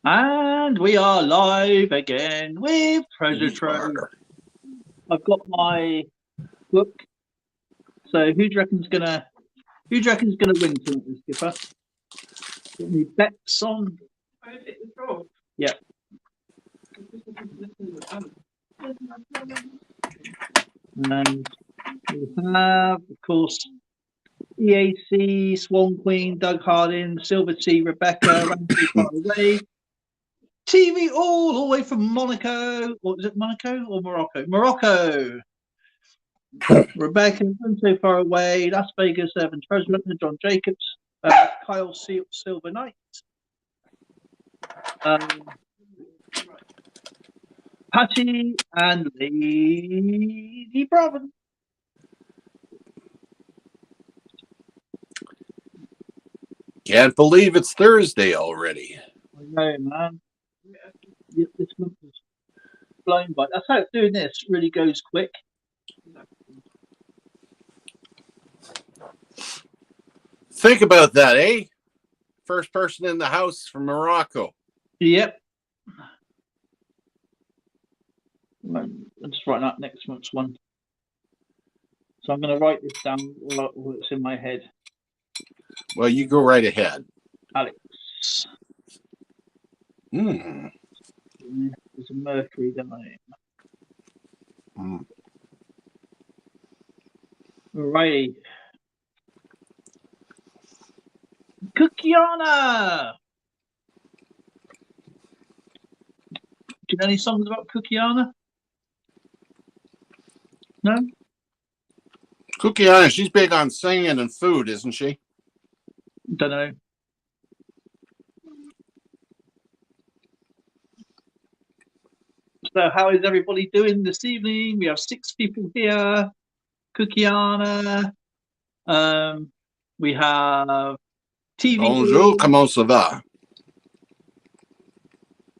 And we are live again with Treasure We Trove. are. I've got my book. So who do you reckon's gonna win tonight, Skipper? Got any bets on? Yeah. And we have, of course, EAC, Swan Queen, Doug Harding, Silver Sea, Rebecca, Ramsey Far Away. TV all the way from Monaco. Or is it Monaco or Morocco? Morocco. Rebecca, So Far Away, Las Vegas, Evan Treasure, John Jacobs, Kyle Silver Knight, Patty, and Lady Brabham. Can't believe it's Thursday already. I know, man. This month is blown by. That's how doing this really goes quick. Think about that, eh? First person in the house from Morocco. Yep. I'm just writing out next month's one. So I'm going to write this down what's in my head. Well, you go right ahead. Alex. There's a Mercury, don't I? Right. Cookiana. Do you know any songs about Cookiana? No? Cookiana, she's big on singing and food, isn't she? Don't know. So how is everybody doing this evening? We have 6 people here. Cookiana. We have TV. Bonjour, comment ça va?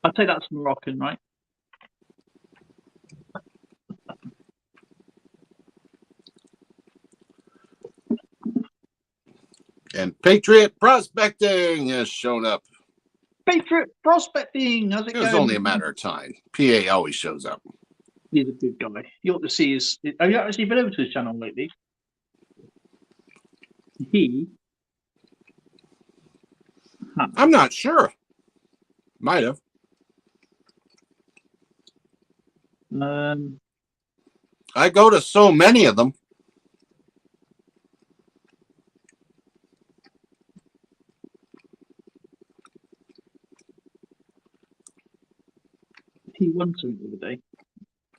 I'd say that's Moroccan, right? And Patriot Prospecting has shown up. Patriot Prospecting, how's it going? It was only a matter of time. PA always shows up. He's a good guy. You ought to see his. Have you actually been over to his channel lately? I'm not sure. Might have. I go to so many of them. He won something the other day.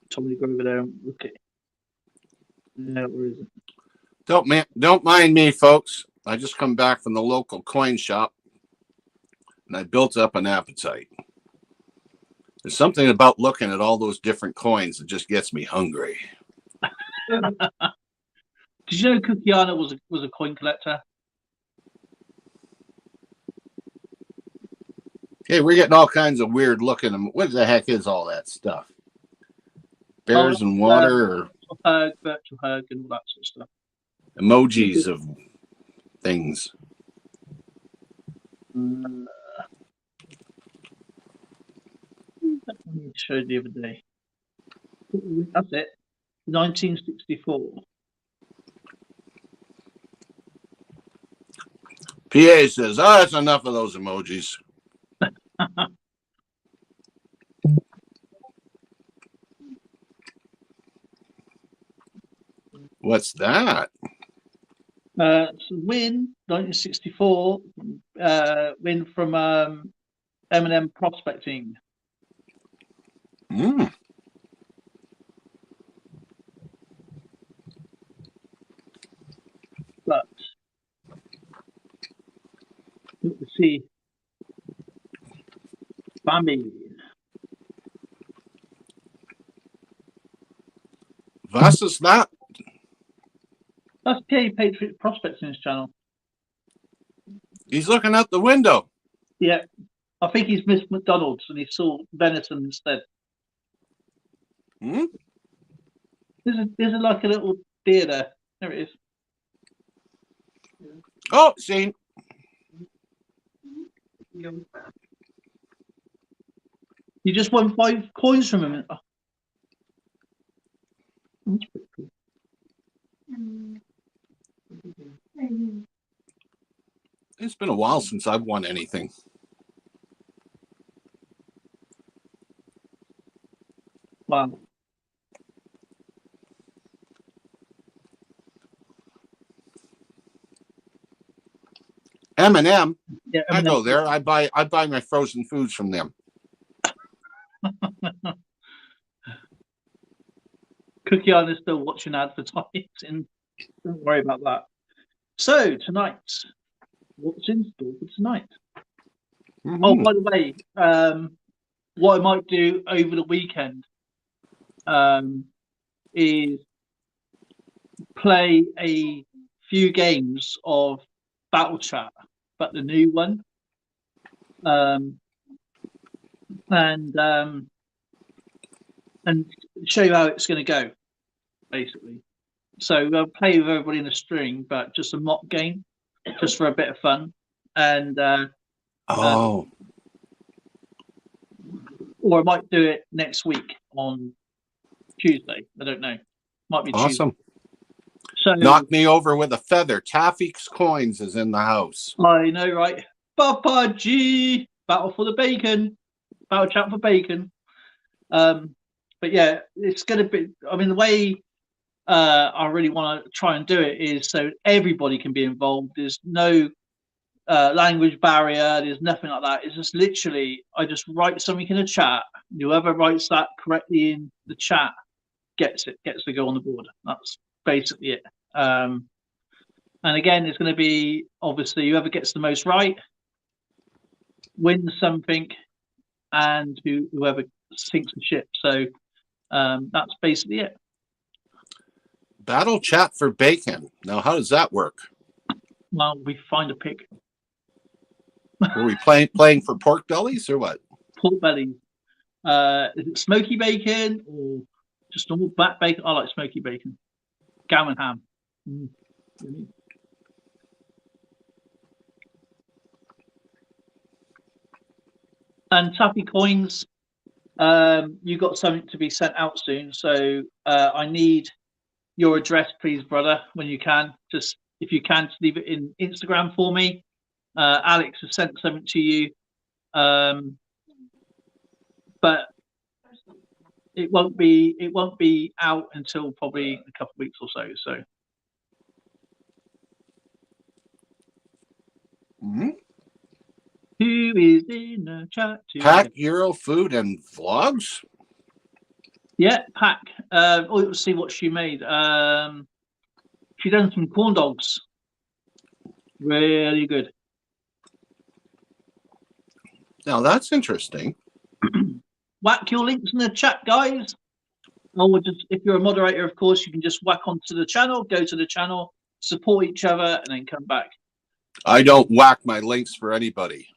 Told me to go over there and look at it. No, where is it? Don't mind me, folks. I just come back from the local coin shop, and I built up an appetite. There's something about looking at all those different coins that just gets me hungry. Did you know Cookiana was a coin collector? Hey, we're getting all kinds of weird looking. What the heck is all that stuff? Bears and water, or virtual hug, and all that sort of stuff. Emojis of things. That one you showed the other day. That's it. 1964. PA says, "Oh, that's enough of those emojis." What's that? It's a win, 1964. Win from M&M Prospecting. But let's see. Barbie. Was is that? That's PA Patriot Prospecting's channel. He's looking out the window. Yeah. I think he's missed McDonald's and he saw venison instead. There's like a little deer there. There it is. Oh, see. You just won 5 coins from him. Oh. That's pretty cool. It's been a while since I've won anything. Wow. M&M. Yeah, I go there. I buy my frozen foods from them. Cookie Island is still watching advertising. Don't worry about that. So tonight, what's in store for tonight? Oh, by the way, what I might do over the weekend is play a few games of Battle Chat, but the new one, and show you how it's going to go, basically. So I'll play with everybody in the string, but just a mock game, just for a bit of fun, and or I might do it next week on Tuesday. I don't know. Might be awesome. Tuesday. So knock me over with a feather. Taffy's Coins is in the house. I know, right? Papa G, battle for the bacon, battle chat for bacon. But yeah, it's going to be. I mean, the way I really want to try and do it is so everybody can be involved. There's no language barrier. There's nothing like that. It's just literally, I just write something in a chat. Whoever writes that correctly in the chat gets to go on the board. That's basically it. And again, it's going to be obviously whoever gets the most right wins something, and whoever sinks the ship. So that's basically it. Battle chat for bacon. Now, how does that work? Well, we find a pig. Are we playing for pork bellies or what? Pork belly. Is it smoky bacon or just normal black bacon? I like smoky bacon. Gammon ham. And Taffy Coins, you got something to be sent out soon. So I need your address, please, brother, when you can. Just if you can, just leave it in Instagram for me. Alex has sent something to you, but it won't be out until probably a couple of weeks or so. So. Who is in the chat? Pack Euro food and vlogs. Yeah, Pack. Let's see what she made. She done some corn dogs. Really good. Now that's interesting. Whack your links in the chat, guys. Or just if you're a moderator, of course, you can just whack onto the channel, go to the channel, support each other, and then come back. I don't whack my links for anybody.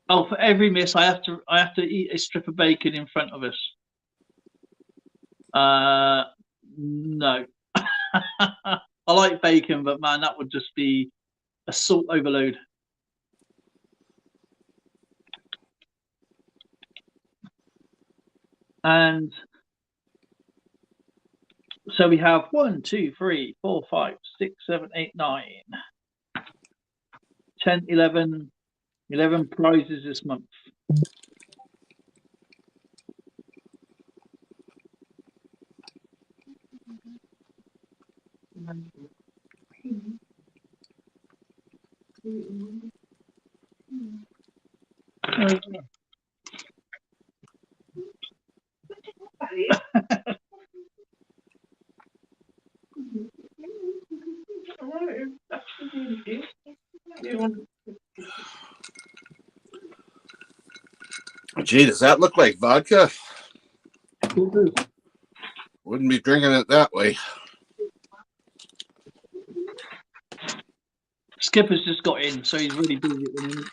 Oh, for every miss, I have to eat a strip of bacon in front of us. No. I like bacon, but man, that would just be a salt overload. And so we have 1, 2, 3, 4, 5, 6, 7, 8, 9, 10, 11 prizes this month. Gee, does that look like vodka? Wouldn't be drinking it that way. Skipper's just got in, so he's really busy at the minute.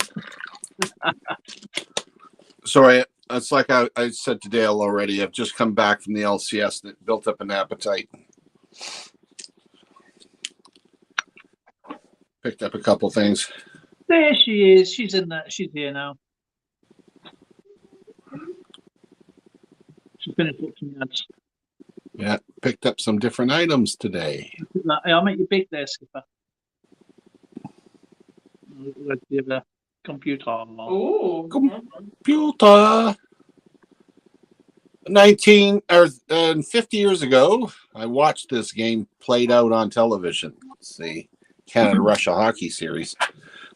Sorry, it's like I said to Dale already. I've just come back from the LCS that built up an appetite. Picked up a couple things. There she is. She's in there. She's here now. Just finished watching ads. Yeah, picked up some different items today. Hey, I'll make you big there, Skipper. With the other computer. Oh, Computer. 50 years ago, I watched this game played out on television. It's the Canada-Russia hockey series.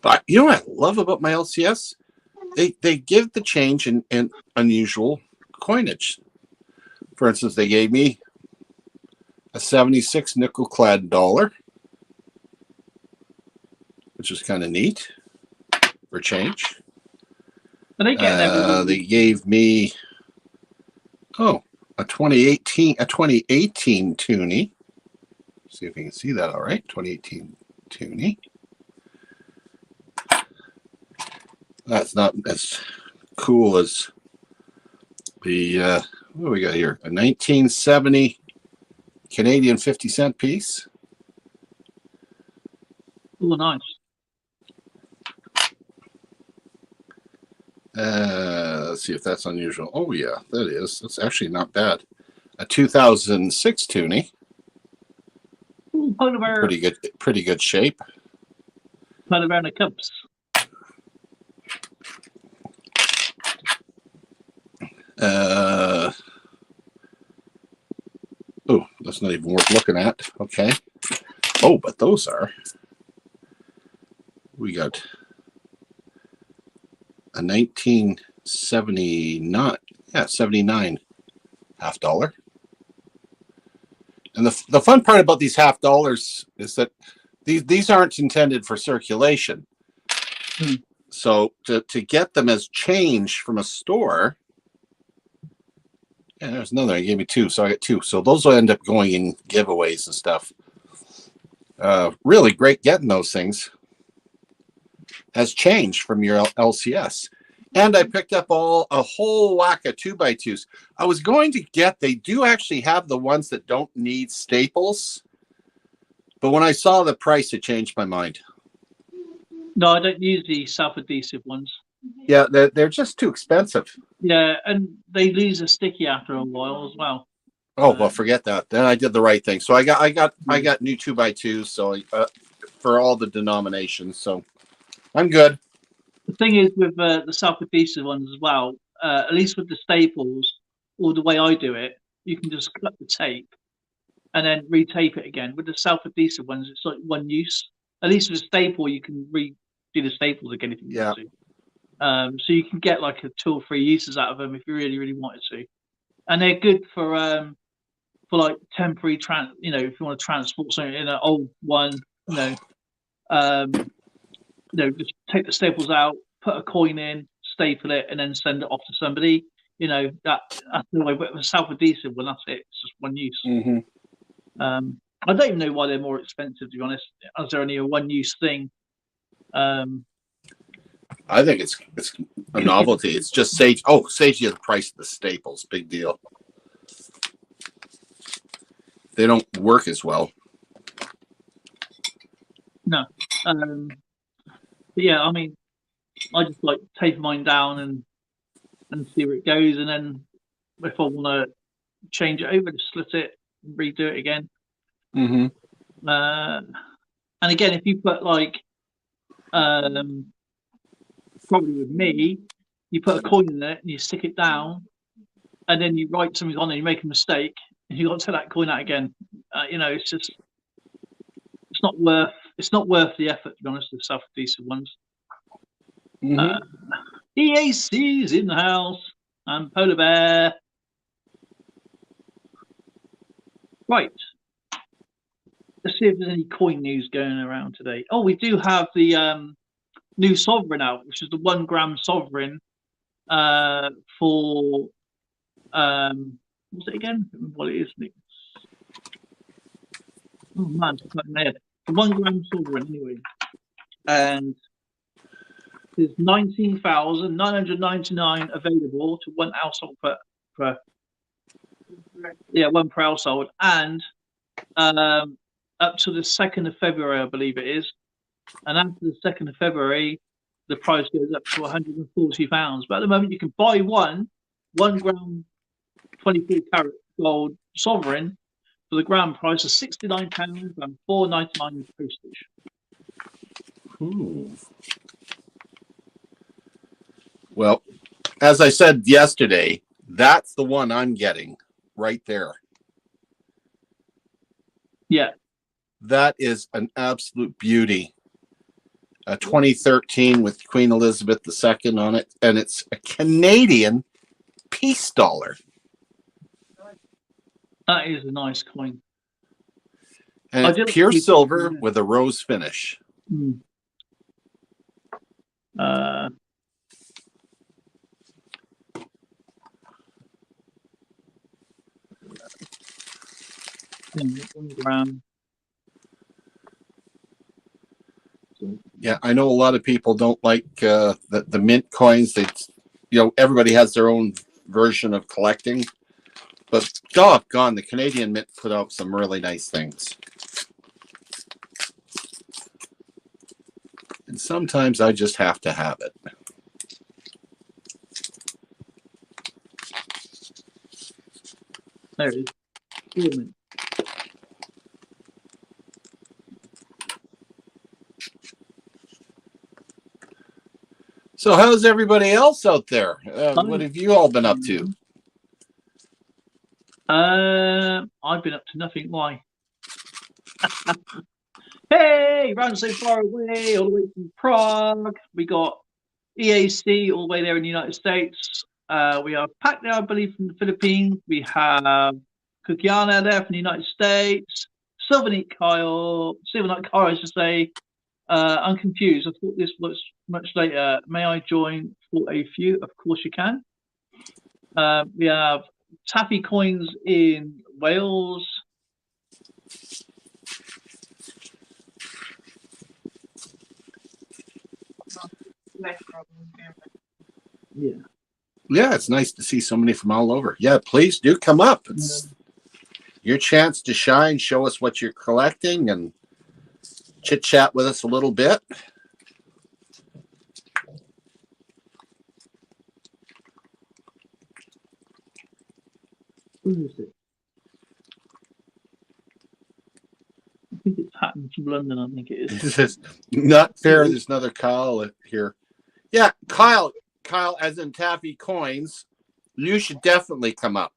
But you know what I love about my LCS? They give the change in unusual coinage. For instance, they gave me a 76 nickel-clad dollar, which is kind of neat for change. And they get them. They gave me a 2018 toonie. See if you can see that all right. 2018 toonie. That's not as cool as the what do we got here? A 1970 Canadian 50-cent piece. Oh, nice. Let's see if that's unusual. Oh yeah, that is. That's actually not bad. A 2006 toonie. Ooh, polar bear. Pretty good shape. Polar bear and the Cubs. Oh, that's not even worth looking at. Okay. Oh, but those are. We got a 1979. Yeah, 79 half dollar. And the fun part about these half dollars is that these aren't intended for circulation. So to get them as change from a store. Yeah, there's another. He gave me two, so I got two. So those will end up going in giveaways and stuff. Really great getting those things as change from your LCS. And I picked up a whole whack of 2x2s. I was going to get, they do actually have the ones that don't need staples. But when I saw the price, it changed my mind. No, I don't use the self-adhesive ones. Yeah, they're just too expensive. Yeah, and they lose a sticky after a while as well. Oh well, forget that. Then I did the right thing. So I got new 2x2s. So for all the denominations. So I'm good. The thing is with the self-adhesive ones as well. At least with the staples, or the way I do it, you can just cut the tape and then retape it again. With the self-adhesive ones, it's like one use. At least with a staple, you can redo the staples again if you want to. So you can get like 2 or 3 uses out of them if you really, really wanted to, and they're good for like temporary if you want to transport something in an old one, just take the staples out, put a coin in, staple it, and then send it off to somebody. That's the way. But with self-adhesive, well, that's it. It's just one use. Mm-hmm. I don't even know why they're more expensive, to be honest. As they're only a one-use thing. I think it's a novelty. It's just saves you the price of the staples. Big deal. They don't work as well. No. But yeah, I mean, I just like tape mine down and see where it goes, and then if I want to change it over, just slit it, and redo it again. Mm-hmm. And again, if you put like probably with me, you put a coin in it and you stick it down, and then you write something on it, you make a mistake, and you got to take that coin out again. It's not worth the effort, to be honest, the self-adhesive ones. Mm-hmm. EAC's in the house and Polar Bear. Right. Let's see if there's any coin news going around today. Oh, we do have the new sovereign out, which is the 1 gram sovereign for what's it again? What it is? Oh man, it's like mad. The 1 gram sovereign anyway, and there's 19,999 available to one household per one per household, and up to the 2nd of February, I believe it is. And after the 2nd of February, the price goes up to £140. But at the moment, you can buy 1 gram 24-carat gold sovereign for the grand price of £69 and £4.99 with postage. Ooh. Well, as I said yesterday, that's the one I'm getting right there. Yeah. That is an absolute beauty. A 2013 with Queen Elizabeth II on it, and it's a Canadian peace dollar. That is a nice coin. And it's pure silver with a rose finish. Hmm. Yeah, I know a lot of people don't like the mint coins. They, everybody has their own version of collecting. But doggone, the Canadian Mint put out some really nice things. And sometimes I just have to have it. There it is. So how's everybody else out there? What have you all been up to? I've been up to nothing. Why? Hey, round so far away, all the way from Prague. We got EAC all the way there in the United States. We have Pac there, I believe, from the Philippines. We have Kukiana there from the United States. Silver Kyle, I should say. I'm confused. I thought this was much later. May I join for a few? Of course you can. We have Taffy coins in Wales. Yeah, it's nice to see so many from all over. Yeah, please do come up. It's your chance to shine, show us what you're collecting, and chit chat with us a little bit. Who is it? I think it's Hatton from London. I think it is. It's not fair. There's another Kyle here. Yeah, Kyle, as in Taffy Coins, you should definitely come up.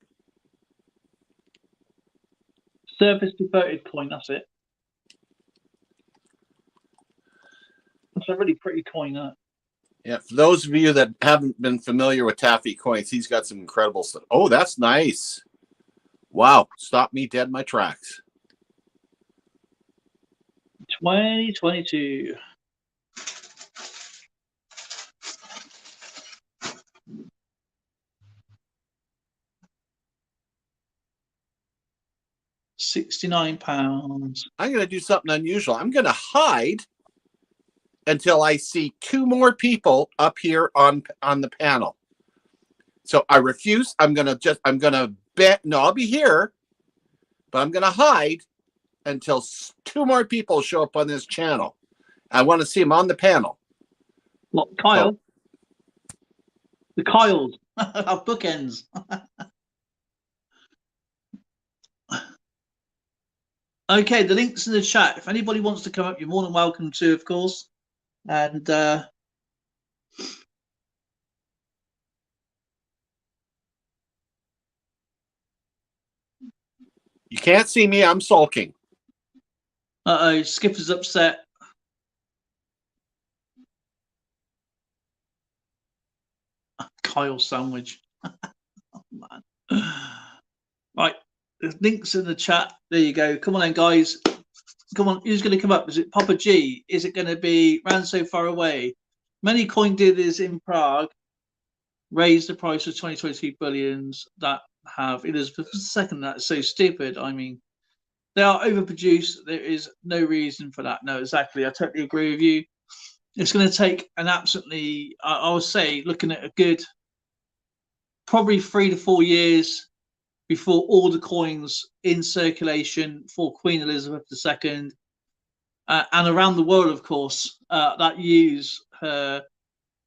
Service devoted coin, that's it. That's a really pretty coin, that. Yeah, for those of you that haven't been familiar with Taffy Coins, he's got some incredible stuff. Oh, that's nice. Wow, stop me dead in my tracks. 2022. £69. I'm going to do something unusual. I'm going to hide until I see two more people up here on the panel. So I refuse. I'm going to bet. No, I'll be here, but I'm going to hide until two more people show up on this channel. I want to see them on the panel. What, Kyle? Oh. The Kyles. Our bookends. Okay, the link's in the chat. If anybody wants to come up, you're more than welcome to, of course. And you can't see me. I'm sulking. Uh-oh, Skipper's upset. Kyle sandwich. Oh, man. Right, the link's in the chat. There you go. Come on then, guys. Come on, who's going to come up? Is it Papa G? Is it going to be Round So Far Away? Many coin dealers in Prague raised the price of 2023 bullions that have Elizabeth II. That's so stupid. I mean, they are overproduced. There is no reason for that. No, exactly. I totally agree with you. It's going to take an absolutely, I would say, looking at a good, probably 3 to 4 years before all the coins in circulation for Queen Elizabeth II and around the world, of course, that use her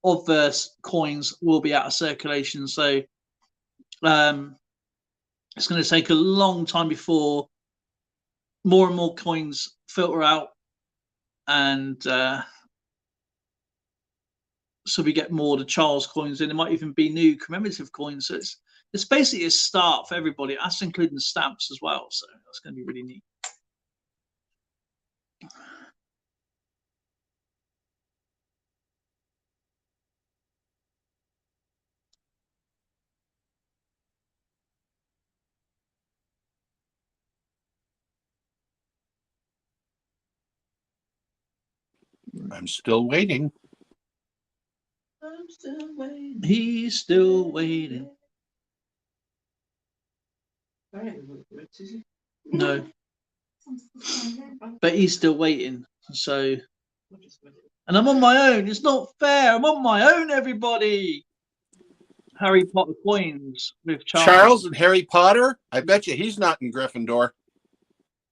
obverse coins will be out of circulation. So it's going to take a long time before more and more coins filter out, and so we get more of the Charles coins, and it might even be new commemorative coins. So it's basically a start for everybody. That's including the stamps as well. So that's going to be really neat. I'm still waiting. I'm still waiting. He's still waiting. No, but he's still waiting. So, and I'm on my own. It's not fair. I'm on my own, everybody. Harry Potter coins with Charles and Harry Potter? I bet you he's not in Gryffindor.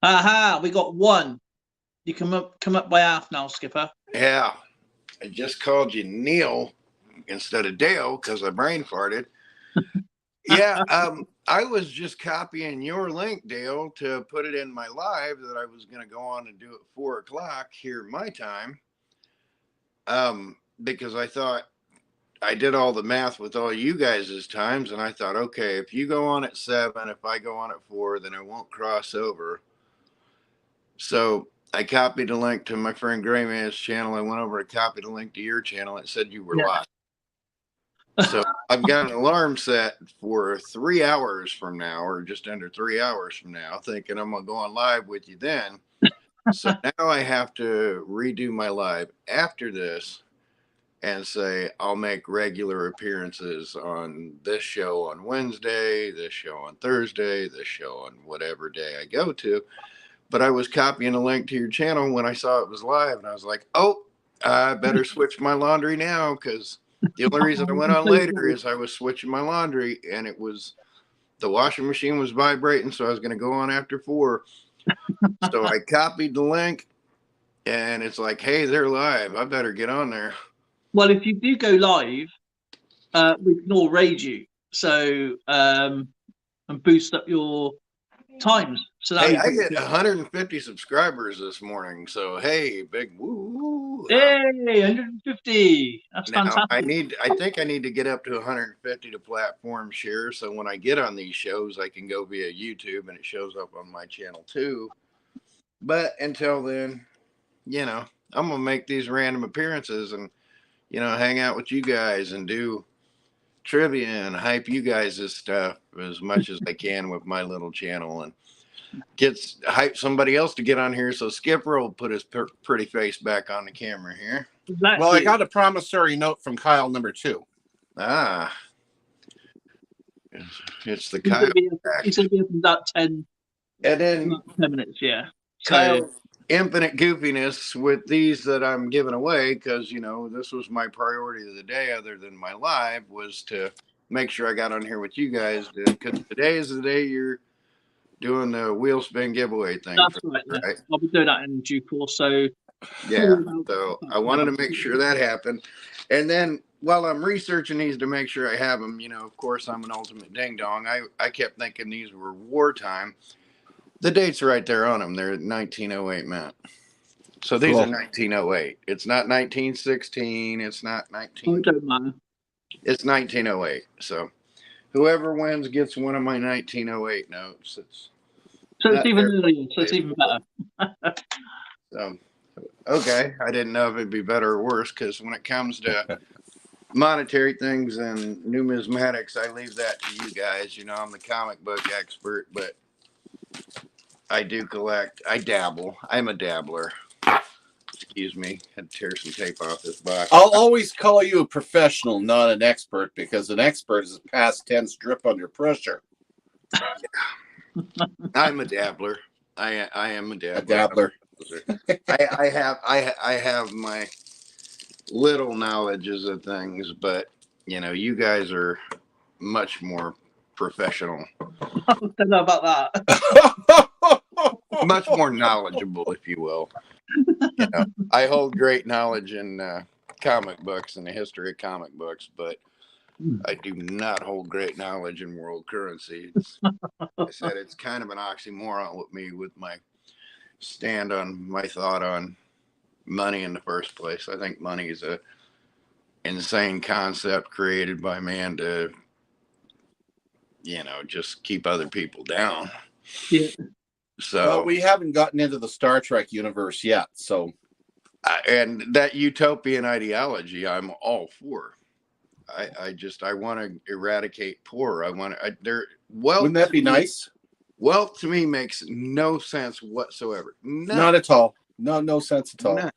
Aha, we got one. You come up by half now, Skipper. Yeah, I just called you Neil instead of Dale because I brain farted. Yeah, I was just copying your link, Dale, to put it in my live that I was going to go on and do at 4 o'clock here my time. Because I thought I did all the math with all you guys' times, and I thought, okay, if you go on at 7, if I go on at 4, then I won't cross over. So I copied a link to my friend Grayman's channel. I went over and copied a link to your channel. It said you were live. So I've got an alarm set for 3 hours from now, or just under 3 hours from now, thinking I'm going to go on live with you then. So now I have to redo my live after this and say I'll make regular appearances on this show on Wednesday, this show on Thursday, this show on whatever day I go to. But I was copying a link to your channel when I saw it was live, and I was like, oh, I better switch my laundry now, because the only reason I went on later is I was switching my laundry, and it was the washing machine was vibrating, so I was going to go on after 4. So I copied the link, and it's like, hey, they're live. I better get on there. Well, if you do go live, we can all raid you. So and boost up your times. So hey, I get 150 subscribers this morning. So hey, big woo! Hey, 150. That's now, fantastic. I think I need to get up to 150 to platform share. So when I get on these shows, I can go via YouTube and it shows up on my channel too. But until then, you know, I'm gonna make these random appearances and, you know, hang out with you guys and do trivia and hype you guys' stuff as much as I can with my little channel, and hype somebody else to get on here. So Skipper will put his pretty face back on the camera here. Exactly. Well, I got a promissory note from Kyle number 2. Ah, it's the Kyle. He's going to be up in about 10, and then 10 minutes, yeah. Kyle, infinite goofiness with these that I'm giving away, because, you know, this was my priority of the day other than my live, was to make sure I got on here with you guys, because today is the day you're doing the wheel spin giveaway thing. That's right. I'll be doing that in due course. So yeah, so I wanted to make sure that happened. And then while I'm researching these to make sure I have them, you know, of course, I'm an ultimate ding dong. I kept thinking these were wartime. The date's right there on them. They're 1908, Matt. So these are 1908. It's not 1916. It's not 19. It don't matter. It's 1908. So whoever wins gets one of my 1908 notes. So it's even earlier. So it's even better. So, okay. I didn't know if it'd be better or worse, because when it comes to monetary things and numismatics, I leave that to you guys. You know, I'm the comic book expert, but I do collect. I dabble. I'm a dabbler. Excuse me. Had to tear some tape off this box. I'll always call you a professional, not an expert, because an expert is a past tense drip under pressure. I'm a dabbler. I am a dabbler. A dabbler. I have my little knowledges of things, but you know, you guys are much more professional. I don't know about that. Much more knowledgeable, if you will. You know, I hold great knowledge in comic books and the history of comic books, but I do not hold great knowledge in world currency. I said it's kind of an oxymoron with me with my stand on my thought on money in the first place. I think money is a insane concept created by man to, just keep other people down. Yeah. So well, we haven't gotten into the Star Trek universe yet, so and that utopian ideology, I'm all for. I want to eradicate poor. wouldn't that be nice? Wealth to me makes no sense whatsoever. Not at all. No sense at all. None.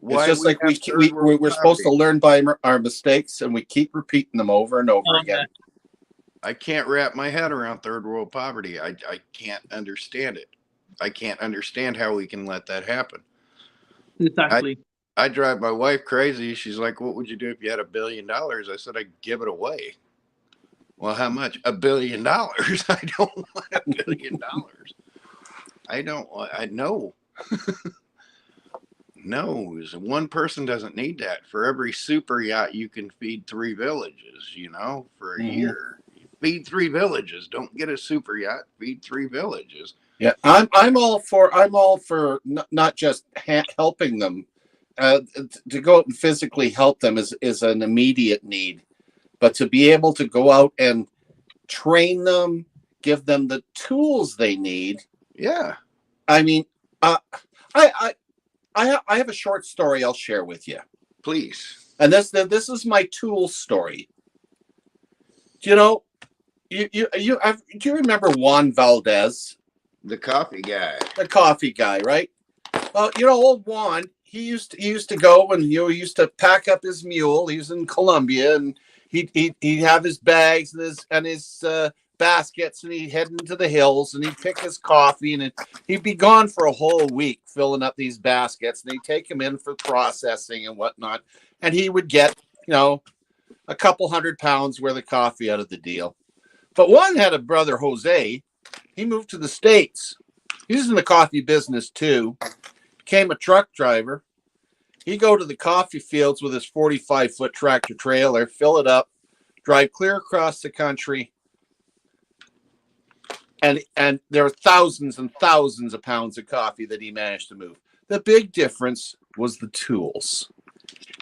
It's just like we're supposed to learn by our mistakes, and we keep repeating them over and over again. I can't wrap my head around third world poverty. I can't understand it. I can't understand how we can let that happen. Exactly. I drive my wife crazy. She's like, "What would you do if you had $1 billion?" I said, "I'd give it away." Well, how much? $1 billion. I don't want $1 billion. I don't. I know. No, one person doesn't need that. For every super yacht, you can feed 3 villages. For a year, you feed 3 villages. Don't get a super yacht. Feed 3 villages. Yeah, I'm all for not just helping them. To go out and physically help them is an immediate need, but to be able to go out and train them, give them the tools they need. Yeah. I mean, I have a short story I'll share with you. Please. And this is my tool story. Do you remember Juan Valdez? The coffee guy. The coffee guy, right? Well, old Juan, he used to go and he used to pack up his mule. He was in Colombia, and he'd have his bags and his baskets, and he'd head into the hills, and he'd pick his coffee, and he'd be gone for a whole week filling up these baskets, and he'd take them in for processing and whatnot, and he would get a couple 100 pounds worth of coffee out of the deal. But Juan had a brother, Jose. He moved to the States. He was in the coffee business too. Became a truck driver. He'd go to the coffee fields with his 45-foot tractor trailer, fill it up, drive clear across the country. And there were thousands and thousands of pounds of coffee that he managed to move. The big difference was the tools.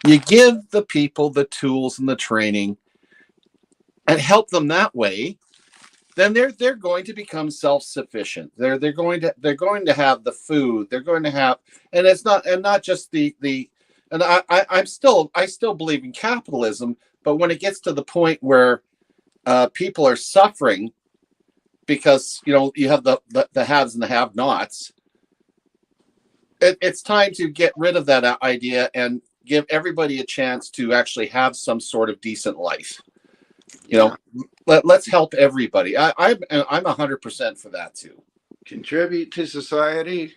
You give the people the tools and the training and help them that way, then they're going to become self-sufficient. They're going to have the food. They're going to have, and it's not just the and I still believe in capitalism, but when it gets to the point where people are suffering because you have the haves and the have-nots, it's time to get rid of that idea and give everybody a chance to actually have some sort of decent life. Let's help everybody. I'm 100% for that too. Contribute to society,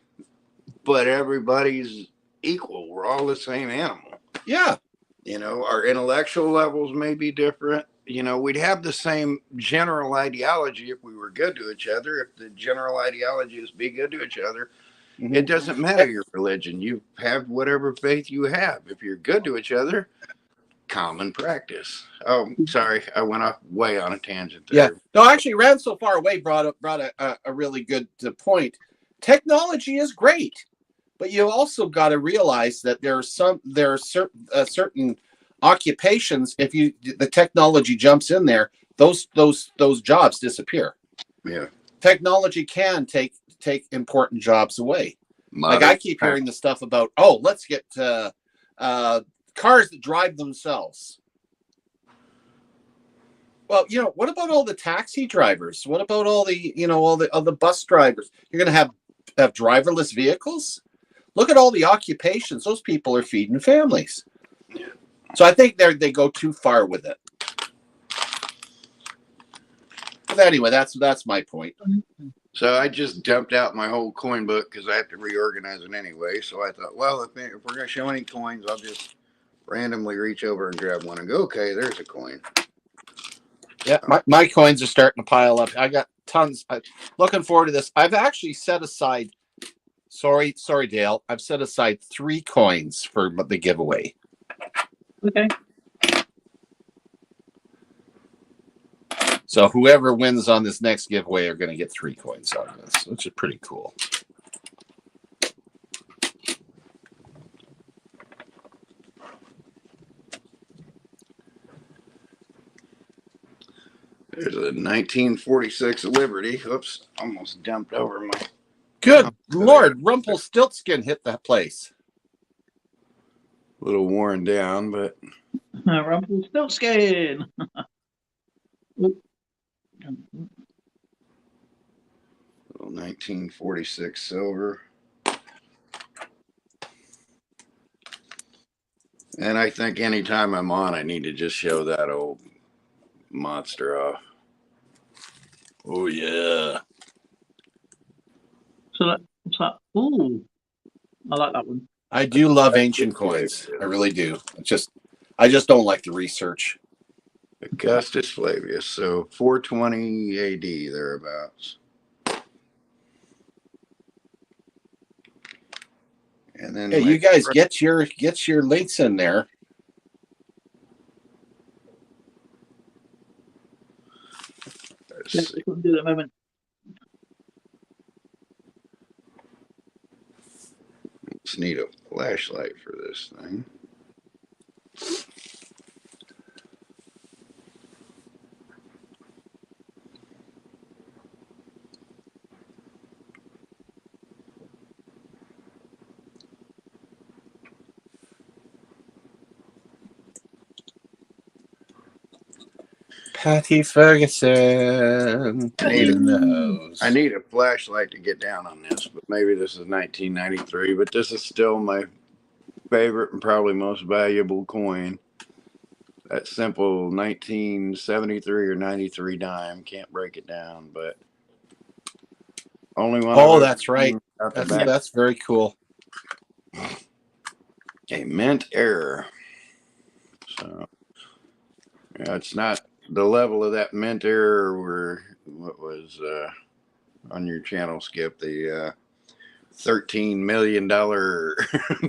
but everybody's equal. We're all the same animal. Yeah. Our intellectual levels may be different. We'd have the same general ideology if we were good to each other. If the general ideology is be good to each other, it doesn't matter your religion. You have whatever faith you have. If you're good to each other, common practice. Oh, sorry, I went off way on a tangent there. Yeah, no, actually, ran so far away brought a really good point. Technology is great, but you also got to realize that there are certain occupations. If the technology jumps in there, those jobs disappear. Yeah, technology can take important jobs away. Like I keep hearing the stuff about, let's get cars that drive themselves. Well, what about all the taxi drivers? What about all the bus drivers? You're going to have driverless vehicles? Look at all the occupations. Those people are feeding families. Yeah. So I think they go too far with it. But anyway, that's my point. So I just dumped out my whole coin book because I have to reorganize it anyway. So I thought, well, if we're going to show any coins, I'll just randomly reach over and grab one and go, okay, there's a coin. Yeah, my coins are starting to pile up. I got tons. Looking forward to this. I've actually set aside, sorry, Dale. I've set aside 3 coins for the giveaway. Okay. So whoever wins on this next giveaway are going to get 3 coins out of this, which is pretty cool. There's a 1946 Liberty. Oops, almost dumped over my. Good Lord, Rumpelstiltskin hit that place. A little worn down, but Rumpelstiltskin. little 1946 silver. And I think anytime I'm on, I need to just show that old monster off. Oh yeah. So what's that? Ooh, I like that one. I do love ancient coins. I really do. I just don't like the research. Augustus Flavius, so 420 AD thereabouts. And then Yeah, you guys get your links in there. Let's do it at the moment. Just need a flashlight for this thing. Patty Ferguson in the house. I need a flashlight to get down on this, but maybe this is 1993, but this is still my favorite and probably most valuable coin. That simple 1973 or 93 dime. Can't break it down, but only one. Oh, that's right. That's very cool. A mint error. So yeah, it's not the level of that mint error where what was on your channel, Skip, the $13 million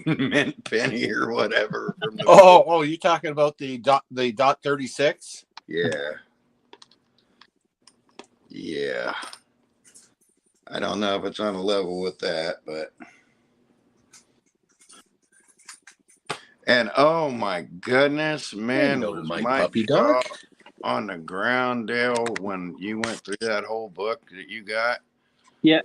mint penny or whatever from the oh, you talking about the dot 36? Yeah. I don't know if it's on a level with that, but and oh my goodness, man, Hello, was my my puppy jaw dog. on the ground, Dale, when you went through that whole book that you got. Yeah.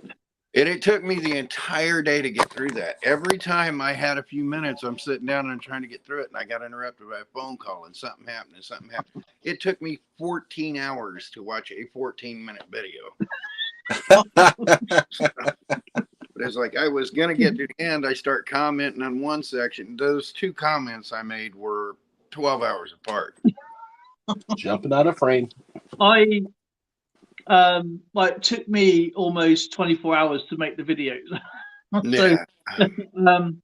It took me the entire day to get through that. Every time I had a few minutes, I'm sitting down and I'm trying to get through it, and I got interrupted by a phone call, and something happened. It took me 14 hours to watch a 14-minute video. But it's like I was going to get to the end. I start commenting on one section. Those 2 comments I made were 12 hours apart. Jumping out of frame. It took me almost 24 hours to make the videos. So, and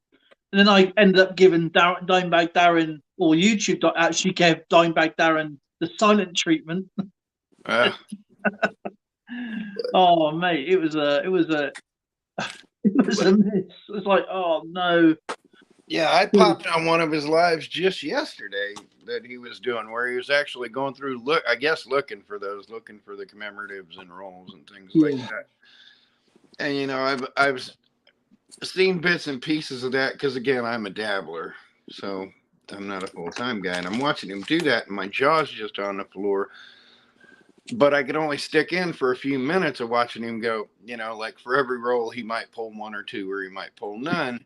then I ended up giving Dimebag Darren, or YouTube actually gave Dimebag Darren the silent treatment. Oh mate, it was a miss. It was like, oh no. Yeah, I popped on one of his lives just yesterday that he was doing, where he was actually going through looking for the commemoratives and rolls and things like that. And you know, I've seen bits and pieces of that because again, I'm a dabbler, so I'm not a full-time guy, and I'm watching him do that, and my jaw's just on the floor. But I could only stick in for a few minutes of watching him go. You know, like for every roll, he might pull 1 or 2, or he might pull none.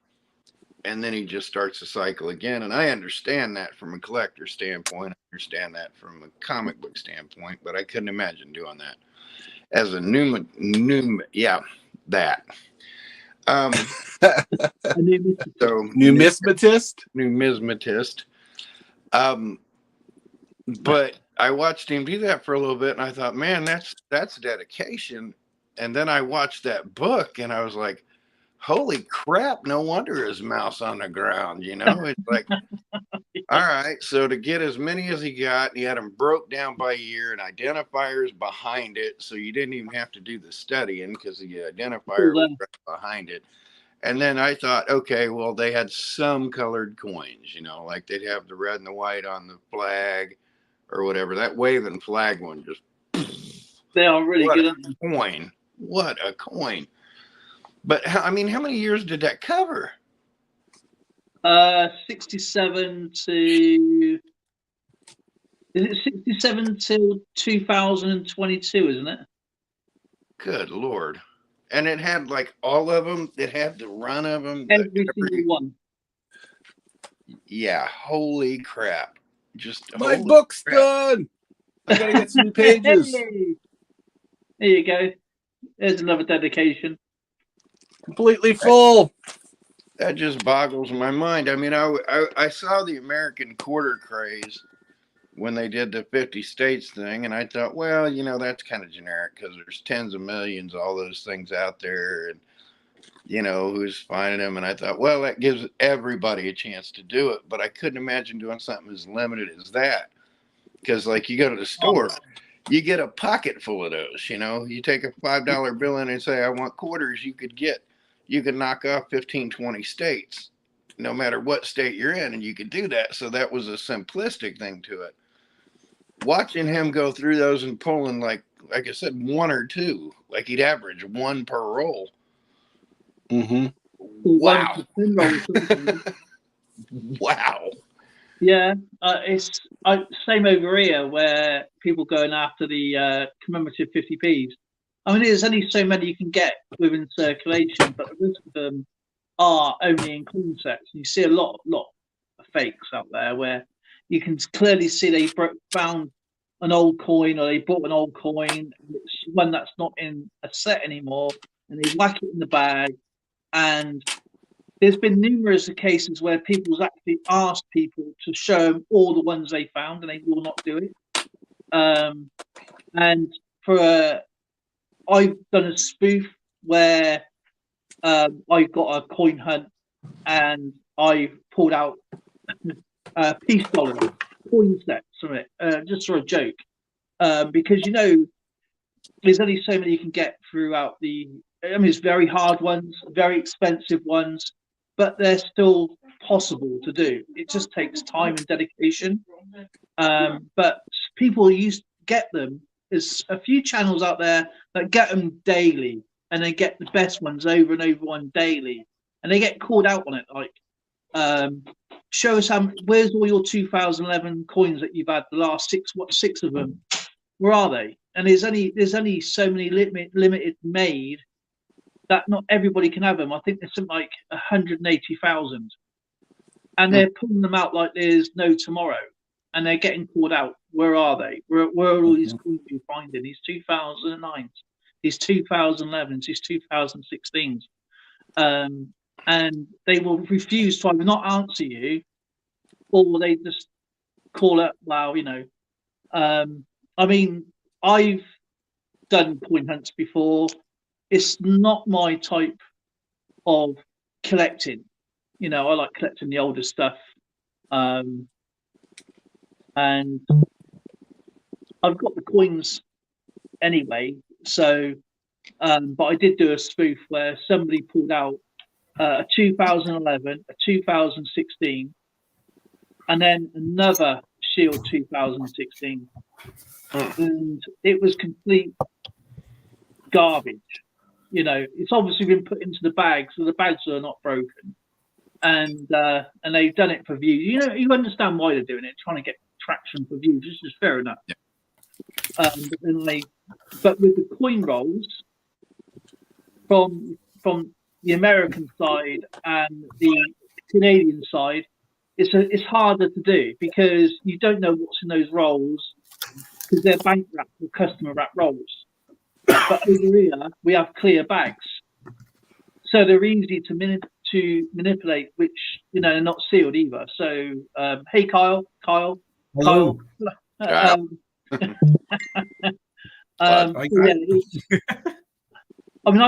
And then he just starts to cycle again. And I understand that from a collector standpoint. I understand that from a comic book standpoint, but I couldn't imagine doing that as a that. So numismatist. But I watched him do that for a little bit, and I thought, man, that's dedication. And then I watched that book, and I was like, holy crap, no wonder his mouth's on the ground, you know? It's like, all right, so to get as many as he got, he had them broke down by year and identifiers behind it, so you didn't even have to do the studying because the identifier was right behind it. And then I thought, okay, well, they had some colored coins, you know, like they'd have the red and the white on the flag or whatever. That waving flag one just They are really What good. a coin. What a coin. But I mean, how many years did that cover? 67 to, is it 67 till 2022, isn't it? Good Lord. And it had like all of them. It had the run of them. Every single one. Yeah. Holy crap. Just My holy book's crap. done. I gotta get some new pages. Hey! There you go. There's another dedication. Completely full. That just boggles my mind. I mean, I saw the American quarter craze when they did the 50 states thing, and I thought, well, you know, that's kind of generic because there's tens of millions, all those things out there, and you know who's finding them. And I thought, well, that gives everybody a chance to do it, but I couldn't imagine doing something as limited as that. Because like you go to the store, you get a pocket full of those. You know, you take a $5 bill in and say, I want quarters. You could knock off 15, 20 states, no matter what state you're in, and you could do that. So that was a simplistic thing to it. Watching him go through those and pulling like I said, one or two, like he'd average one per roll. Mm-hmm. Wow. Rolls. Wow. Yeah, it's same over here where people going after the commemorative 50p's. I mean, there's only so many you can get within circulation, but the rest of them are only in coin sets. You see a lot of fakes out there where you can clearly see they found an old coin or they bought an old coin, it's one that's not in a set anymore, and they whack it in the bag. And there's been numerous cases where people's actually asked people to show them all the ones they found, and they will not do it. And I've done a spoof where I've got a coin hunt, and I pulled out peace dollars, coin sets from it, just for a joke, because you know there's only so many you can get throughout the. I mean, it's very hard ones, very expensive ones, but they're still possible to do. It just takes time and dedication. But people used to get them. There's a few channels out there that get them daily, and they get the best ones over and over one daily, and they get called out on it. Like, show us where's all your 2011 coins that you've had the last six of them? Where are they? And there's only so many limited made that not everybody can have them. I think there's something like 180,000, and they're pulling them out like there's no tomorrow, and they're getting called out. Where are they? Where are all these coins you're finding? These 2009s, these 2011s, these 2016s, and they will refuse to either not answer you, or they just call it. Wow, you know. I mean, I've done coin hunts before. It's not my type of collecting. You know, I like collecting the older stuff. And I've got the coins anyway. So, but I did do a spoof where somebody pulled out a 2011, a 2016, and then another Shield 2016. And it was complete garbage. You know, it's obviously been put into the bag, so the bags are not broken, and they've done it for views. You know, you understand why they're doing it, trying to get traction for views, which is fair enough. Yeah. But with the coin rolls from the American side and the Canadian side, it's harder to do because you don't know what's in those rolls because they're bank wrapped or customer wrapped rolls. But over here, we have clear bags, so they're easy to manipulate. Which you know, they're not sealed either. So, hey, Kyle. Hello. Yeah, I mean,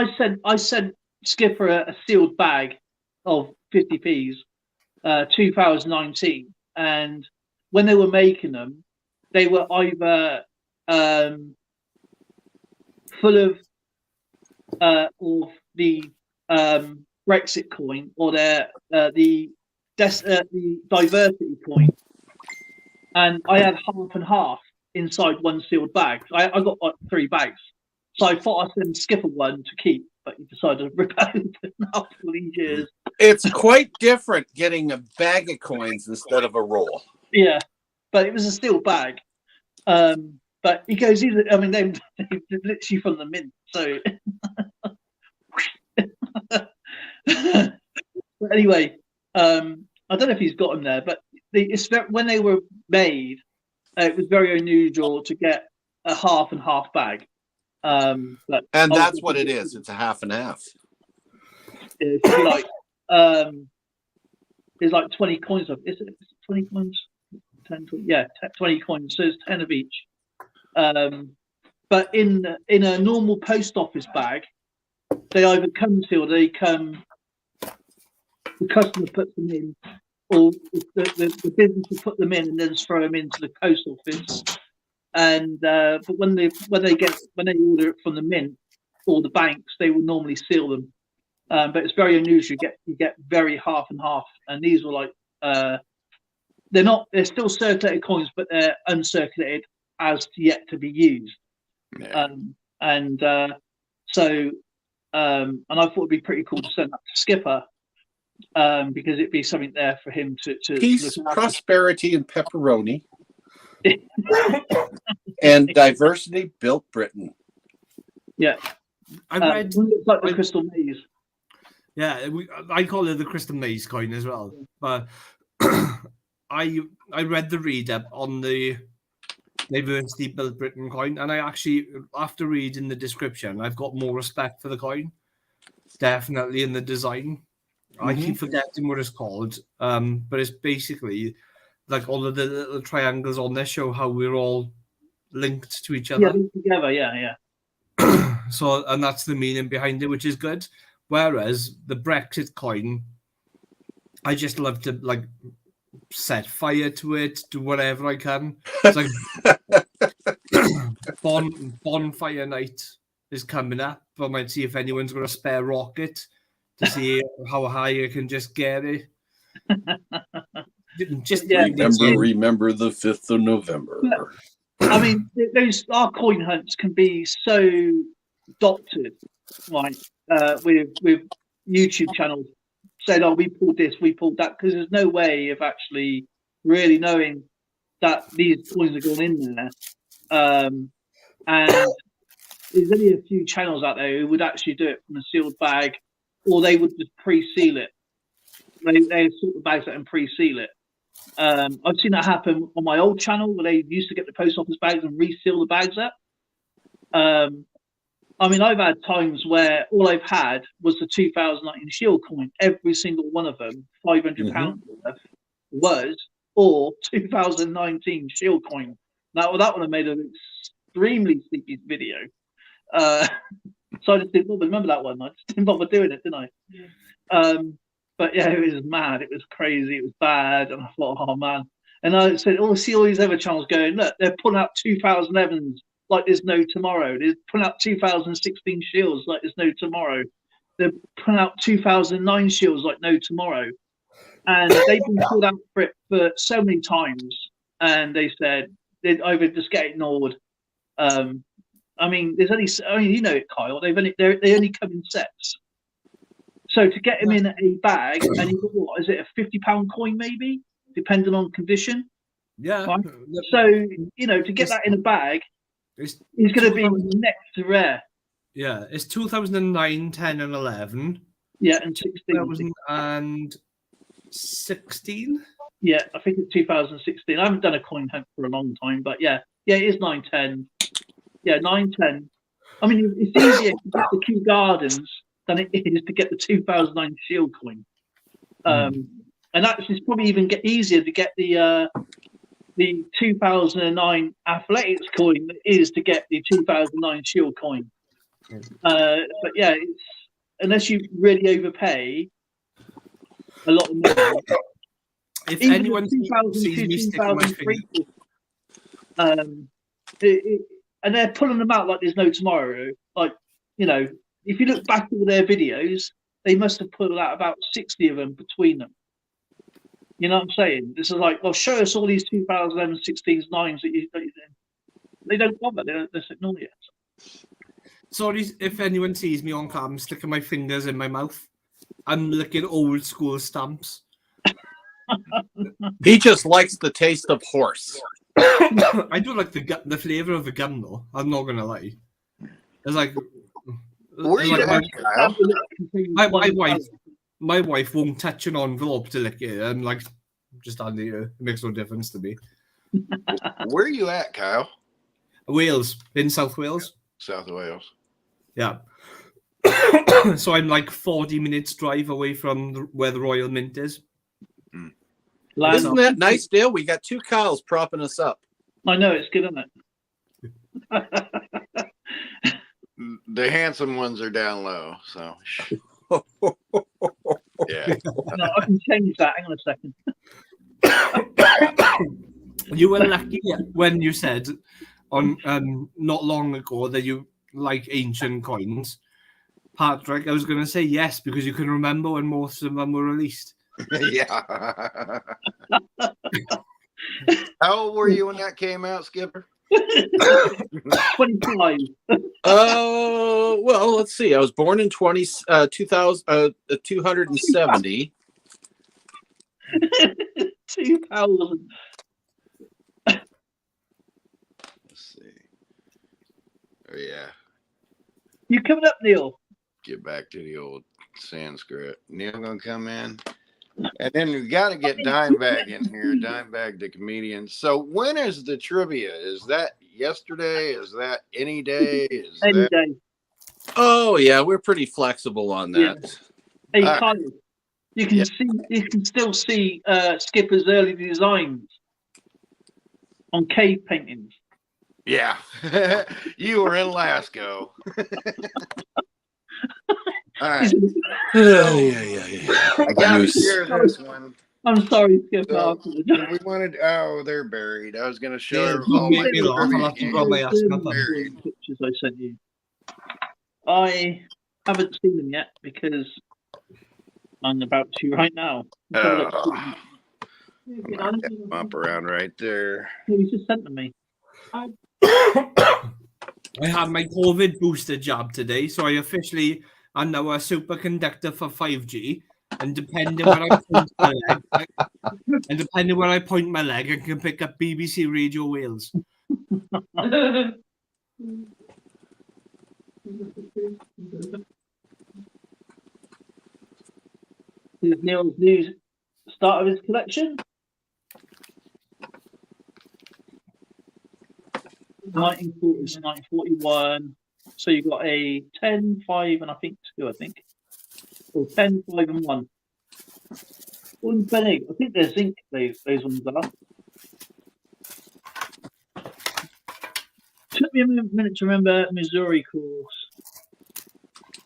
I sent Skipper a sealed bag of 50p's, 2019, and when they were making them, they were either full of the Brexit coin or the diversity coin, and I had half and half. inside one sealed bag. I got like 3 bags, so I thought I'd send Skipper one to keep, but he decided to rip out after all these years. It's quite different getting a bag of coins instead of a roll. Yeah, but it was a sealed bag. But he goes, I mean, they're literally from the mint, so. But anyway, I don't know if he's got them there, but when they were made, it was very unusual to get a half and half bag. And that's what it is. It's a half and half. It's like there's like 20 coins of. Is it 20 coins? 10, 20, yeah, 20 coins. So it's 10 of each. But in a normal post office bag, they either come sealed, the customer puts them in, or the business will put them in and then throw them into the post office. And but when they order it from the mint or the banks, they will normally seal them. But it's very unusual. You get very half and half, and these were like they're still circulated coins, but they're uncirculated as yet to be used. Yeah. And I thought it'd be pretty cool to send that to Skipper, because it'd be something there for him to peace, prosperity, and pepperoni. And diversity built Britain. Yeah, I read it's like the Crystal Maze. Yeah, I call it the Crystal Maze coin as well. But I read the read up on the Diversity Built Britain coin, and I actually, after reading the description, I've got more respect for the coin. Definitely in the design. I keep forgetting what it's called, but it's basically like all of the little triangles on there show how we're all linked to each other. Yeah, together. Yeah. So, and that's the meaning behind it, which is good. Whereas the Brexit coin, I just love to like set fire to it, do whatever I can. It's like bonfire night is coming up. I might see if anyone's got a spare rocket to see how high I can just get it. Just remember the 5th of November. I mean, our coin hunts can be so doctored, like with YouTube channels saying, "Oh, we pulled this, we pulled that," because there's no way of actually really knowing that these coins are going in there. And there's only a few channels out there who would actually do it from a sealed bag, or they would just pre-seal it. They sort the bags out and pre-seal it. I've seen that happen on my old channel where they used to get the post office bags and reseal the bags up. I mean, I've had times where all I've had was the 2019 Shield coin. Every single one of them, £500 worth, was or 2019 Shield coin. Now, that would have made an extremely sleepy video. So I just didn't remember that one. I just didn't bother doing it, didn't I? Yeah. But yeah, it was mad. It was crazy. It was bad. And I thought, oh man. And I said, oh, see all these other channels going, look, they're putting out 2011s like there's no tomorrow. They're putting out 2016 Shields like there's no tomorrow. They're putting out 2009 Shields like no tomorrow. And they've been called out for it for so many times. And they said they'd either just get ignored. I mean, there's only, you know it, Kyle. They only come in sets. So to get them in a bag, and you got what is it, a £50 coin maybe, depending on condition. Yeah. Right? So you know, to get that in a bag, it's going to be next to rare. Yeah, it's 2009, 10, and 11. Yeah, and 16. 2016. Yeah, I think it's 2016. I haven't done a coin hunt for a long time, but yeah, it is 9, 10. Yeah, 9, 10. I mean, it's easier to get the Kew Gardens than it is to get the 2009 Shield coin. And actually, it's probably even easier to get the 2009 Athletics coin than it is to get the 2009 Shield coin. But yeah, unless you really overpay a lot of money. If even anyone sees me sticking my finger, and they're pulling them out like there's no tomorrow. Like, you know, if you look back at their videos, they must have pulled out about 60 of them between them. You know what I'm saying? This is like, well, show us all these 2011, 16s, 9s that you did. They don't bother. They just ignore you. Sorry if anyone sees me on cam sticking my fingers in my mouth. I'm licking old school stamps. He just likes the taste of horse. I do like the flavour of the gum though. I'm not gonna lie. It's like, Where you at, Kyle? my wife won't touch an envelope to lick it. I'm like, just under here. It makes no difference to me. Where are you at, Kyle? Wales, in South Wales. South Wales. Yeah. So I'm like 40 minutes drive away from where the Royal Mint is. Isn't that nice, Dale? We got 2 cows propping us up. I know, it's good, isn't it? The handsome ones are down low, so yeah. No, I can change that. Hang on a second. You were lucky when you said on not long ago that you like ancient coins. Patrick, I was going to say yes because you can remember when most of them were released. Yeah. How old were you when that came out, Skipper? 25. Well, let's see. I was born in 270. 2000. Let's see. Oh yeah. You coming up, Neil? Get back to the old Sanskrit. Neil gonna come in. And then we got to get Dimebag in here. Dimebag, the comedian. So when is the trivia? Is that yesterday? Is that any day? Any day. Oh yeah, we're pretty flexible on that. Hey, Kyle, you can see. You can still see Skipper's early designs on cave paintings. Yeah. You were in Lascaux. All right. I got to share this one. I'm sorry, Skipper. So, we wanted. Oh, they're buried. I was going to show all my pictures I sent you. I haven't seen them yet because I'm about to right now. Bump around right there. No, he just sent them me. I had my COVID booster jab today, so I officially am now a superconductor for 5G. And depending where I point my leg, I can pick up BBC Radio Wales. Here's Neil's new start of his collection. 1940s, 1941. So you got a 10, 5, and I think 2, I think. Or 10, 5, and 1. Unpenny. I think they're zinc, those ones are. Took me a minute to remember Missouri course.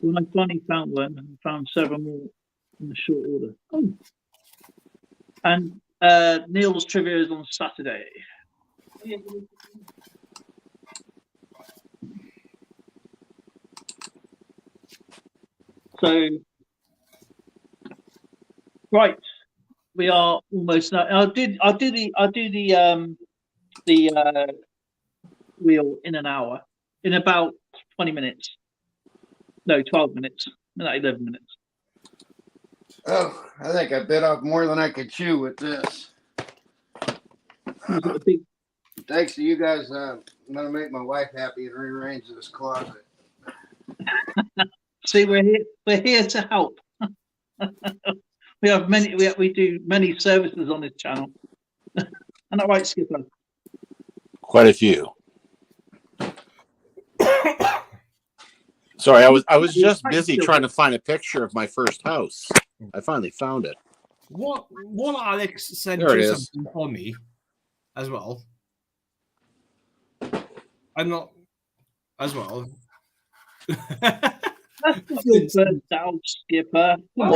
When I finally found one and found several more in the short order. Oh. And Neil's trivia is on Saturday. So, right, we are almost now. I'll do the wheel in an hour, in about 20 minutes. No, 12 minutes. No, 11 minutes. Oh, I think I bit off more than I could chew with this. Thanks to you guys, I'm gonna make my wife happy and rearrange this closet. See, we're here to help. We have many. We do many services on this channel. Isn't that right, Skipper? Quite a few. Sorry, I was just busy trying to find a picture of my first house. I finally found it. What Alex sent you something for me as well. I'm not as well. That's not your first house, Skipper. That's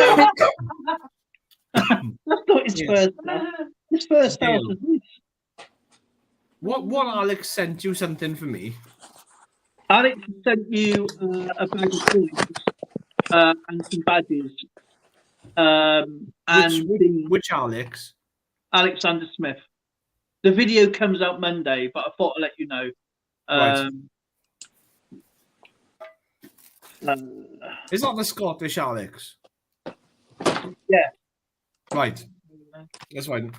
not his first house. His first house was this. What Alex sent you something for me? Alex sent you a bag of coins and some badges. Which Alex? Alexander Smith. The video comes out Monday, but I thought I'd let you know. Right. Uh, Is that the Scottish Alex? Yeah. Right. That's fine.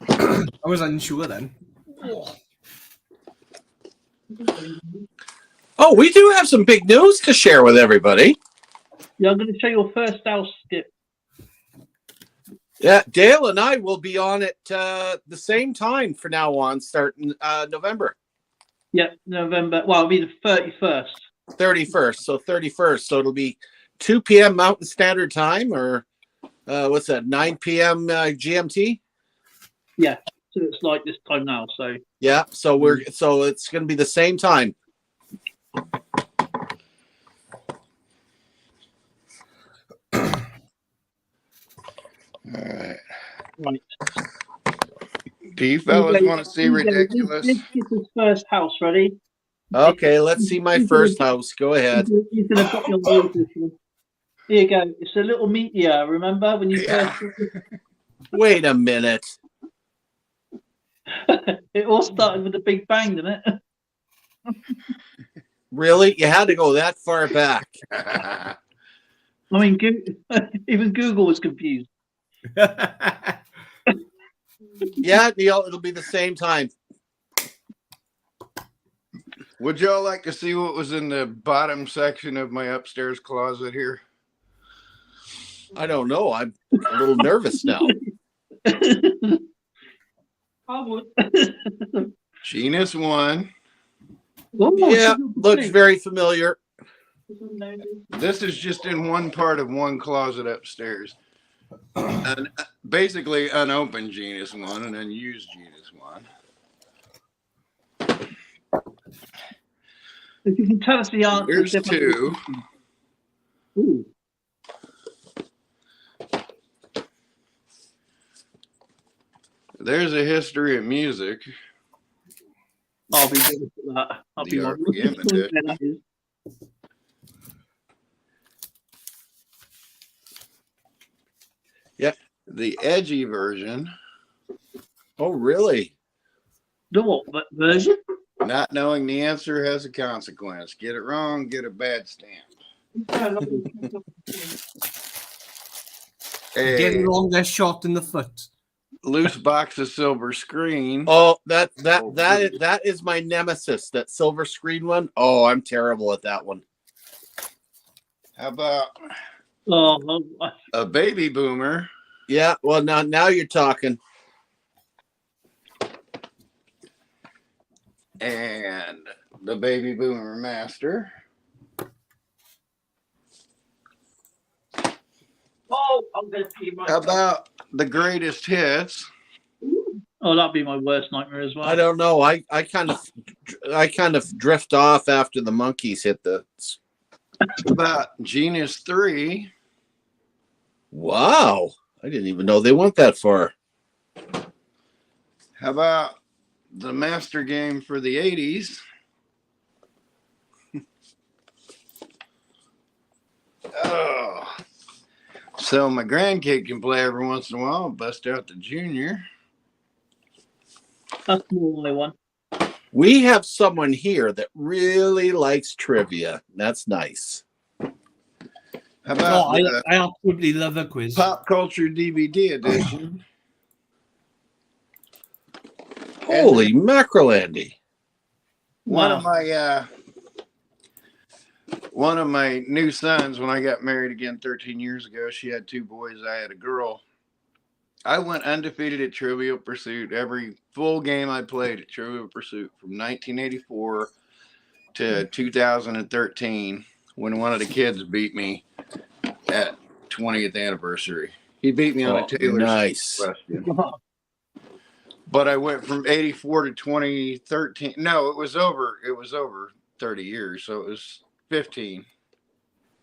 I was unsure then. Oh, we do have some big news to share with everybody. Yeah, I'm going to show your first house, Skip. Yeah, Dale and I will be on at the same time from now on, starting November. Yeah, November. Well, it'll be the 31st. 31st. So 31st. So it'll be 2 p.m. Mountain Standard Time, or what's that, 9 p.m. GMT? Yeah, so it's like this time now. So yeah, so it's going to be the same time. All right. Right. Do you fellas want to see ridiculous? This is his first house. Ready? Okay, let's see my first house. Go ahead. He's going to put your nose this one. Here you go. It's a little meteor. Remember when you first? Wait a minute. It all started with a big bang, didn't it? Really? You had to go that far back. I mean, even Google was confused. Yeah, Neil, it'll be the same time. Would y'all like to see what was in the bottom section of my upstairs closet here? I don't know. I'm a little nervous now. I would. Genus 1. Oh, Yeah, looks very familiar. This is just in one part of one closet upstairs. And basically unopened Genus 1 and unused Genus 1. If you can tell us the answer. Here's 2. Ooh. There's a history of music. I'll be good at that. I'll be The good RPM edition. that is. Yeah. The edgy version. Oh, really? The what version? Not knowing the answer has a consequence. Get it wrong, get a bad stamp. Get A it wrong, they're shot in the foot. loose box of silver screen. Oh, that is my nemesis. That silver screen one. Oh, I'm terrible at that one. How about a baby boomer? Yeah. Well, now you're talking. And the baby boomer master. I'm going to pee my. How about the greatest hits? Oh, that'd be my worst nightmare as well. I don't know. I kind of drift off after the monkeys hit the. How about Genus 3? Wow, I didn't even know they went that far. How about the master game for the 80s? Oh. So my grandkid can play every once in a while, bust out the junior. That's more than one. We have someone here that really likes trivia. That's nice. How about I absolutely love a quiz. pop culture DVD edition? Holy mackerel, Andy. One of my new sons, when I got married again 13 years ago, she had 2 boys, I had a girl. I went undefeated at Trivial Pursuit. Every full game I played at Trivial Pursuit from 1984 to 2013, when one of the kids beat me at 20th anniversary. He beat me on a Taylor nice question. But I went from 84 to 2013. No, it was over 30 years, so it was 15.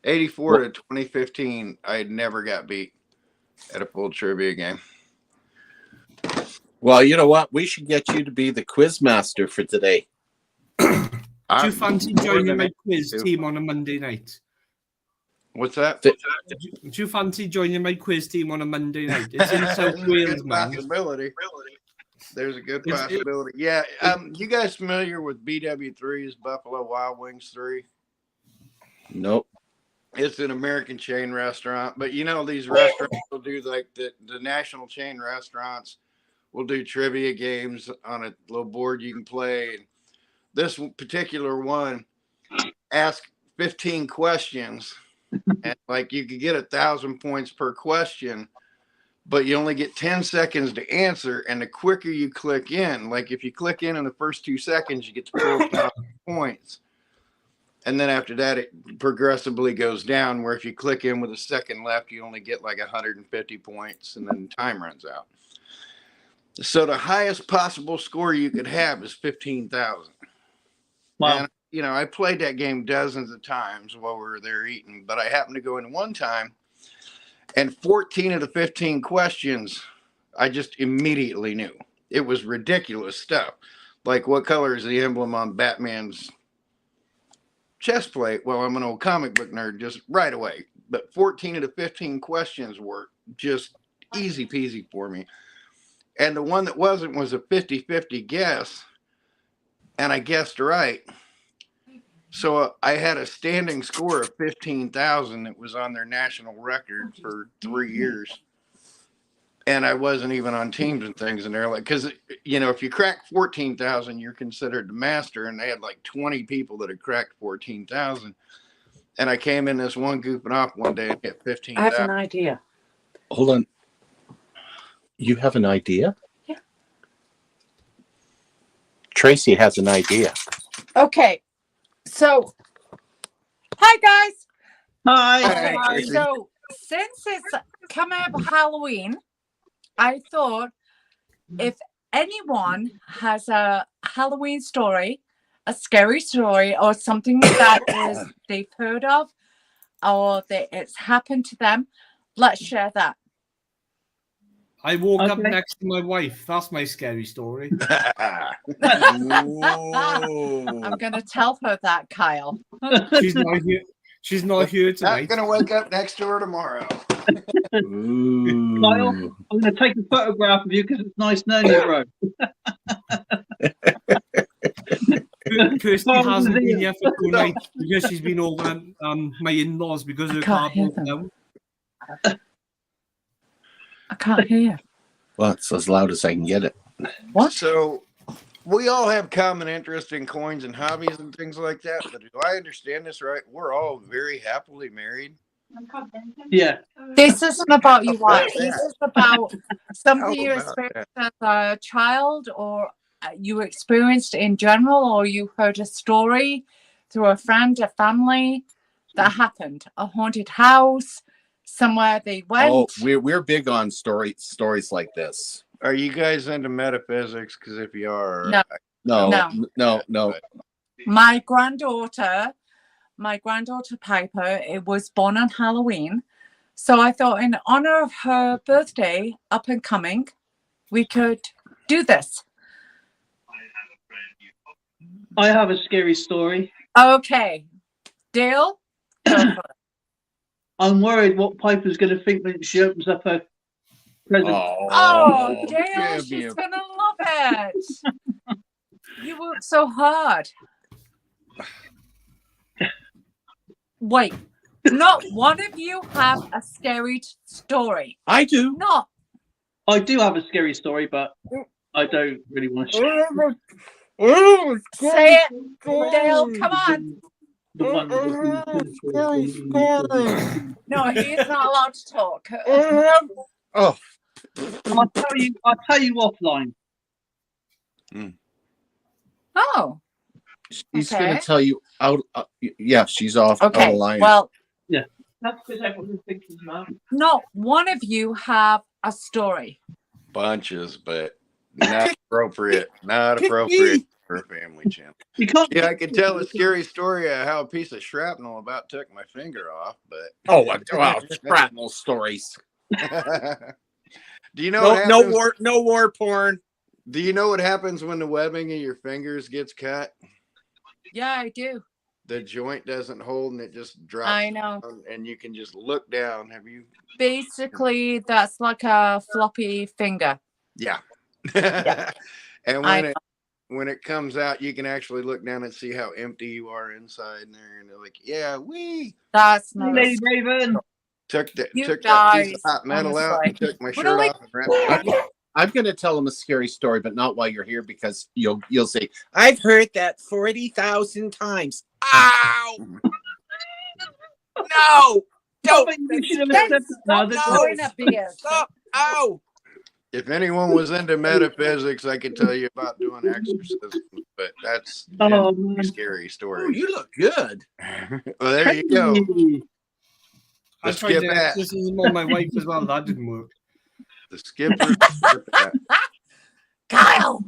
84 to 2015, I had never got beat at a full trivia game. Well, you know what? We should get you to be the quiz master for today. Do you fancy joining my quiz team on a Monday night? What's that? Do you fancy joining my quiz team on a Monday night? It's in South Wales, man. Possibility. There's a good It's- possibility. Yeah. You guys familiar with BW3's Buffalo Wild Wings 3? Nope. It's an American chain restaurant, but you know, these restaurants will do like the national chain restaurants will do trivia games on a little board you can play. And this particular one asked 15 questions, and like you could get 1,000 points per question, but you only get 10 seconds to answer. And the quicker you click in, like if you click in the first 2 seconds, you get to full 1,000 points. And then after that, it progressively goes down, where if you click in with a second left, you only get like 150 points, and then time runs out. So the highest possible score you could have is 15,000. Wow. And, you know, I played that game dozens of times while we were there eating, but I happened to go in one time, and 14 of the 15 questions I just immediately knew. It was ridiculous stuff. Like, what color is the emblem on Batman's chest plate? Well, I'm an old comic book nerd, just right away. But 14 of the 15 questions were just easy peasy for me. And the one that wasn't was a 50-50 guess. And I guessed right. So I had a standing score of 15,000 that was on their national record for 3 years. And I wasn't even on teams and things. And they're like, because, you know, if you crack 14,000, you're considered the master. And they had like 20 people that had cracked 14,000. And I came in this one goofing off one day and hit 15,000. I have an idea. Hold on. You have an idea? Yeah. Tracy has an idea. Okay. So, hi guys. Hi. Hi. Hi. So, since it's coming up Halloween, I thought if anyone has a Halloween story, a scary story, or something that they've heard of, or that it's happened to them, let's share that. I woke up Okay. next to my wife. That's my scary story. I'm going to tell her that, Kyle. She's not here. She's not here Not tonight. going to wake up next to her tomorrow. Ooh. Kyle, I'm going to take a photograph of you because it's nice knowing you, bro. Kirsty hasn't been here for 2 nights because she's been over my in-laws because her car can't hear broke down. I can't hear. Well, it's as loud as I can get it. What? So we all have common interest in coins and hobbies and things like that. But do I understand this right? We're all very happily married. Yeah. This isn't about you, wife. This is about something How you about experienced as a child, or you experienced in general, or you heard a story through a friend, a family that happened. A haunted house, somewhere they went. Oh, we're big on stories like this. Are you guys into metaphysics? Because if you are, No. No. My granddaughter Piper, it was born on Halloween. So I thought in honor of her birthday up and coming, we could do this. I have a scary story. Okay. Dale? Go for it. I'm worried what Piper's going to think when she opens up her present. Oh, Dale, give me she's a- going to love it. You worked so hard. Wait, not one of you have a scary story. I do. Not. I do have a scary story, but I don't really want to share Say it, Dale, come on. the one. No, he's not allowed to talk. Oh, I'll tell you offline. Oh, she's Okay. going to tell you out. Yeah, she's off. Out okay. of line. Well, That's because everyone thinks it's mad. not one of you have a story. bunches, but not appropriate. Not appropriate for a family channel. You can't. Yeah, I could tell a scary story of how a piece of shrapnel about took my finger off, but Oh, wow, shrapnel stories. do you know what happens? No war porn. Do you know what happens when the webbing of your fingers gets cut? Yeah, I do. The joint doesn't hold and it just drops. I know. down, and you can just look down. Have you? Basically, that's like a floppy finger. Yeah. And I when it comes out, you can actually look down and see how empty you are inside in there, and they're like, "Yeah, we That's not Lady a Raven. took You that piece of guys, hot metal out honestly. and took my What shirt are we- off and wrapped it." I'm going to tell them a scary story, but not while you're here because you'll say, I've heard that 40,000 times. Ow! No! Don't! You should have accepted now. Stop throwing a beer. Stop! Ow! If anyone was into metaphysics, I could tell you about doing exorcisms, but that's Oh, generally man. scary Oh, story. you look good. Well, there you go. Hey. I The tried skip to hat. exorcism on my wife as well. That didn't work. The skipper. Kyle!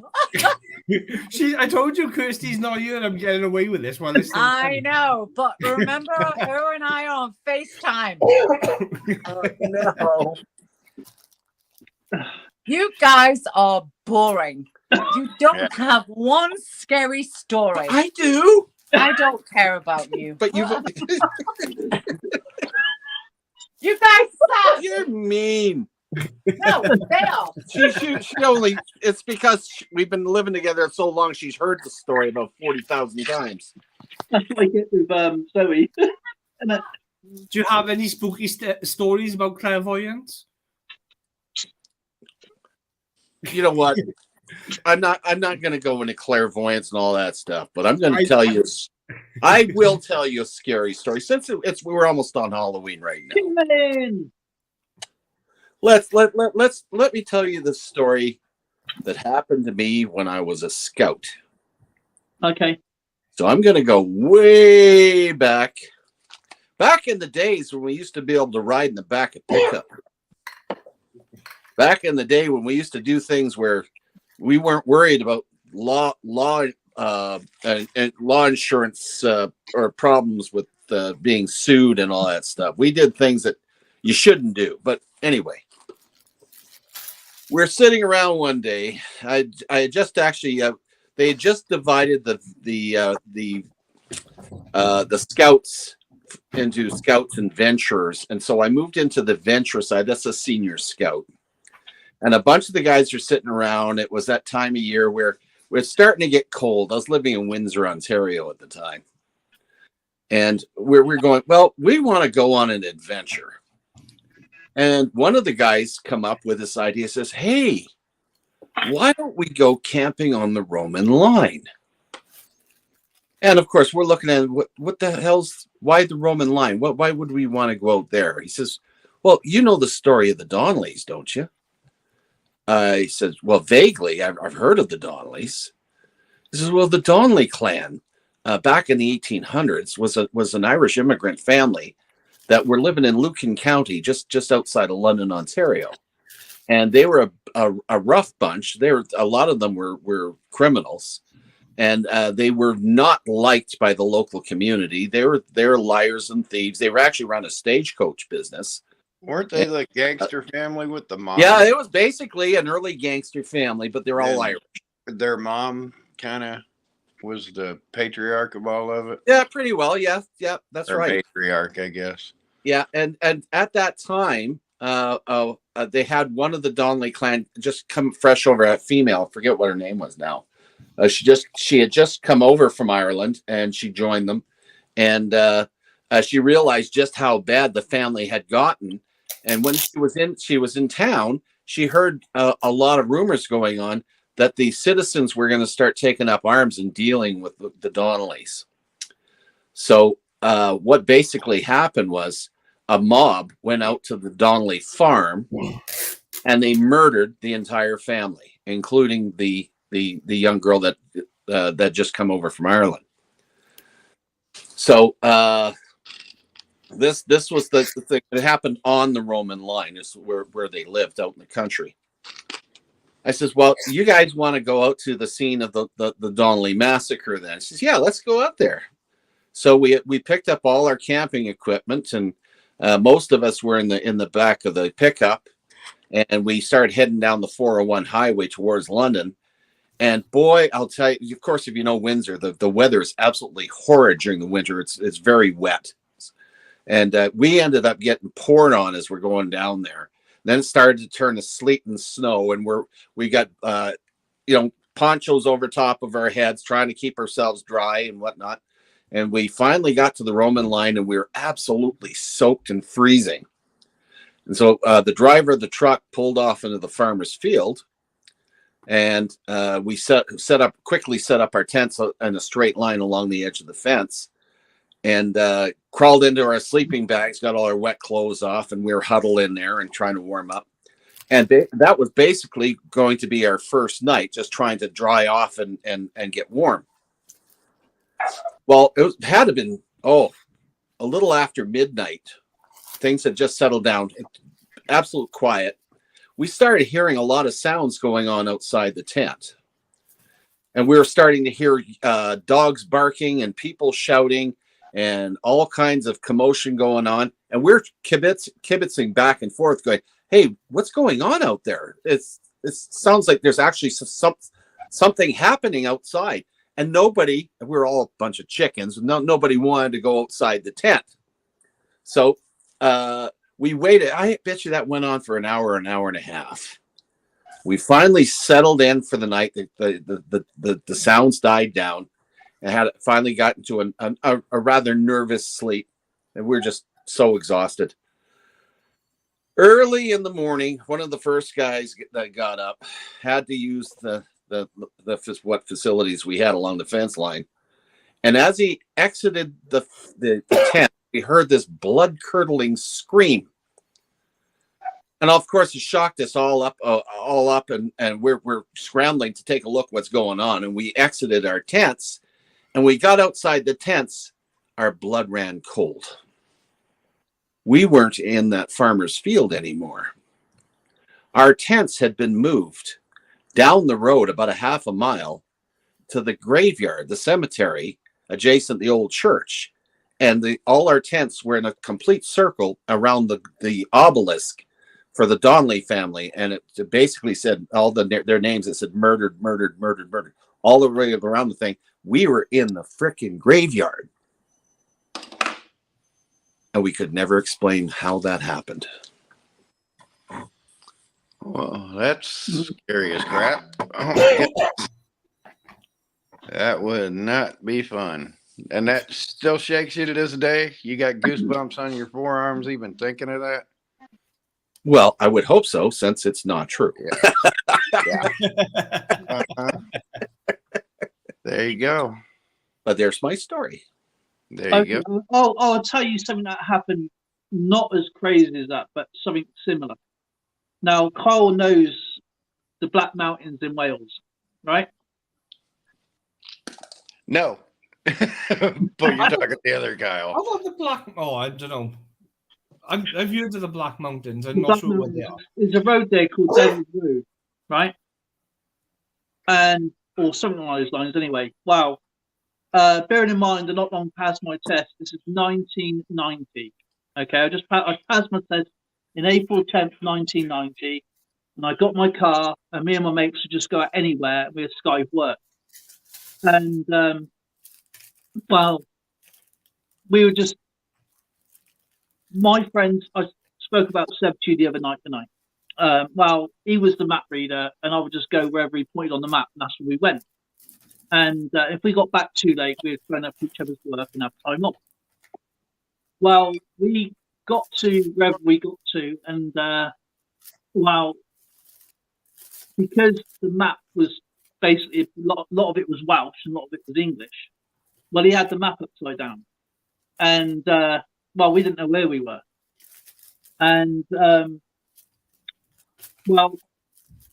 I told you Kirsty's not here and I'm getting away with this while this thing's I know, but remember, her and I are on FaceTime. No. You guys are boring. You don't have one scary story. I do. I don't care about you. But you've You guys suck. you're mean. No, they are. She only, it's because we've been living together so long, she's heard the story about 40,000 times. That's what I get with Zoe. Do you have any spooky stories about clairvoyance? You know what? I'm not going to go into clairvoyance and all that stuff, but I'm going to tell you. I will tell you a scary story since we're almost on Halloween right now. Come in. Let me tell you the story that happened to me when I was a scout. Okay. So I'm going to go way back in the days when we used to be able to ride in the back of pickup. Back in the day when we used to do things where we weren't worried about law insurance or problems with being sued and all that stuff. We did things that you shouldn't do. But anyway, we're sitting around one day. I just actually they had just divided the scouts into scouts and venturers, and so I moved into the venture side. That's a senior scout, and a bunch of the guys are sitting around. It was that time of year where it's starting to get cold. I was living in Windsor, Ontario at the time, and we're going, well, we want to go on an adventure. And one of the guys come up with this idea, says, hey, why don't we go camping on the Roman line? And of course, we're looking at what the hell's, why the Roman line? Why would we want to go out there? He says, well, you know the story of the Donnellys, don't you? He says, well, vaguely, I've heard of the Donnellys. He says, well, the Donnelly clan back in the 1800s was an Irish immigrant family that were living in Lucan County, just outside of London, Ontario. And they were a rough bunch. A lot of them were criminals, and they were not liked by the local community. They were liars and thieves. They were actually run a stagecoach business. Weren't they the gangster family with the mom? Yeah, it was basically an early gangster family, but they're all Irish. Their mom kind of was the patriarch of all of it. Yeah, pretty well. Yeah, that's Or right. Patriarch, I guess. Yeah, and at that time, they had one of the Donnelly clan just come fresh over, a female. I forget what her name was now. She had just come over from Ireland, and she joined them, and she realized just how bad the family had gotten. And when she was in town, she heard a lot of rumors going on that the citizens were going to start taking up arms and dealing with the Donnellys. So what basically happened was a mob went out to the Donnelly farm, and they murdered the entire family, including the young girl that just come over from Ireland. So this was the thing that happened on the Roman line, is where they lived out in the country. I says, well, you guys want to go out to the scene of the Donnelly massacre then? She says, yeah, let's go out there. So we picked up all our camping equipment, and most of us were in the back of the pickup, and we started heading down the 401 highway towards London. And boy, I'll tell you, of course, if you know Windsor, the weather is absolutely horrid during the winter. It's very wet. And we ended up getting poured on as we're going down there. Then it started to turn to sleet and snow, and we got ponchos over top of our heads, trying to keep ourselves dry and whatnot. And we finally got to the Roman line, and we were absolutely soaked and freezing. And so the driver of the truck pulled off into the farmer's field, and we quickly set up our tents in a straight line along the edge of the fence, and crawled into our sleeping bags, got all our wet clothes off, and we were huddled in there and trying to warm up. And that was basically going to be our first night, just trying to dry off and get warm. Well, it had to have been, a little after midnight. Things had just settled down, absolute quiet. We started hearing a lot of sounds going on outside the tent. And we were starting to hear dogs barking and people shouting and all kinds of commotion going on. And we're kibitzing back and forth going, hey, what's going on out there? It sounds like there's actually something happening outside. And nobody, we're all a bunch of chickens, nobody wanted to go outside the tent. So we waited. I bet you that went on for an hour and a half. We finally settled in for the night. The sounds died down, and had finally gotten to a rather nervous sleep. And we're just so exhausted. Early in the morning, one of the first guys that got up had to use what facilities we had along the fence line. And as he exited the tent, we heard this blood-curdling scream. And of course, it shocked us all up, and we're scrambling to take a look what's going on. And we exited our tents, and we got outside the tents. Our blood ran cold. We weren't in that farmer's field anymore. Our tents had been moved down the road about a half a mile to the graveyard, the cemetery adjacent the old church. And all our tents were in a complete circle around the obelisk for the Donnelly family. And it basically said all their names. It said murdered, murdered, murdered, murdered, all the way around the thing. We were in the frickin' graveyard. And we could never explain how that happened. Well, that's scary as crap. Oh my goodness. That would not be fun. And that still shakes you to this day? You got goosebumps on your forearms even thinking of that? Well, I would hope so, since it's not true. Yeah. There you go. But there's my story. There you go. I'll tell you something that happened, not as crazy as that, but something similar. Now, Kyle knows the Black Mountains in Wales, right? No. But you're talking the other Kyle. I thought the Black... Oh, I don't know. I've heard of the Black Mountains. I'm not sure what they are. There's a road there called Devil's Road, right? Or something along those lines anyway. Wow. Bearing in mind, I'm not long past my test. This is 1990. Okay, I passed my test in April 10th, 1990, and I got my car, and me and my mates would just go out anywhere, and we'd Skype work. And, we were just, my friends, I spoke about Seb to you the other night tonight. He was the map reader, and I would just go wherever he pointed on the map, and that's where we went. And if we got back too late, we'd phone up each other's work and have time off. Well, we got to wherever we got to, and because the map was basically a lot of it was Welsh and a lot of it was English. Well, he had the map upside down, and we didn't know where we were. And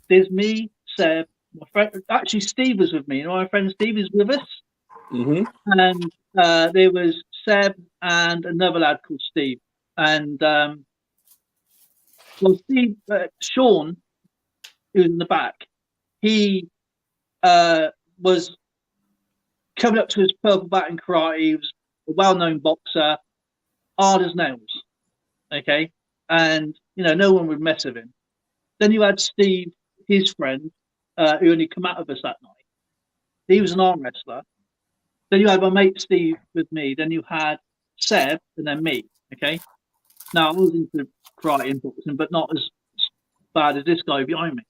there's me, Seb, my friend. Actually, Steve was with me. You know, my friend Steve is with us. Mm-hmm. And there was Seb and another lad called Steve. And Steve, Sean, who was in the back, he was coming up to his purple belt in karate. He was a well-known boxer, hard as nails. Okay, and no one would mess with him. Then you had Steve, his friend, who only come out of us that night. He was an arm wrestler. Then you had my mate Steve with me. Then you had Seb, and then me. Okay. Now I was into karate and boxing, but not as bad as this guy behind me.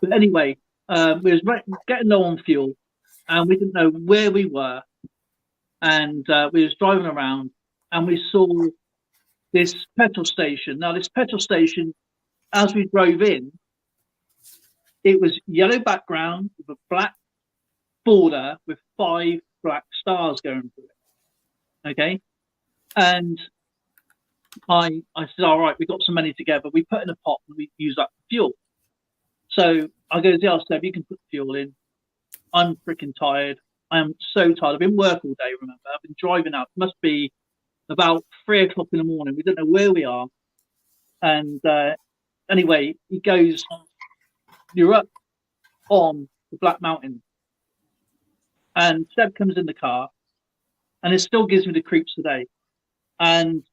But anyway, we was getting low on fuel, and we didn't know where we were. And we was driving around, and we saw this petrol station. Now, this petrol station, as we drove in, it was yellow background with a black border with 5 black stars going through it. Okay, and I said, all right, we got some money together. We put in a pot and we use that for fuel. So I go to the Seb, you can put fuel in. I'm freaking tired. I am so tired. I've been work all day, remember. I've been driving out. It must be about 3 o'clock in the morning. We don't know where we are. And anyway, he goes, you're up on the Black Mountain. And Seb comes in the car, and it still gives me the creeps today. And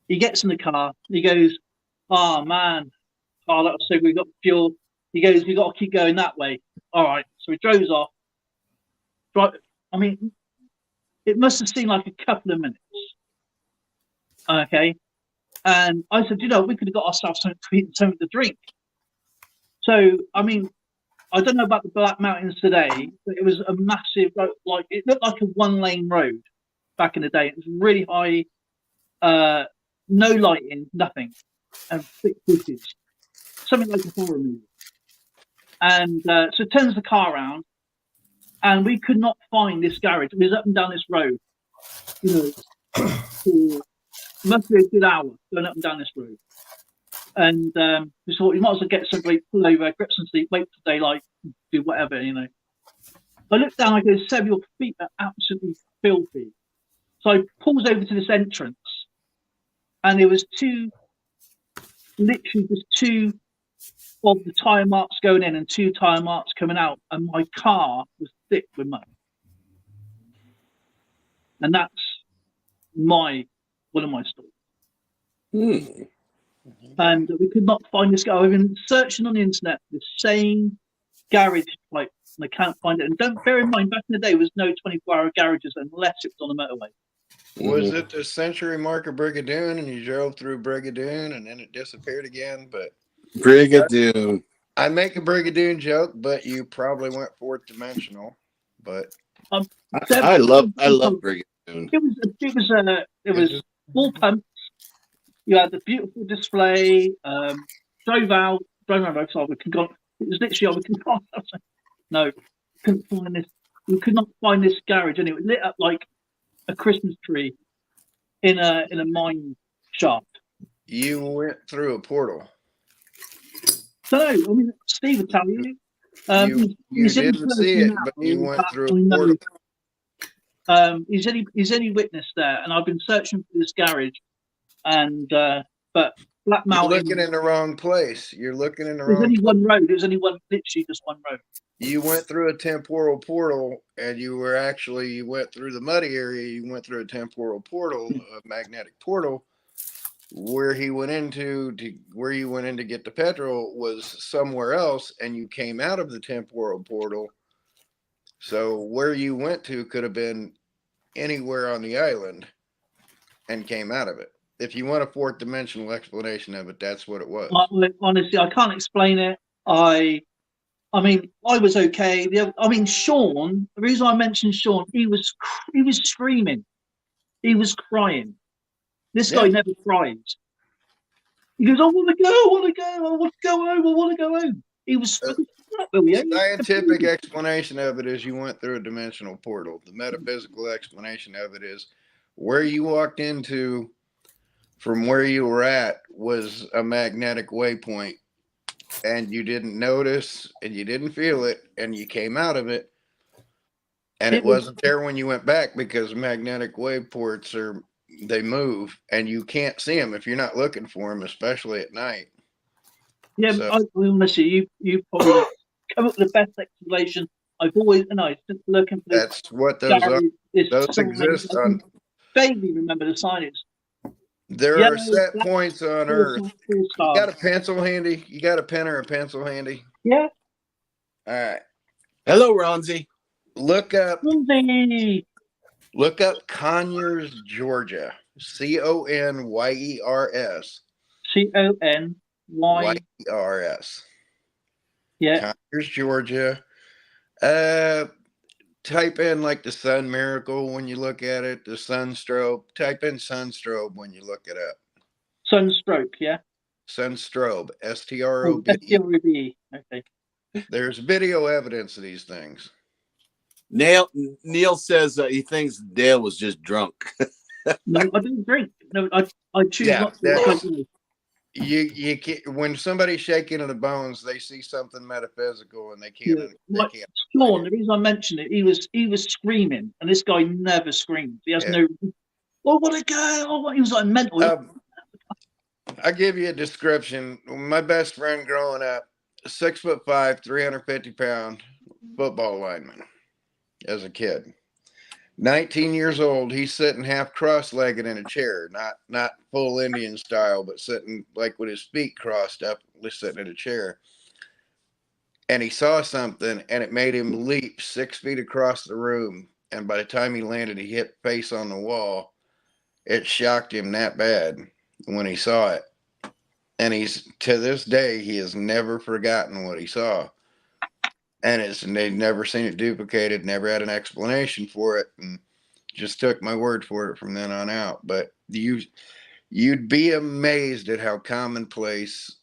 he gets in the car. He goes, oh, man. Oh, that was so good. We got fuel. He goes, we got to keep going that way. All right. So he drove off. I mean, it must have seemed like a couple of minutes. Okay. And I said, you know, we could have got ourselves something to eat and something to drink. So, I mean, I don't know about the Black Mountains today, but it was a massive, like, it looked like a 1-lane road back in the day. It was really high, no lighting, nothing, and thick bushes, something like a horror movie. And so it turns the car around, and we could not find this garage. It was up and down this road, you know, for must be a good hour going up and down this road. And we thought, you might as well get somebody, pull over, grip some sleep, wait for daylight, do whatever, you know. I looked down, I go, Seb, your feet are absolutely filthy. So I pulls over to this entrance, and there was literally just 2 of the tyre marks going in and 2 tyre marks coming out, and my car was thick with mud. And that's one of my stories. And we could not find this guy. I've been searching on the internet for the same garage type, and I can't find it. And don't bear in mind, back in the day, there was no 24-hour garages unless it was on the motorway. Was it the century mark of Brigadoon, and you drove through Brigadoon and then it disappeared again? But Brigadoon. I make a Brigadoon joke, but you probably went 4th dimensional. But I love Brigadoon. It was full pumps. You had the beautiful display. Drove out. So we could go. It was literally we could not. No, couldn't find this. We could not find this garage, and it was lit up like a Christmas tree in a mine shaft. you went through a portal. So I mean, Steve will tell you. You didn't see it, but you went through a portal. He's any witness there, and I've been searching for this garage, and but Black Mountain. You're looking in the wrong place. You're looking in the There's wrong. only one road. There's only literally just one road. You went through a temporal portal, and you went through the muddy area. You went through a temporal portal, a magnetic portal. Where you went in to get the petrol was somewhere else, and you came out of the temporal portal. So where you went to could have been anywhere on the island and came out of it. If you want a 4th dimensional explanation of it, that's what it was. Honestly, I can't explain it. I mean, I was okay. Sean, the reason I mentioned Sean, he was screaming. He was crying. This guy never cries. He goes, I want to go, I want to go home, I want to go home. He was the scientific explanation of it is you went through a dimensional portal. The metaphysical explanation of it is where you walked into from where you were at was a magnetic waypoint, and you didn't notice and you didn't feel it, and you came out of it, and it wasn't there when you went back, because magnetic wayports they move, and you can't see them if you're not looking for them, especially at night. Yeah, so, honestly, you probably come up with the best explanation. I've always, since looking for this. That's what those are. Those exist on. Vaguely remember the signs. There are set points on Earth. You got a pencil handy? You got a pen or a pencil handy? Yeah. All right. Hello, Ronzi. Look up. Ronzi. Look up Conyers, Georgia. Conyers. Conyers, YERS. Yeah. Conyers, Georgia. Type in like the sun miracle when you look at it, the sunstrobe. Type in sunstrobe when you look it up. Sunstroke, yeah. Sunstrobe, Oh, STROBE. STROBE. Okay. There's video evidence of these things. Neil says he thinks Dale was just drunk. No, I don't drink. No, I choose Yeah, not to. that's- Like, You can't, when somebody's shaking in the bones, they see something metaphysical and they can't. yeah. They Like, can't. Sean, the reason I mentioned it, he was screaming, and this guy never screams. He has Yeah. no. Oh, what a guy! Oh, what, he was like mental. I give you a description. My best friend growing up, 6'5", 350-pound football lineman as a kid. 19 years old, he's sitting half cross-legged in a chair, not full Indian style, but sitting like with his feet crossed up, sitting in a chair. And he saw something, and it made him leap 6 feet across the room. And by the time he landed, he hit face on the wall. It shocked him that bad when he saw it. And he's, to this day, he has never forgotten what he saw. And they've never seen it duplicated, never had an explanation for it, and just took my word for it from then on out. But you'd be amazed at how commonplace.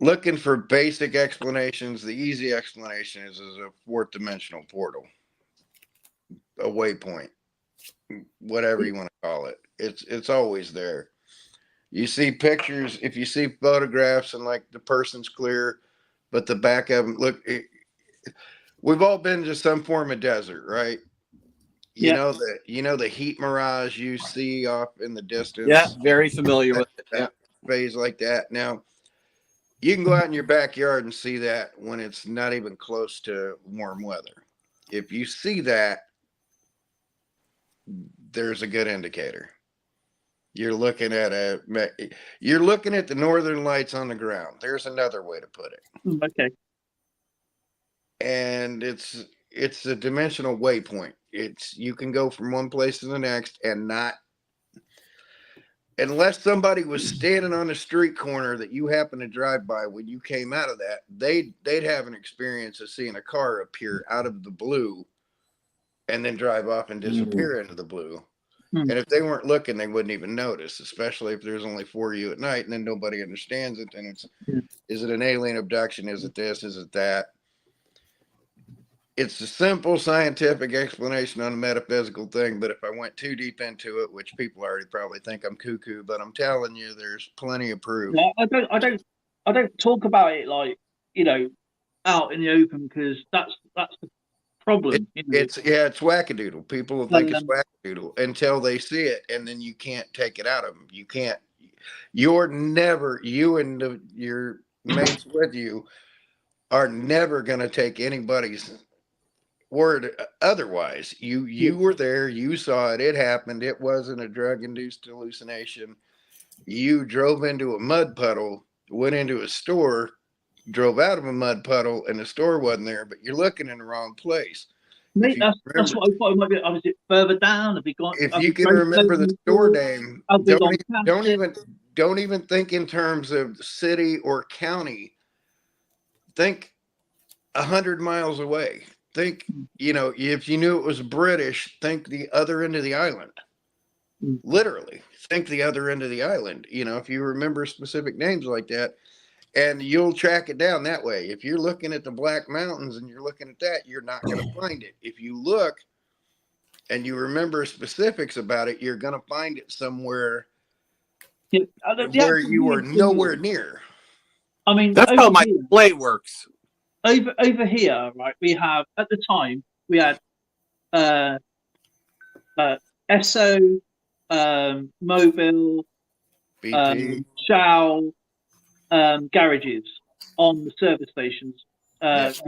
Looking for basic explanations, the easy explanation is a fourth dimensional portal, a waypoint, whatever you want to call it. It's always there. You see pictures, if you see photographs and like the person's clear, but the back of them, we've all been to some form of desert, right? You know the heat mirage you see off in the distance. Yeah, very familiar with it. Yeah. Phase like that. Now, you can go out in your backyard and see that when it's not even close to warm weather. If you see that, there's a good indicator. You're looking at the northern lights on the ground. There's another way to put it. Okay. And it's a dimensional waypoint. You can go from one place to the next and not, unless somebody was standing on a street corner that you happen to drive by when you came out of that, they'd have an experience of seeing a car appear out of the blue and then drive off and disappear into the blue. And if they weren't looking, they wouldn't even notice, especially if there's only 4 of you at night and then nobody understands it. And is it an alien abduction? Is it this? Is it that? It's a simple scientific explanation on a metaphysical thing, but if I went too deep into it, which people already probably think I'm cuckoo, but I'm telling you, there's plenty of proof. No, I don't talk about it like, out in the open, because that's the problem. It's wackadoodle. People will think it's wackadoodle until they see it, and then you can't take it out of them. You can't. You and your mates with you are never going to take anybody's word otherwise. You were there, you saw it, it happened, it wasn't a drug-induced hallucination. You drove into a mud puddle, went into a store, drove out of a mud puddle, and the store wasn't there, but you're looking in the wrong place. Mate, that's what I thought it might be. Was it further down? Have we gone? If you can remember the store name, don't even think in terms of city or county. Think 100 miles away. Think, if you knew it was British, think the other end of the island. Literally, think the other end of the island. If you remember specific names like that, and you'll track it down that way. If you're looking at the Black Mountains and you're looking at that, you're not going to find it. If you look and you remember specifics about it, you're going to find it somewhere where you were nowhere near. I mean, that's how my play works. Over here, right? We have, at the time, we had Esso, Mobile, BP, Shell, garages on the service stations. Yes.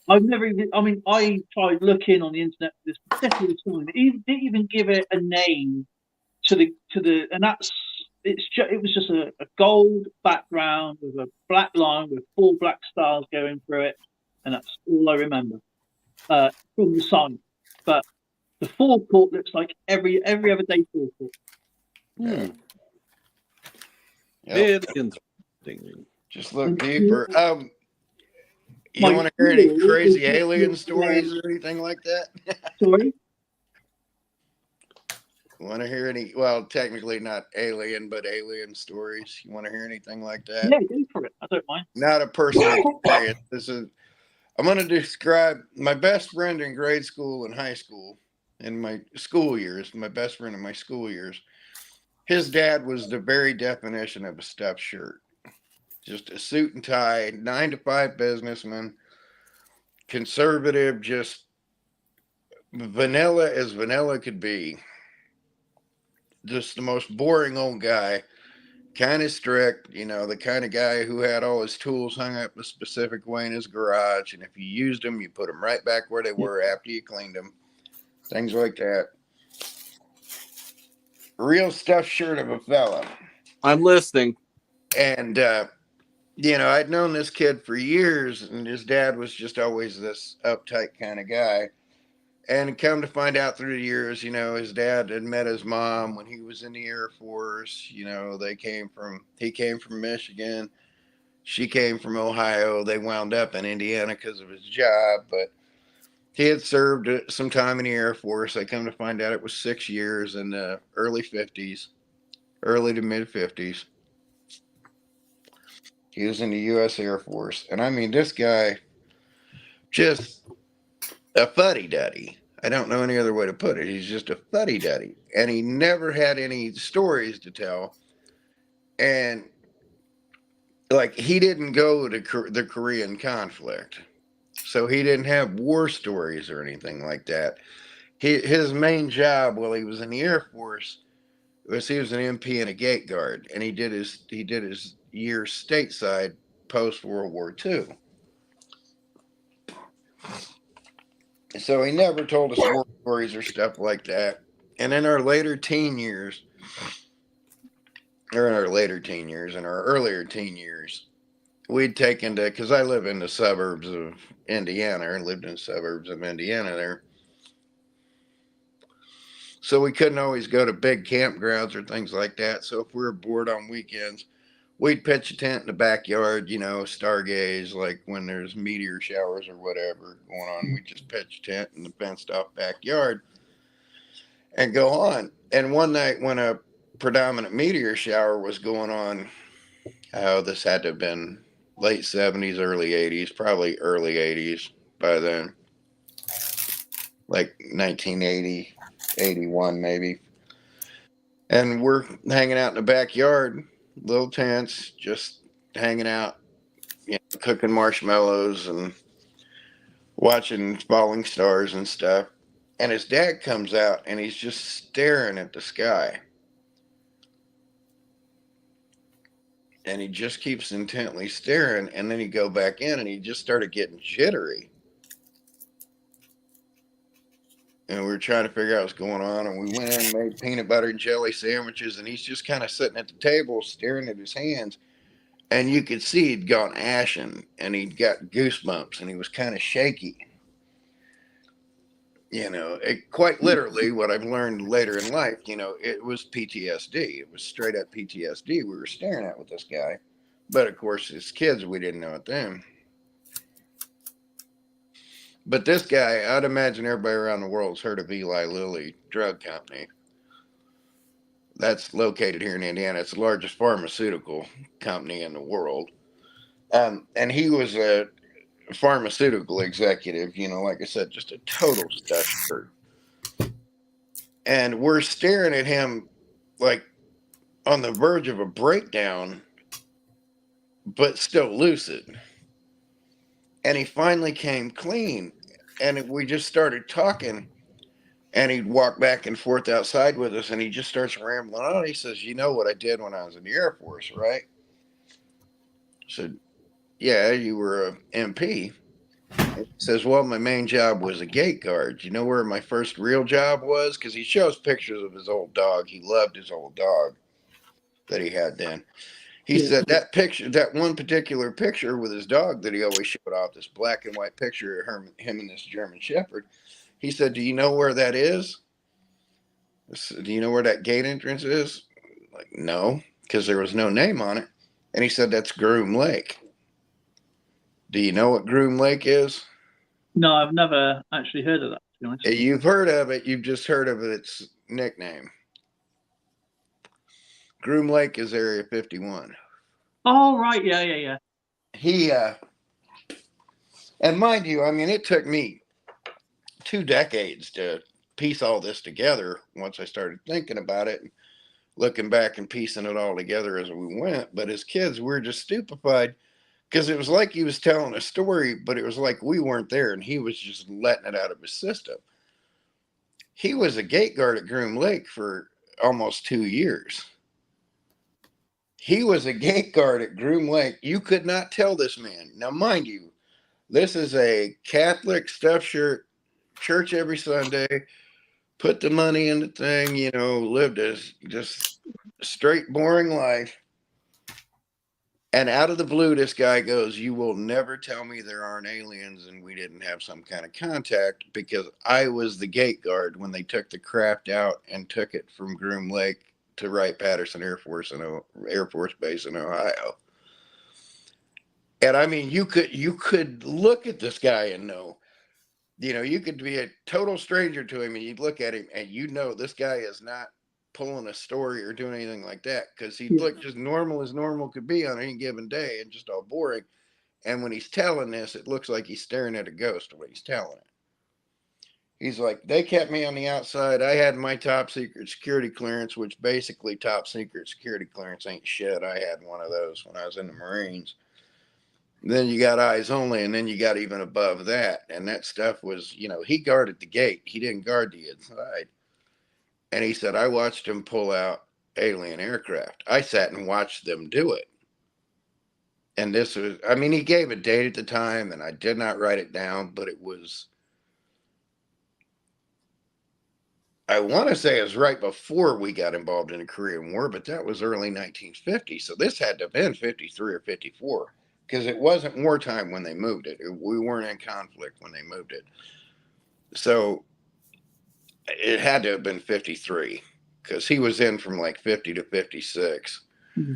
I've never even. I mean, I tried looking on the internet for this particular time. It didn't even give it a name to the, and it was just a gold background with a black line with 4 black stars going through it, and that's all I remember from the site. But the forecourt looks like every other day forecourt. Yep. Interesting. Just look deeper. You My want to hear any school crazy is alien stories or anything like that? sorry. Want to hear any? Well, technically not alien, but alien stories. You want to hear anything like that? Yeah, go for it. I don't mind. Not a personal experience. I'm going to describe my best friend in grade school and high school, in my school years. My best friend in my school years. His dad was the very definition of a stuffed shirt. Just a suit and tie, 9 to 5 businessman, conservative, just vanilla as vanilla could be. Just the most boring old guy, kind of strict, the kind of guy who had all his tools hung up a specific way in his garage. And if you used them, you put them right back where they were after you cleaned them. Things like that. Real stuffed shirt of a fella. I'm listening. And, I'd known this kid for years, and his dad was just always this uptight kind of guy. And come to find out through the years, his dad had met his mom when he was in the Air Force. He came from Michigan. She came from Ohio. They wound up in Indiana because of his job, but he had served some time in the Air Force. I come to find out it was 6 years in the early to mid 50s. He was in the U.S. Air Force. And I mean, this guy, just a fuddy-duddy. I don't know any other way to put it. He's just a fuddy-duddy. And he never had any stories to tell. And, he didn't go to the Korean conflict. So he didn't have war stories or anything like that. His main job while he was in the Air Force was he was an MP and a gate guard. And he did his year stateside post World War II. So he never told us war stories or stuff like that. And in our earlier teen years, we'd taken to, because I live in the suburbs of Indiana, or lived in the suburbs of Indiana there. So we couldn't always go to big campgrounds or things like that. So if we were bored on weekends, we'd pitch a tent in the backyard, stargaze, like when there's meteor showers or whatever going on. We just pitch a tent in the fenced off backyard and go on. And one night when a predominant meteor shower was going on, this had to have been late 70s, early 80s, probably early 80s by then, like 1980, 81 maybe. And we're hanging out in the backyard, little tents, just hanging out, cooking marshmallows and watching falling stars and stuff. And his dad comes out and he's just staring at the sky. And he just keeps intently staring. And then he'd go back in and he just started getting jittery. And we were trying to figure out what's going on. And we went in and made peanut butter and jelly sandwiches. And he's just kind of sitting at the table staring at his hands. And you could see he'd gone ashen and he'd got goosebumps and he was kind of shaky. Quite literally, what I've learned later in life, it was PTSD. It was straight up PTSD we were staring at with this guy. But of course, as kids, we didn't know it then. But this guy, I'd imagine everybody around the world's heard of Eli Lilly Drug Company. That's located here in Indiana. It's the largest pharmaceutical company in the world. And he was a pharmaceutical executive, like I said, just a total stutter. And we're staring at him like on the verge of a breakdown, but still lucid. And he finally came clean. And we just started talking. And he'd walk back and forth outside with us. And he just starts rambling on. He says, "You know what I did when I was in the Air Force, right?" I said, "Yeah, you were a MP." He says, "Well, my main job was a gate guard. You know where my first real job was?" Because he shows pictures of his old dog. He loved his old dog that he had then. He said that one particular picture with his dog that he always showed off, this black and white picture of him and this German Shepherd. He said, "Do you know where that is? Do you know where that gate entrance is?" Like, "No." because there was no name on it. And he said, that's Groom Lake. Do you know what Groom Lake is? No, I've never actually heard of that, to be honest. You've heard of it. You've just heard of its nickname. Groom Lake is Area 51. Oh, right. Yeah. He, and mind you, I mean, it took me 2 decades to piece all this together once I started thinking about it, and looking back and piecing it all together as we went. But as kids, we were just stupefied because it was like he was telling a story, but it was like we weren't there and he was just letting it out of his system. He was a gate guard at Groom Lake for almost 2 years. He was a gate guard at Groom Lake. You could not tell this man. Now, mind you, this is a Catholic stuffed shirt, church every Sunday, put the money in the thing, you know, lived a just straight boring life. And out of the blue, this guy goes, you will never tell me there aren't aliens and we didn't have some kind of contact, because I was the gate guard when they took the craft out and took it from Groom Lake to Wright-Patterson Air Force Base in Ohio. And I mean, you could look at this guy and know, you know, you could be a total stranger to him and you'd look at him and you know this guy is not pulling a story or doing anything like that, because he'd look just normal as normal could be on any given day and just all boring. And when he's telling this, it looks like he's staring at a ghost when he's telling it. He's like, they kept me on the outside. I had my top secret security clearance, which basically top secret security clearance ain't shit. I had one of those when I was in the Marines. Then you got eyes only, and then you got even above that. And that stuff was, you know, he guarded the gate. He didn't guard the inside. And he said, I watched him pull out alien aircraft. I sat and watched them do it. And this was, I mean, he gave a date at the time, and I did not write it down, but it was, I want to say it was right before we got involved in the Korean War, but that was early 1950. So this had to have been 53 or 54, because it wasn't wartime when they moved it. We weren't in conflict when they moved it. So it had to have been 53, because he was in from like 50 to 56. Mm-hmm.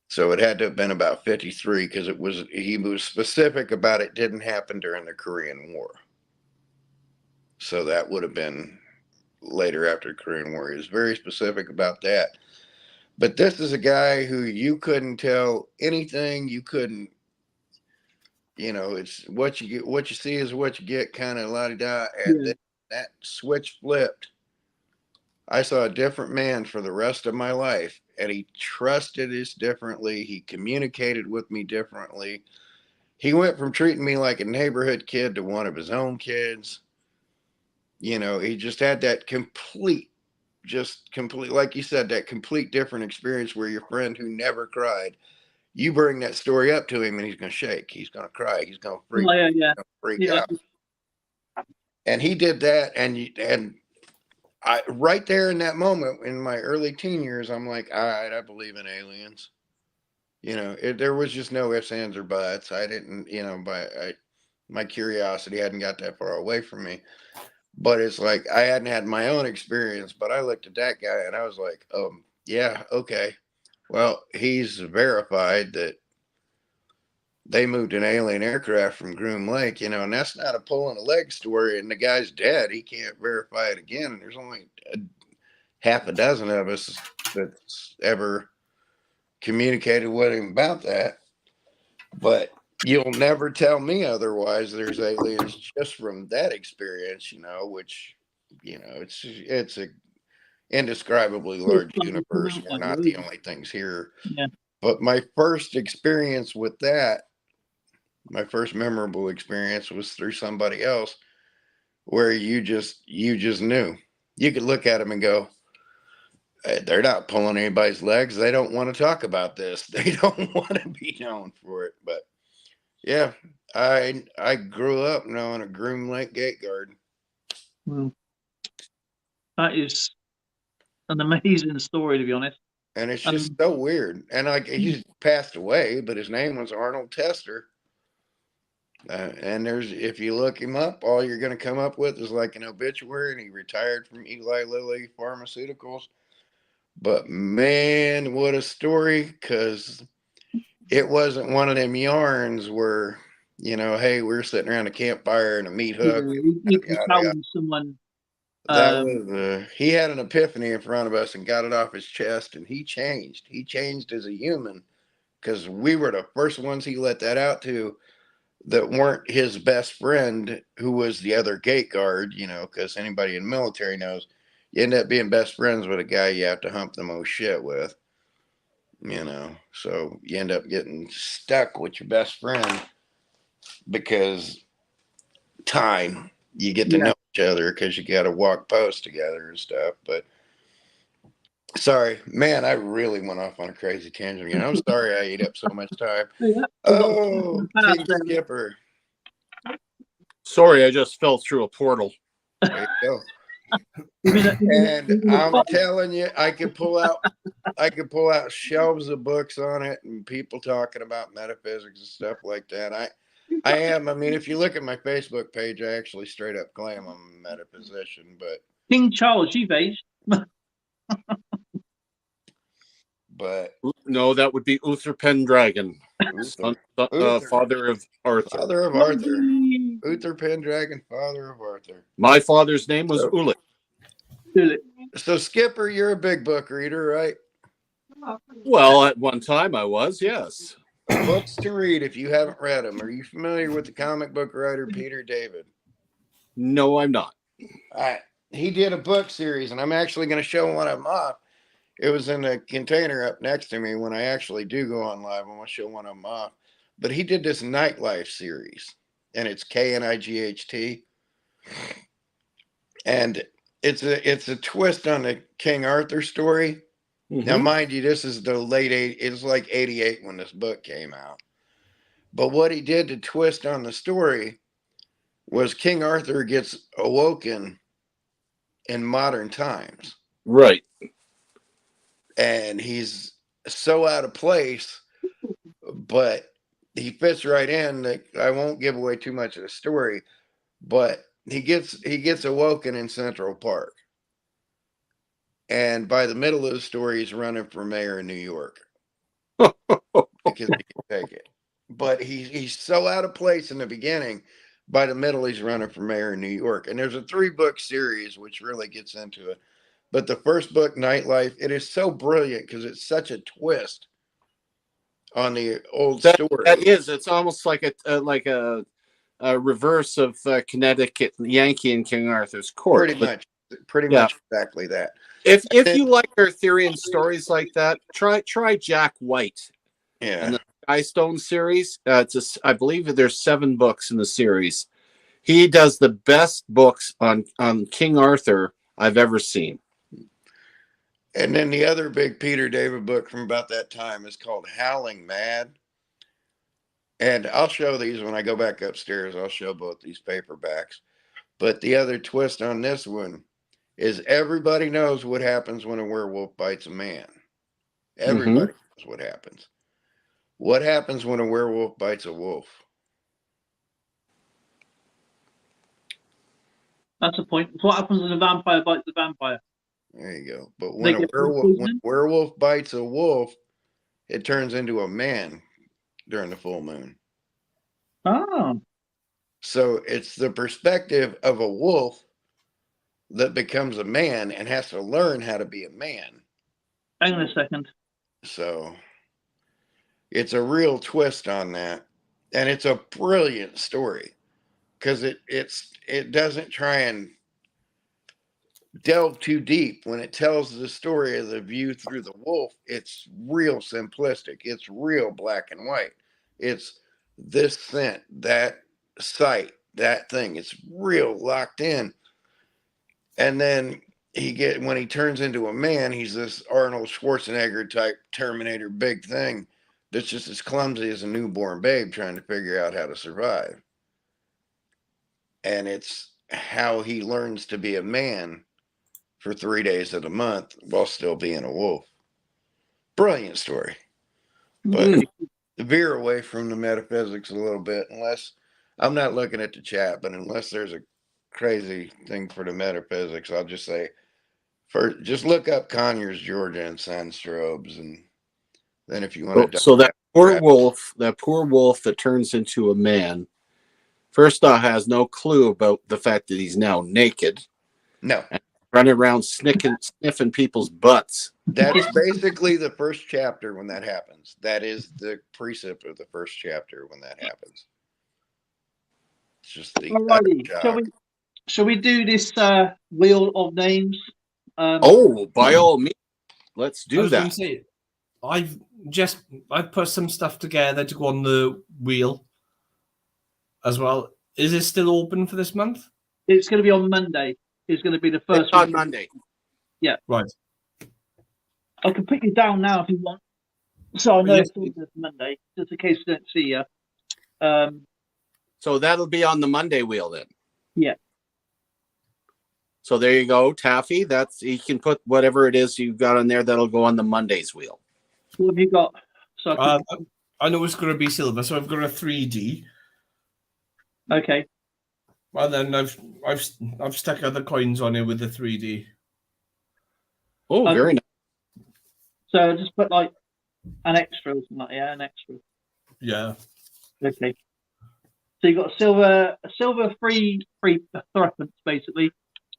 So it had to have been about 53, because he was specific about it didn't happen during the Korean War. So that would have been later after the Korean War. He was very specific about that. But this is a guy who you couldn't tell anything. You couldn't, you know, it's what you get, what you see is what you get, kind of la-di-da. And then that switch flipped. I saw a different man for the rest of my life, and he trusted us differently. He communicated with me differently. He went from treating me like a neighborhood kid to one of his own kids. You know, he just had that complete, like you said, that complete different experience where your friend who never cried, you bring that story up to him and he's going to shake. He's going to cry. He's going to freak out. And he did that. And I, right there in that moment in my early teen years, I'm like, all right, I believe in aliens. You know, there was just no ifs, ands, or buts. I didn't, you know, my curiosity hadn't got that far away from me. But it's like I hadn't had my own experience, but I looked at that guy and I was like, yeah, okay. Well, he's verified that they moved an alien aircraft from Groom Lake, you know, and that's not a pulling a leg story. And the guy's dead. He can't verify it again. And there's only half a dozen of us that's ever communicated with him about that. But you'll never tell me otherwise. There's aliens just from that experience, you know, which, you know, it's a indescribably large universe. We're not the only things here. Yeah. But my first experience with that, my first memorable experience was through somebody else, where you just knew. You could look at them and go, they're not pulling anybody's legs. They don't want to talk about this. They don't want to be known for it. But yeah, I grew up knowing a Groom Lake gate guard. Well, that is an amazing story, to be honest. And it's just so weird. And like, he's passed away, but his name was Arnold Tester. And if you look him up, all you're going to come up with is like an obituary, and he retired from Eli Lilly Pharmaceuticals. But man, what a story, because it wasn't one of them yarns where, you know, hey, we're sitting around a campfire and a meat Yeah, hook. you can Yada, tell yada. when someone. That was he had an epiphany in front of us and got it off his chest, and he changed. He changed as a human, because we were the first ones he let that out to that weren't his best friend, who was the other gate guard, you know, because anybody in the military knows you end up being best friends with a guy you have to hump the most shit with, you know. So you end up getting stuck with your best friend because time, you get to Yeah. know each other because you got to walk posts together and stuff. But sorry, man, I really went off on a crazy tangent again. I'm sorry I ate up so much time. Yeah, Oh, past King them. Skipper. Sorry, I just fell through a portal. There you go. Even And even a I'm pop- telling you, I could pull out shelves of books on it and people talking about metaphysics and stuff like that. I mean, if you look at my Facebook page, I actually straight up claim I'm a metaphysician, King Charles, you've aged. but No, that would be Uther Pendragon, Uther, father of Arthur. father of Arthur, Uther Pendragon, father of Arthur. My father's name was So- Ulick. So Skipper, you're a big book reader, right? Well, at one time I was, yes. Books to read if you haven't read them. Are you familiar with the comic book writer Peter David? No, I'm not. He did a book series, and I'm actually going to show one of them off. It was in a container up next to me. When I actually do go on live, I'm going to show one of them off. But he did this nightlife series, and it's KNIGHT, and it's a twist on the King Arthur story. Now, Mhm. mind you, this is the late 80s. It's like 88 when this book came out. But what he did to twist on the story was King Arthur gets awoken in modern times. Right. And he's so out of place, but he fits right in. That I won't give away too much of the story, but he gets awoken in Central Park. And by the middle of the story, he's running for mayor in New York because he can take it. But he's so out of place in the beginning. By the middle, he's running for mayor in New York. And there's a 3-book series which really gets into it. But the first book, Nightlife, it is so brilliant because it's such a twist on the old story. That is. It's almost like a reverse of Connecticut Yankee and King Arthur's Court. Pretty much exactly that. If you like Arthurian stories like that, try Jack White. Yeah. And the Skystone series. I believe there's 7 books in the series. He does the best books on King Arthur I've ever seen. And then the other big Peter David book from about that time is called Howling Mad. And I'll show these when I go back upstairs. I'll show both these paperbacks. But the other twist on this one is everybody knows what happens when a werewolf bites a man. Everybody knows what happens. What happens when a werewolf bites a wolf? That's the point. What happens when a vampire bites a vampire? There you go. But They when a get werewolf bites a wolf, it turns into a man during the full moon. Oh, So it's the perspective of a wolf that becomes a man and has to learn how to be a man. hang on a second. So it's a real twist on that. And it's a brilliant story because it doesn't try and delve too deep. When it tells the story of the view through the wolf, it's real simplistic. It's real black and white. It's this scent, that sight, that thing. It's real locked in. And then when he turns into a man, he's this Arnold Schwarzenegger type Terminator big thing that's just as clumsy as a newborn babe trying to figure out how to survive. And it's how he learns to be a man for 3 days of the month while still being a wolf. Brilliant story. But veer away from the metaphysics a little bit, unless I'm not looking at the chat, but unless there's a crazy thing for the metaphysics, I'll just say First, just look up Conyers, Georgia, and sand strobes, and then if you want to. So that poor wolf that turns into a man, first off, has no clue about the fact that he's now naked. No. And running around sniffing people's butts. That's basically the first chapter when that happens. That is the precept of the first chapter when that happens. It's just the Alrighty. Shall we do this wheel of names? By all means, let's do that. Say, I've put some stuff together to go on the wheel as well. Is it still open for this month? It's going to be on Monday. It's going to be the first on Monday. Yeah. Right. I can put you down now if you want. So I know it's Monday, just in case we don't see you. So that'll be on the Monday wheel then. Yeah. So there you go, Taffy. You can put whatever it is you've got on there that'll go on the Monday's wheel. What have you got? So I know it's going to be silver, so I've got a 3D. Okay. Well, then I've stuck other coins on it with the 3D. Oh, very nice. So just put like an extra or something like that. Yeah, an extra. Yeah. Okay. So you got a silver free reference basically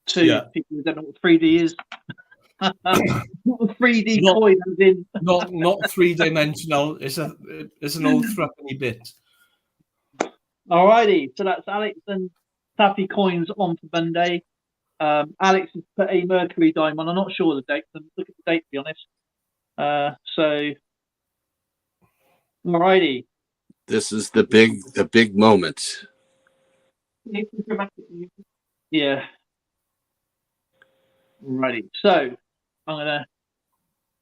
to people who don't know what 3D is. Not a 3D coin as in not 3-dimensional. It's an old threepenny bit. Alrighty, so that's Alex and Taffy coins on for Monday. Alex has put a Mercury diamond. I'm not sure of the date. Look at the date, to be honest. So, alrighty. This is the big moment. Yeah. Alrighty. So I'm gonna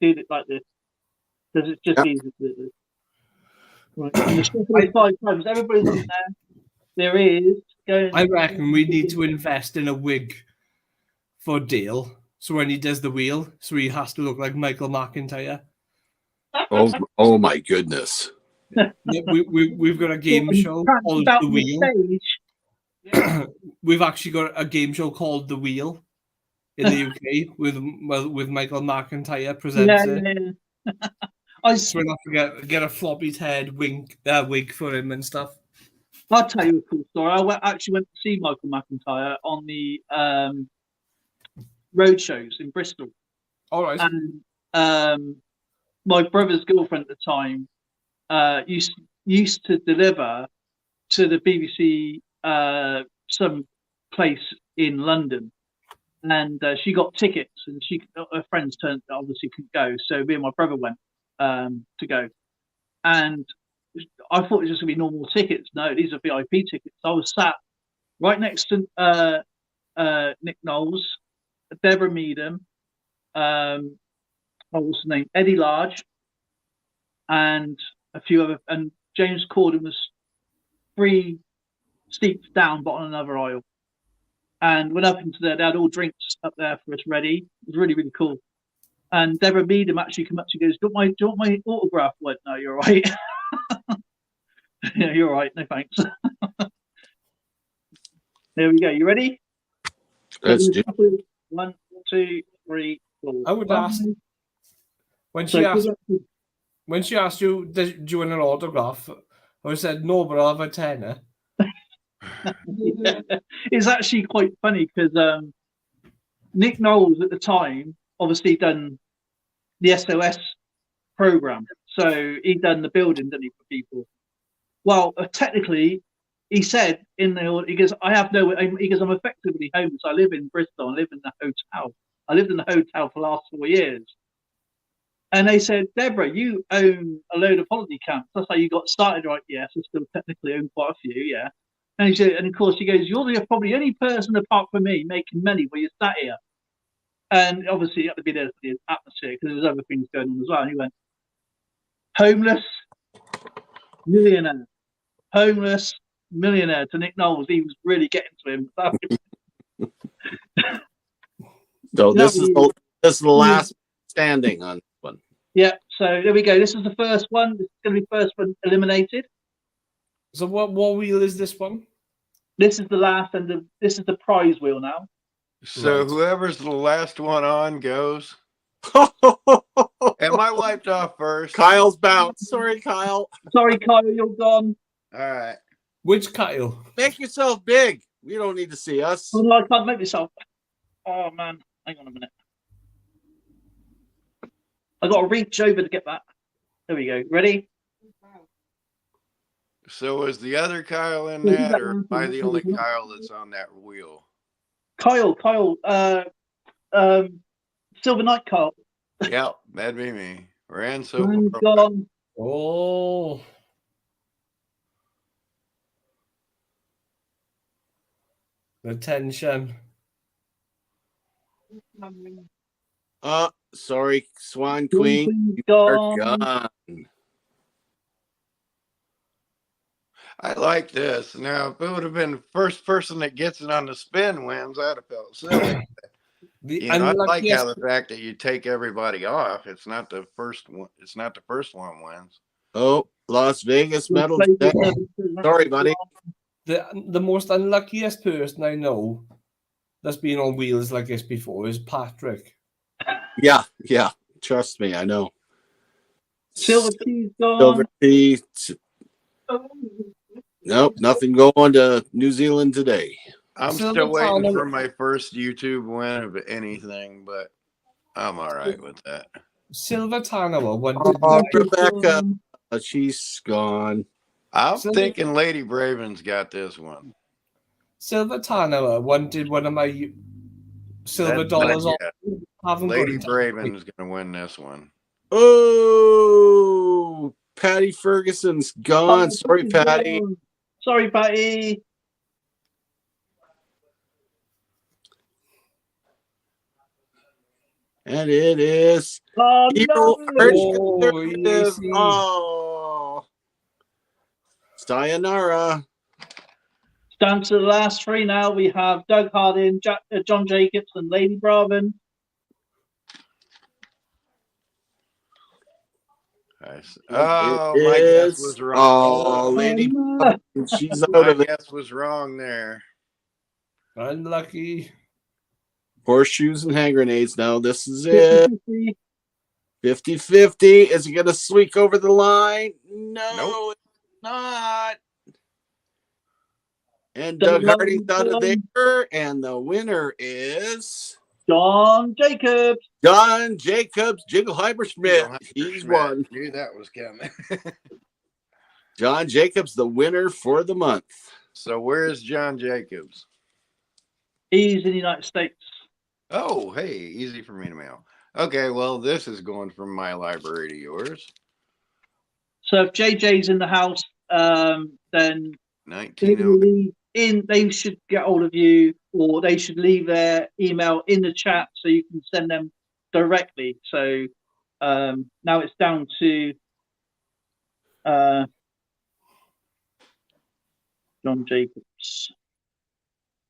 do it like this because it's just easy to do this. Right. I'm gonna shuffle it 5 times. Everybody's on there. There is going. I reckon we need to invest in a wig for Dale. So when he does the wheel, so he has to look like Michael McIntyre. Oh my goodness. We've got a game show called The Wheel. We've actually got a game show called The Wheel in the UK with Michael McIntyre presents it. So we'll have to get a floppy head wig for him and stuff. I'll tell you a cool story. I actually went to see Michael McIntyre on the road shows in Bristol. All right. And my brother's girlfriend at the time used to deliver to the BBC some place in London, and she got tickets, and her friends obviously couldn't go, so me and my brother went to go, and I thought it was just gonna be normal tickets. No, these are VIP tickets. I was sat right next to Nick Knowles, Deborah Meadham, what's the name, Eddie Large, and a few other, and James Corden was 3 seats down, but on another aisle. And went up into there. They had all drinks up there for us ready. It was really, really cool. And Deborah Meadham actually came up to me and goes, do you want my autograph? I went, no, you're right. Yeah, you're right. No, thanks. There we go. You ready? Let's do it. 1, 2, 3, 4. I would ask when she asked you, do you want an autograph? I said no, but I'll have a tenner. Yeah. It's actually quite funny because Nick Knowles at the time obviously done the SOS program, so he'd done the building, didn't he, for people? Well, technically, he said he goes, I'm effectively homeless. I live in Bristol. I live in the hotel. I lived in the hotel for the last 4 years. And they said, Deborah, you own a load of holiday camps. That's how you got started, right? Yes, I still technically own quite a few, yeah. And he said, and of course he goes, you're probably the only person apart from me making money where you sat here. And obviously you have to be there for the atmosphere because there's other things going on as well. And he went, homeless, millionaire. Homeless, millionaire to Nick Knowles. He was really getting to him. So this is the last standing on this one. Yeah, so there we go. This is the first one. This is going to be the first one eliminated. So what wheel is this one? This is the last, and this is the prize wheel now. So Right. whoever's the last one on goes. Am I wiped off first? Kyle's bounced. Sorry, Kyle. Sorry, Kyle, you're gone. All right. Which Kyle? Make yourself big. You don't need to see us. Oh no, I can't make myself. Oh man, hang on a minute. I got to reach over to get that. There we go. Ready? So is the other Kyle in that, or am I the only Kyle that's on that wheel? Kyle, Silver Knight Kyle. Yep, that'd be me. Ran so And far. gone. Oh. The tension. Sorry, Swan Queen. You are gone. I like this. Now, if it would have been the first person that gets it on the spin wins, I'd have felt silly. I like how the fact that you take everybody off. It's not the first one. It's not the first one wins. Oh, Las Vegas medal. Sorry, buddy. The most unluckiest person I know that's been on wheels like this before is Patrick. Yeah. Trust me, I know. Silver Tea's gone. Silver Tea. Nope, nothing going to New Zealand today. I'm still waiting for my first YouTube win of anything, but I'm all right with that. Silver Tanoa. Rebecca. She's gone. I'm thinking Lady Braven's got this one. Silver Tanoa wanted one of my silver dollars off. Lady Braven's going to win this one. Oh, Patty Ferguson's gone. Sorry, Patty. Sorry, Patty. And it is. Oh, Oh, sayonara. It's down to the last three now. We have Doug Harding, John Jacobs, and Lady Braven. Oh, my guess was wrong. Oh, Lady Braven, she's out of it. My guess was wrong there. Unlucky. Horseshoes and hand grenades. Now this is it. 50-50. Is it going to squeak over the line? No, it's not. And Doug Harding's out of there. And the winner is John Jacobs. John Jacobs, Jingleheimer Schmidt. He's won. Knew that was coming. John Jacobs, the winner for the month. So where's John Jacobs? He's in the United States. Oh, hey, easy for me to mail. Okay, well, this is going from my library to yours. So if JJ's in the house, then 1908. they should get hold of you, or they should leave their email in the chat so you can send them directly. So now it's down to John Jacobs.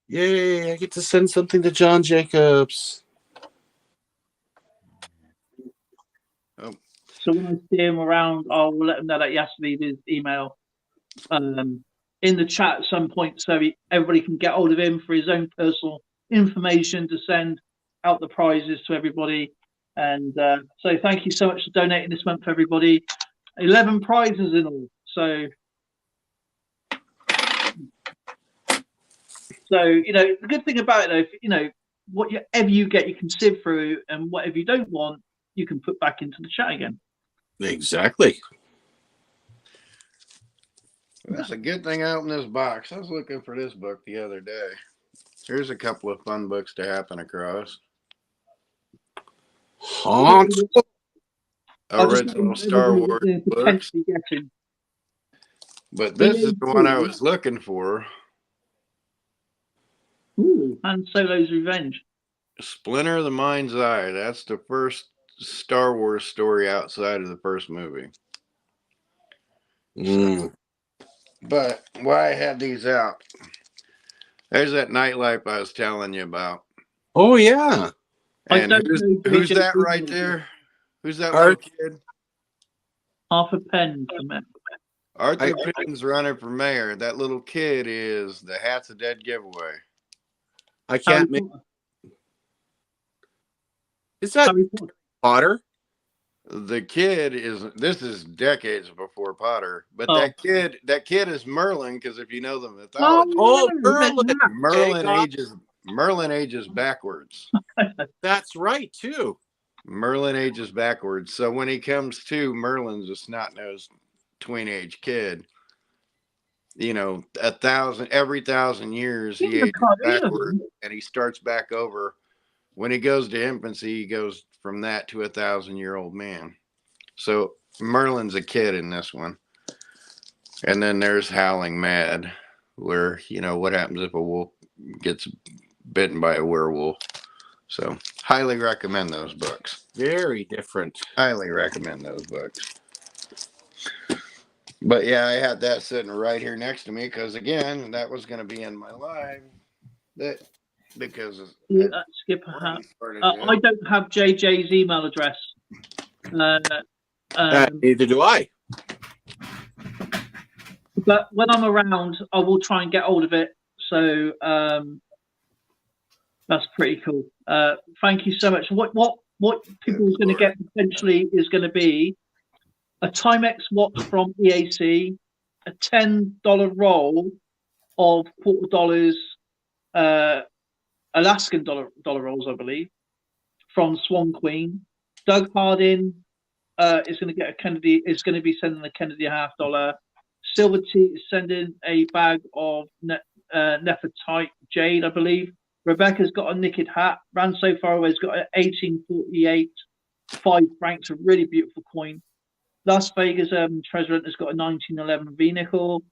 Yay, I get to send something to John Jacobs. Oh. So when I see him around, I'll let him know that he has to leave his email in the chat at some point so everybody can get hold of him for his own personal information to send out the prizes to everybody. And so thank you so much for donating this month, everybody. 11 prizes in all. So, you know, the good thing about it, though, you know, whatever you get, you can sieve through, and whatever you don't want, you can put back into the chat again. Exactly. That's a good thing out in this box. I was looking for this book the other day. Here's a couple of fun books to happen across. Original Star Wars books. But this is the one I was looking for. Ooh, Han Solo's Revenge. Splinter of the Mind's Eye. That's the first Star Wars story outside of the first movie. So, but why I had these out. There's that nightlife I was telling you about. Oh, yeah. And who's that right there? Who's that little kid? Arthur Penn. Arthur Penn's running for mayor. That little kid is the Hats of Dead giveaway. I can't Is that Harry Potter. Potter? The kid is. This is decades before Potter, but Oh. that kid is Merlin, because if you know the mythology, Oh, yeah, Merlin. Merlin ages backwards. That's right, too. Merlin ages backwards. So when he comes to, Merlin's a snot-nosed tween-age kid. You know, every 1,000 years he ages backward, and he starts back over. When he goes to infancy, he goes from that to 1,000-year-old man. So Merlin's a kid in this one. And then there's Howling Mad, where, you know, what happens if a wolf gets bitten by a werewolf. So highly recommend those books. Very different. Highly recommend those books. But yeah, I had that sitting right here next to me because, again, that was going to be in my live. Because Skip. I don't have JJ's email address. Neither do I. But when I'm around, I will try and get hold of it. So that's pretty cool. Thank you so much. What people are going to get potentially is going to be a Timex watch from EAC, a $10 roll of $quarter Alaskan dollar rolls, I believe, from Swan Queen. Doug Hardin is going to get a Kennedy. Is going to be sending a Kennedy $50. Silver Tea is sending a bag of Nefertite jade, I believe. Rebecca's got a knitted hat. Ran So Far Away's got an 1848 £5, a really beautiful coin. Las Vegas Treasure Hunt has got a 1911 V-nickel.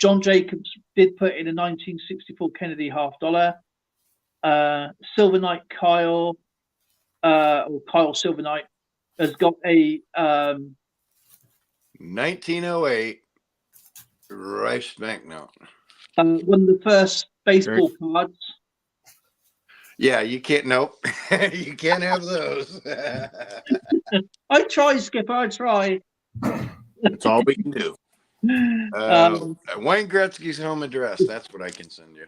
John Jacobs did put in a 1964 Kennedy $50. Silver Knight Kyle, or Kyle Silver Knight, has got a 1908 Rice banknote. one of the first baseball cards. Yeah, you can't. Nope, you can't have those. I try, Skipper. I try. That's all we can do. Wayne Gretzky's home address. That's what I can send you.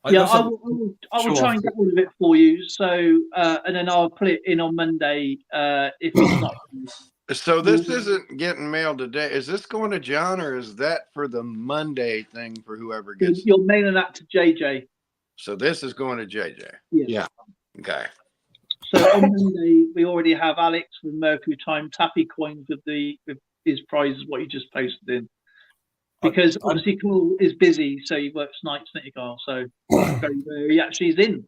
Yeah, I will try and get all of it for you. So, and then I'll put it in on Monday if it's not. So this isn't getting mailed today. Is this going to John, or is that for the Monday thing for whoever gets? You're mailing that to JJ. So this is going to JJ. Yeah. Okay. So on Monday we already have Alex with Mercury Time Taffy coins with his prizes, what he just posted in. Because obviously Carl is busy, so he works nights, doesn't he, Carl? So he actually is in.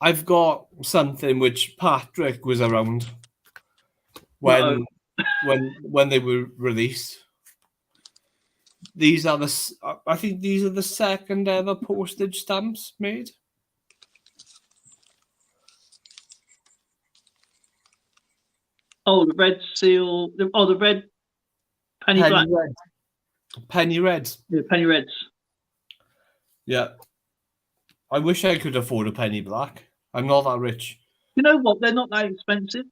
I've got something which Patrick was around when they were released. I think these are the second ever postage stamps made. Oh, the red seal. The red penny black. Red. Penny reds. Yeah, penny reds. Yeah. I wish I could afford a penny black. I'm not that rich. You know what? They're not that expensive.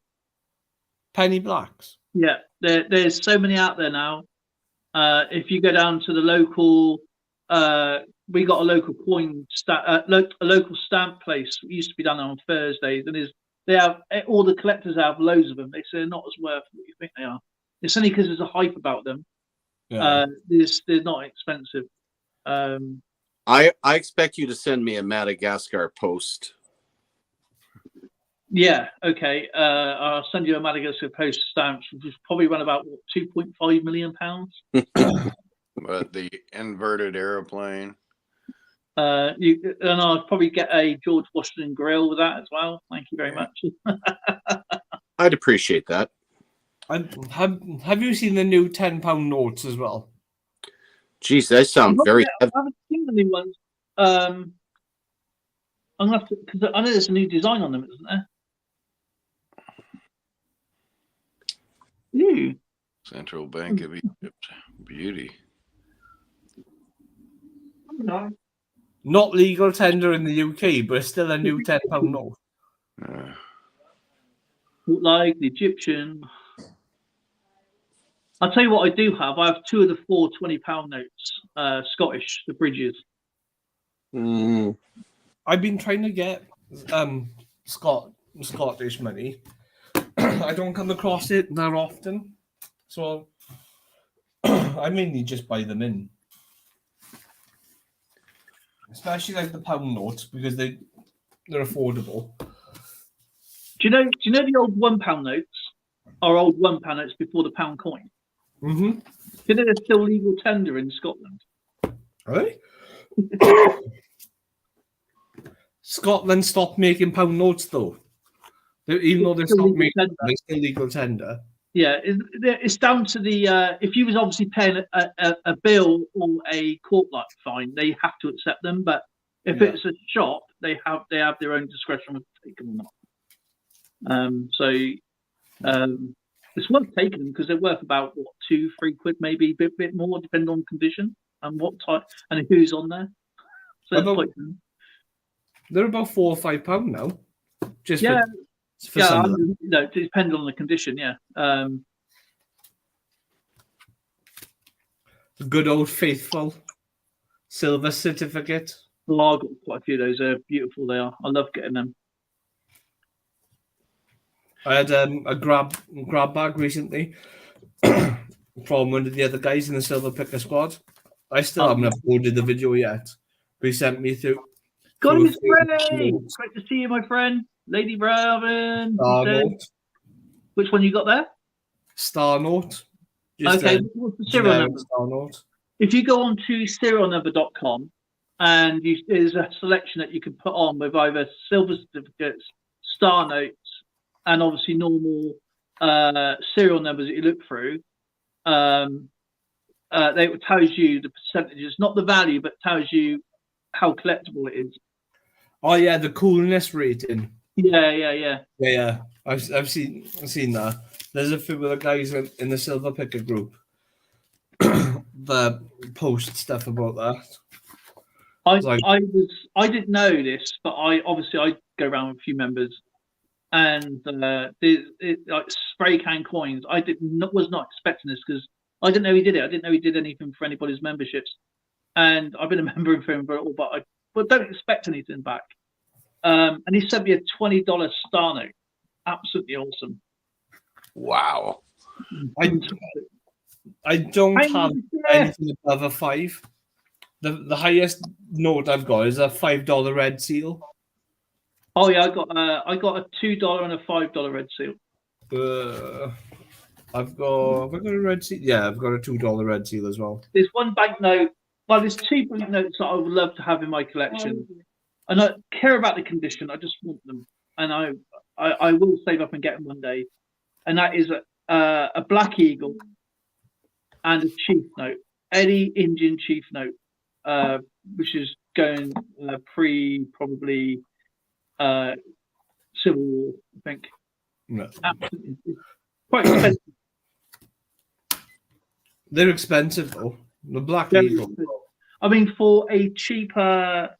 Penny blacks. Yeah, there's so many out there now. If you go down to the local, we got a local a local stamp place. It used to be done on Thursdays, and they have all the collectors have loads of them. They say they're not as worth what you think they are. It's only because there's a hype about them. Yeah. They're not expensive. I expect you to send me a Madagascar post. Yeah, okay. I'll send you a Madagascar post stamps, which is probably run about £2.5 million. But the inverted aeroplane. And I'll probably get a George Washington grill with that as well. Thank you very much. I'd appreciate that. Have you seen the new £10 notes as well? Geez, they sound very. I haven't seen the new ones. I'm gonna have to, because I know there's a new design on them, isn't there? Ooh. Central Bank of Egypt. Beauty. No. Not legal tender in the UK, but it's still a new £10 note. Look like the Egyptian. I'll tell you what I do have. I have 2 of the 4 £20 notes, Scottish, the bridges. I've been trying to get Scottish money. I don't come across it that often, so I mainly just buy them in. Especially like the pound notes because they're affordable. Do you know the old £1 notes are old £1 notes before the pound coin? Mm-hmm. Do you know they're still legal tender in Scotland? Really? Scotland stopped making pound notes though. Even though they're stopped making them, they're still legal tender. Yeah, it's down to the if you was obviously paying a bill or a court-like fine, they have to accept them. But if it's a shop, they have their own discretion whether to take them or not. It's worth taking them because they're worth about what, £2-3 maybe, a bit more, depending on condition and what type and who's on there. So they're about £4 or £5 now. Just for depending on the condition. Yeah. The good old faithful silver certificate. Well, I've got quite a few of those. They're beautiful. They are. I love getting them. I had a grab bag recently from one of the other guys in the Silver Picker squad. I still haven't uploaded the video yet, but he sent me through. Got his Great to see you, my friend. Lady Robin. Which one you got there? Star Note. Okay, what's the serial number? Star Note. If you go on to serialnumber.com and there's a selection that you can put on with either silver certificates, star notes, and obviously normal serial numbers that you look through, it tells you the percentages, not the value, but tells you how collectible it is. Oh yeah, the coolness rating. Yeah. I've seen that. There's a few of the guys in the Silver Picker group that post stuff about that. I didn't know this, but I go around with a few members, and like spray can coins. I was not expecting this because I didn't know he did it. I didn't know he did anything for anybody's memberships, and I've been a member of him for all, but don't expect anything back. And he sent me a $20 star note. Absolutely awesome. Wow. I don't have anything above a 5. The highest note I've got is a $5 red seal. Oh yeah, I got a $2 and a $5 red seal. Have I got a red seal? Yeah, I've got a $2 red seal as well. There's one banknote. Well, there's 2 banknotes that I would love to have in my collection. And I care about the condition. I just want them, and I will save up and get them one day. And that is a Black Eagle and a Chief note, any Indian Chief note, which is going probably Civil War, I think. No. Absolutely, quite expensive. They're expensive though. The Black Eagle. I mean, for a cheaper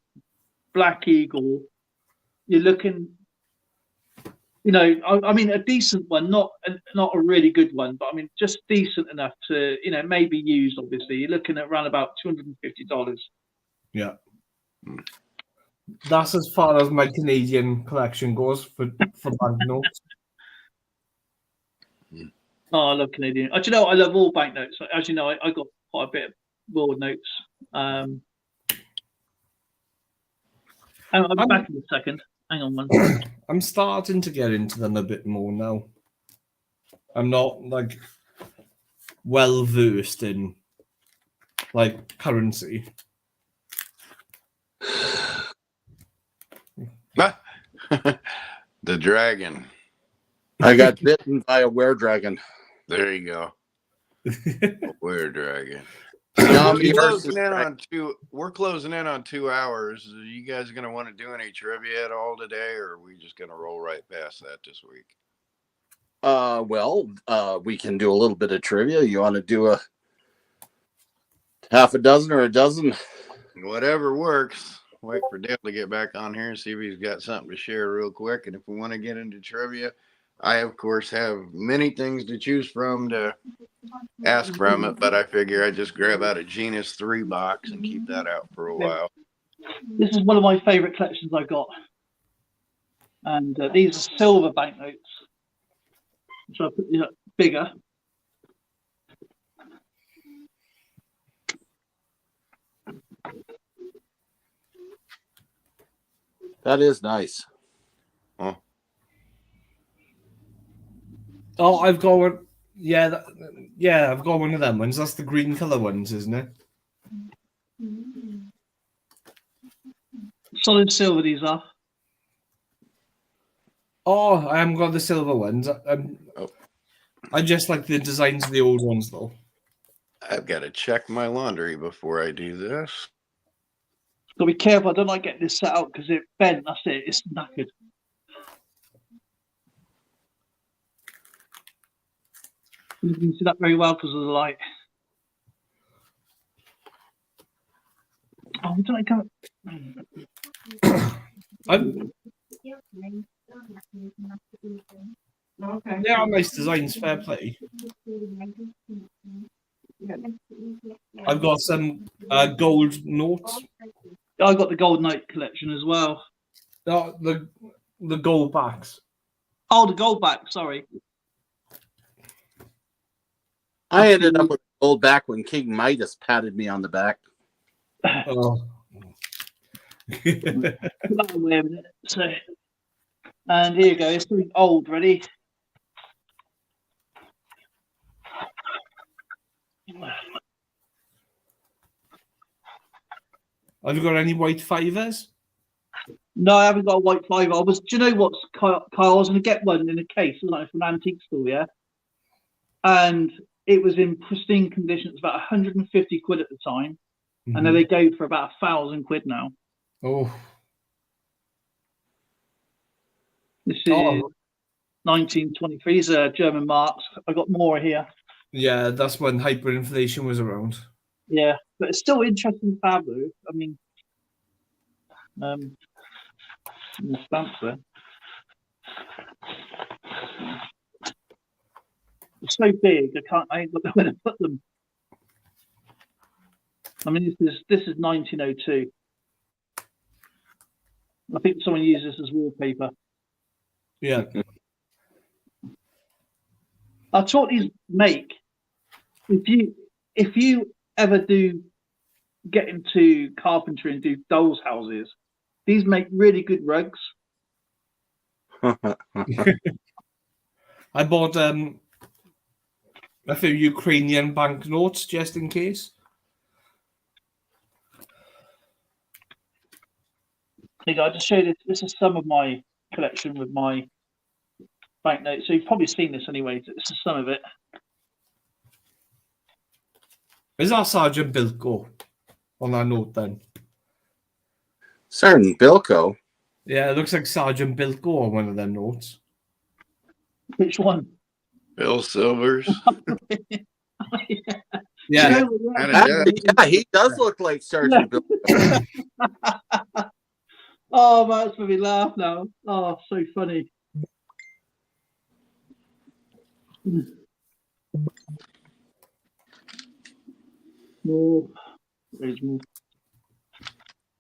Black Eagle, you're looking, I mean, a decent one, not a really good one, but I mean, just decent enough to, maybe used. Obviously, you're looking at around about $250. Yeah, that's as far as my Canadian collection goes for banknotes. Oh, I love Canadian. Do you know, I love all banknotes. As you know, I got quite a bit of world notes. I'll be back in a second. Hang on one second. I'm starting to get into them a bit more now. I'm not like well versed in like currency. The dragon. I got bitten by a were-dragon. There you go. Were-dragon. We're closing in on 2 hours. Are you guys going to want to do any trivia at all today, or are we just going to roll right past that this week? We can do a little bit of trivia. You want to do a half a dozen or a dozen? Whatever works. Wait for Dale to get back on here and see if he's got something to share real quick. And if we want to get into trivia, I, of course, have many things to choose from to ask from it, but I figure I just grab out a Genus 3 box and keep that out for a while. This is one of my favourite collections I got. And these are silver banknotes. So I put these up bigger. That is nice. Oh, I've got one. Yeah, yeah, I've got one of them ones. That's the green colour ones, isn't it? Solid silver these are. Oh, I haven't got the silver ones. I just like the designs of the old ones, though. I've got to check my laundry before I do this. Got to be careful. I don't like getting this set up because it bent. That's it. It's knackered. You can see that very well because of the light. Oh, don't I go? They are nice designs, fair play. I've got some gold notes. I got the gold note collection as well. The gold backs. Oh, the gold back. Sorry. I ended up with gold back when King Midas patted me on the back. Oh. Put that away a minute. So, and here you go. It's something old. Ready? Have you got any white fivers? No, I haven't got a white fiver. Do you know what, Kyle? I was going to get one in a case, like from an antique store, yeah. And it was in pristine condition. It was about 150 quid at the time, and then they go for about 1,000 quid now. Oh, this is 1923. These are German marks. I got more here. yeah, that's when hyperinflation was around. Yeah, but it's still interesting fabric. I mean, the stamps there. It's so big. I ain't got nowhere to put them. I mean, this is 1902. I think someone uses this as wallpaper. Yeah. That's what these make. If you ever do get into carpentry and do dolls' houses, these make really good rugs. I bought a few Ukrainian banknotes just in case. Here you go. I'll just show you this. This is some of my collection with my banknotes. So you've probably seen this anyway. This is some of it. Is that Sergeant Bilko on that note then? Sergeant Bilko? Yeah, it looks like Sergeant Bilko on one of them notes. Which one? Bill Silvers. Yeah. Yeah, he does look like Sergeant Bilko. Oh, man, that's made me laugh now. Oh, so funny. More. There's more.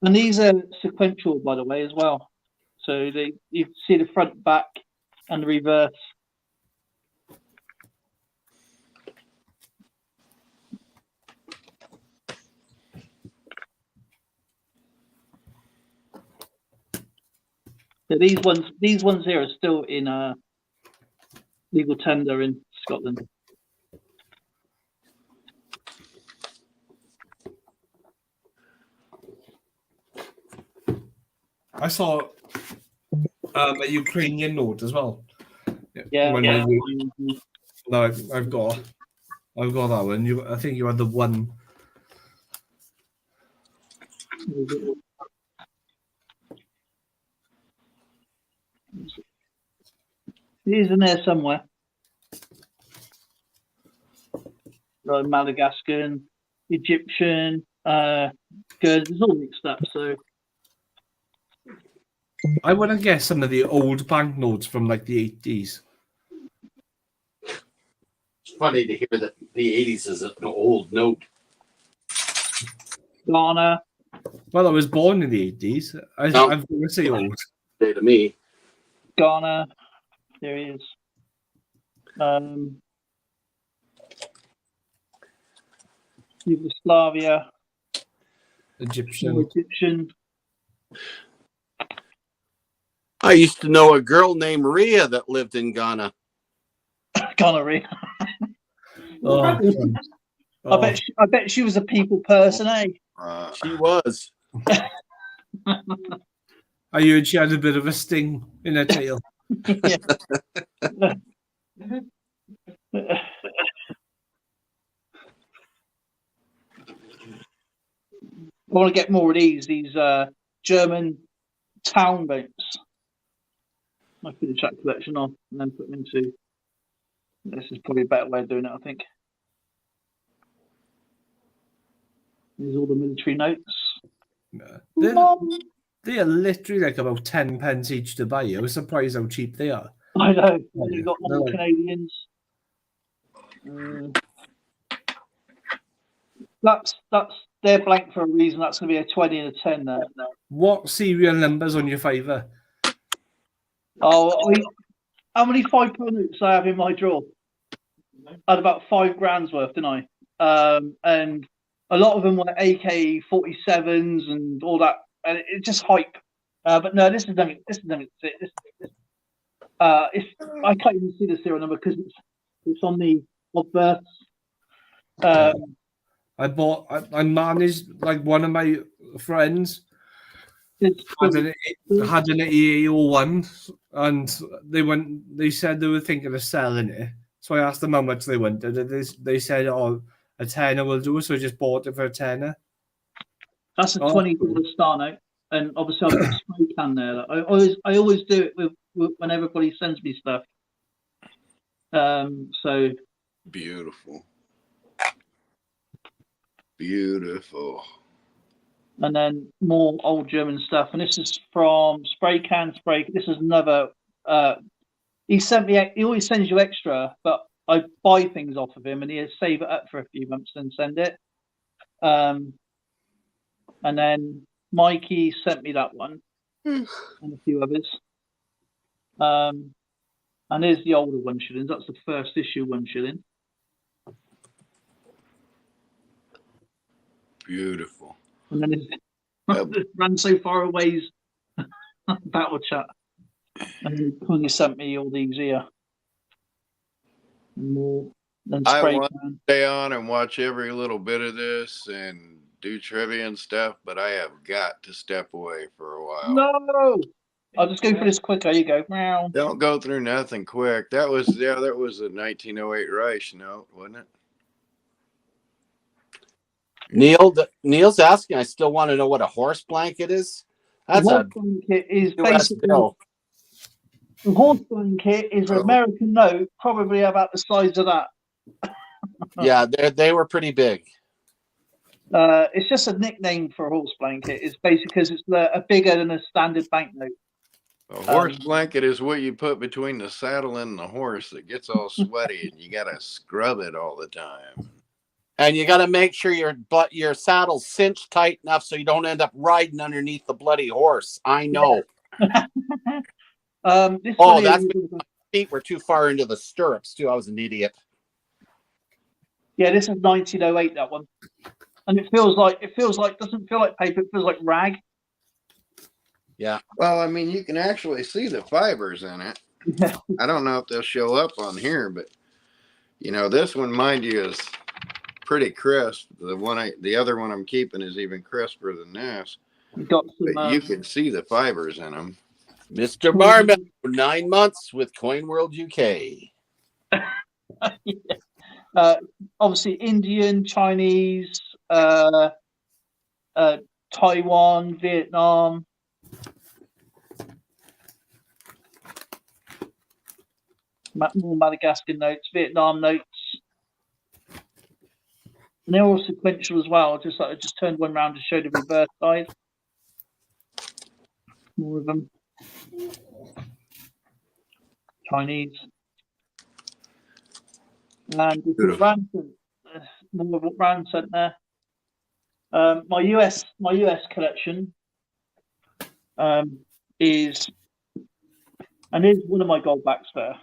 And these are sequential, by the way, as well. So you see the front, back, and the reverse. So these ones here are still in legal tender in Scotland. I saw a Ukrainian note as well. Yeah. No, I've got that one. I think you had the one. He's in there somewhere. Right, Madagascan, Egyptian, good. It's all mixed up. So I want to guess some of the old banknotes from like the 80s. funny to hear that the 80s is an old note. Ghana. Well, I was born in the 80s. I'm going to say old. Say to me. Ghana. There he is. Yugoslavia. Egyptian. I used to know a girl named Maria that lived in Ghana. Gonorrhea. Oh, I bet she was a people person, eh? She was. I heard she had a bit of a sting in her tail. Yeah. I want to get more of these German town boats. I finish that collection off and then put them into. This is probably a better way of doing it, I think. There's all the military notes. They are literally like about 10 pence each to buy. I was surprised how cheap they are. I know. Oh, You've yeah. got more Canadians. That's they're blank for a reason. That's going to be a 20 and a 10 there. What serial numbers on your fiver? Oh, how many £5 notes I have in my drawer? I had about £5 worth, didn't I? And a lot of them were AK-47s and all that, and it just hype. But no, this is nothing. I can't even see the serial number because it's on the odd births. I managed, like, one of my friends had an EA01 and they said they were thinking of selling it. So I asked them how much they wanted. They said, a tenner will do, so I just bought it for a tenner. That's a $20 star note. And obviously I've got a spray can there. I always do it with when everybody sends me stuff. So Beautiful. And then more old German stuff. And this is from Spray Can. This is another. He always sends you extra, but I buy things off of him, and he'll save it up for a few months and send it. And then Mikey sent me that one and a few others. And here's the older 1 shillings. That's the first issue 1 shilling. Beautiful. And then it ran so far away. Battle chat. And he kindly sent me all these here. More than I spray want can. to stay on and watch every little bit of this and do trivia and stuff, but I have got to step away for a while. No, I'll just go for this quick. There you go. Meow. Don't go through nothing quick. That was a 1908 Reich note, wasn't it? Neil's asking. I still want to know what a horse blanket is. That's a blanket is US basically bill. a horse blanket is an American note, probably about the size of that. Yeah, they were pretty big. It's just a nickname for a horse blanket. It's basically because it's a bigger than a standard banknote. A horse blanket is what you put between the saddle and the horse that gets all sweaty, and you got to scrub it all the time. And you got to make sure your saddle's cinched tight enough so you don't end up riding underneath the bloody horse. I know. My feet were too far into the stirrups too. I was an idiot. Yeah, this is 1908. That one, and it feels like doesn't feel like paper. It feels like rag. Yeah. Well, I mean, you can actually see the fibers in it. Yeah. I don't know if they'll show up on here, but this one, mind you, is pretty crisp. The other one I'm keeping is even crisper than this. But you can see the fibers in them. Mr. Marmot, 9 months with Coin World UK. Obviously, Indian, Chinese, Taiwan, Vietnam. More Madagascar notes, Vietnam notes. And they're all sequential as well. I just turned one round to show the reverse side. More of them. Chinese. And this is Beautiful. Ransom, more of Ransom there. My US collection is, and here's one of my gold backs there.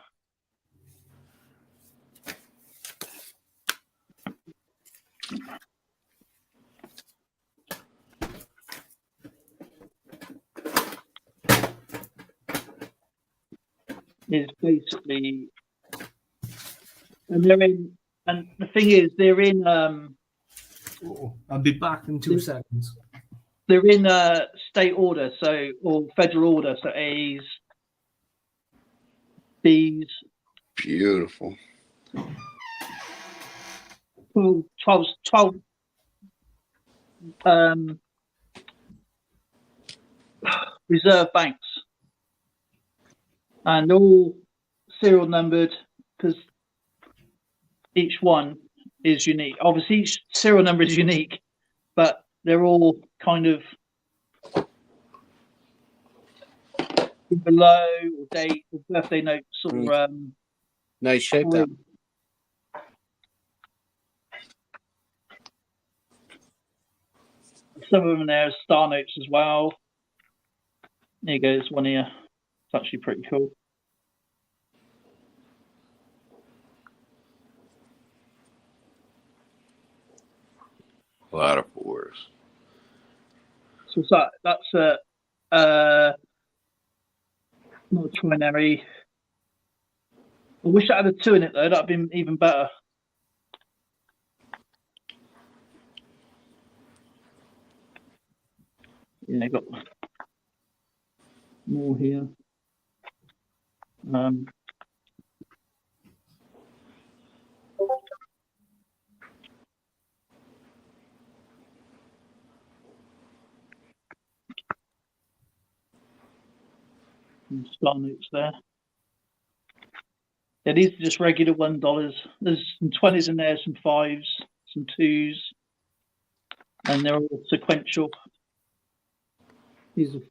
Is basically, and they're in, and the thing is, they're in, I'll be back in 2 seconds. they're in state order, so, or federal order, so A's, B's, Beautiful. 12 reserve banks, and they're all serial numbered because each one is unique. Obviously, each serial number is unique, but they're all kind of below or date or birthday notes or Nice shape that. some of them there are star notes as well. There you go, there's one here. It's actually pretty cool. A lot of fours. So that's a not a trinary. I wish I had a 2 in it though, that'd been even better. Yeah, I got more here. Some star notes there. Yeah, these are just regular $1. There's some 20s in there, some 5s, some 2s, and they're all sequential. These are,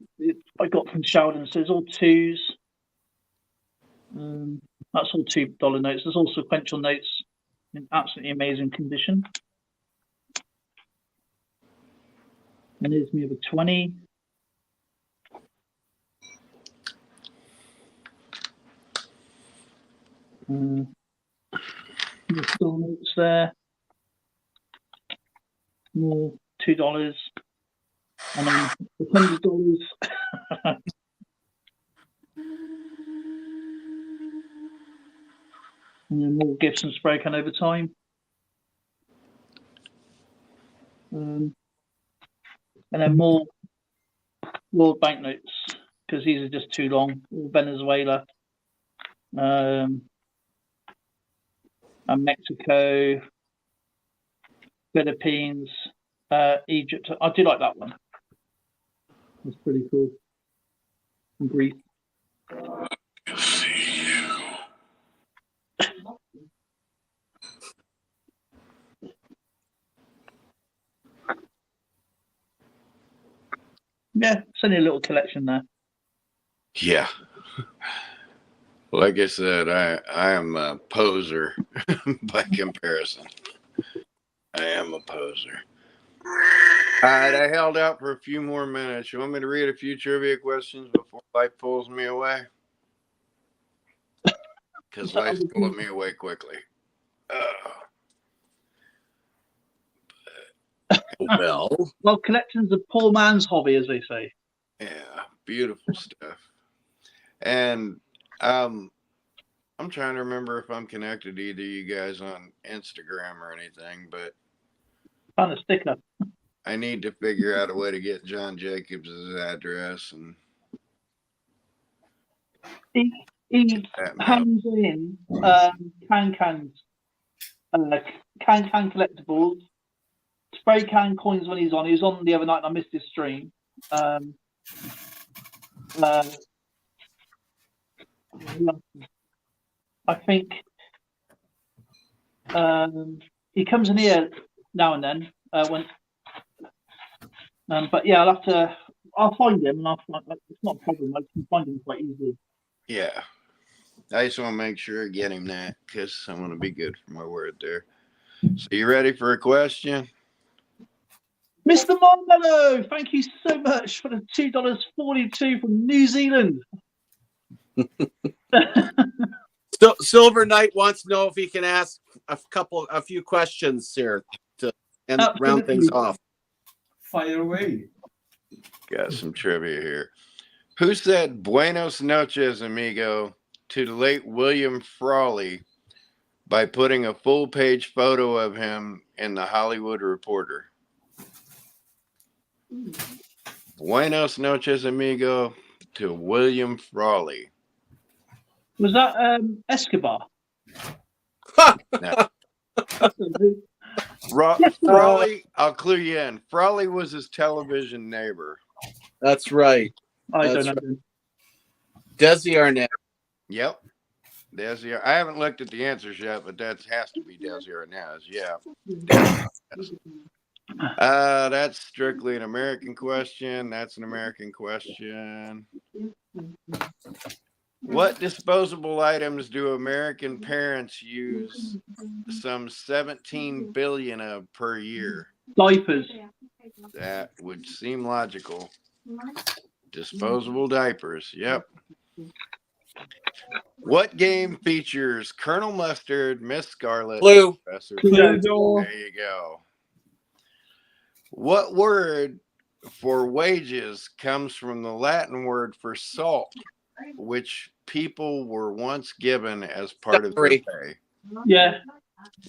I got from Sheldon, so it's all 2s. That's all $2 notes. There's all sequential notes in absolutely amazing condition. And here's me with a 20. The star notes there. More $2. And then $100. And then more gifts and spray can over time. And then more World banknotes because these are just too long. All Venezuela, and Mexico, Philippines, Egypt. I do like that one. That's pretty cool. And Greece. Yeah, it's only a little collection there. Yeah. Like I said, I am a poser by comparison. I am a poser. All right, I held out for a few more minutes. You want me to read a few trivia questions before life pulls me away? Because life's pulling me away quickly. Well, collection's a poor man's hobby, as they say. Yeah, beautiful stuff. And I'm trying to remember if I'm connected to either of you guys on Instagram or anything, but Kind of sticker. I need to figure out a way to get John Jacobs' address and He hands in can collectibles, spray can coins when he's on. He was on the other night and I missed his stream. I think he comes in here now and then. But yeah, I'll find him and it's not a problem. I can find him quite easily. yeah. I just want to make sure I get him that because I want to be good for my word there. So you ready for a question? Mr. Marmello, thank you so much for the $2.42 from New Zealand. So, Silver Knight wants to know if he can ask a few questions here to round things off. Fire away. Got some trivia here. Who said Buenos noches, amigo, to the late William Frawley by putting a full-page photo of him in the Hollywood Reporter? Buenos noches, amigo, to William Frawley. Was that Escobar? No. Frawley, I'll clue you in. Frawley was his television neighbor. That's right. I That's don't know. right. Desi Arnett. Yep. Desi. I haven't looked at the answers yet, but that has to be Desi Arnaz. Yeah. That's strictly an American question. That's an American question. What disposable items do American parents use some 17 billion of per year? Diapers. That would seem logical. Disposable diapers. Yep. What game features Colonel Mustard, Miss Scarlet, Clue. Professor? Cluedo. There you go. What word for wages comes from the Latin word for salt, which people were once given as part of their Salary. pay? Yeah.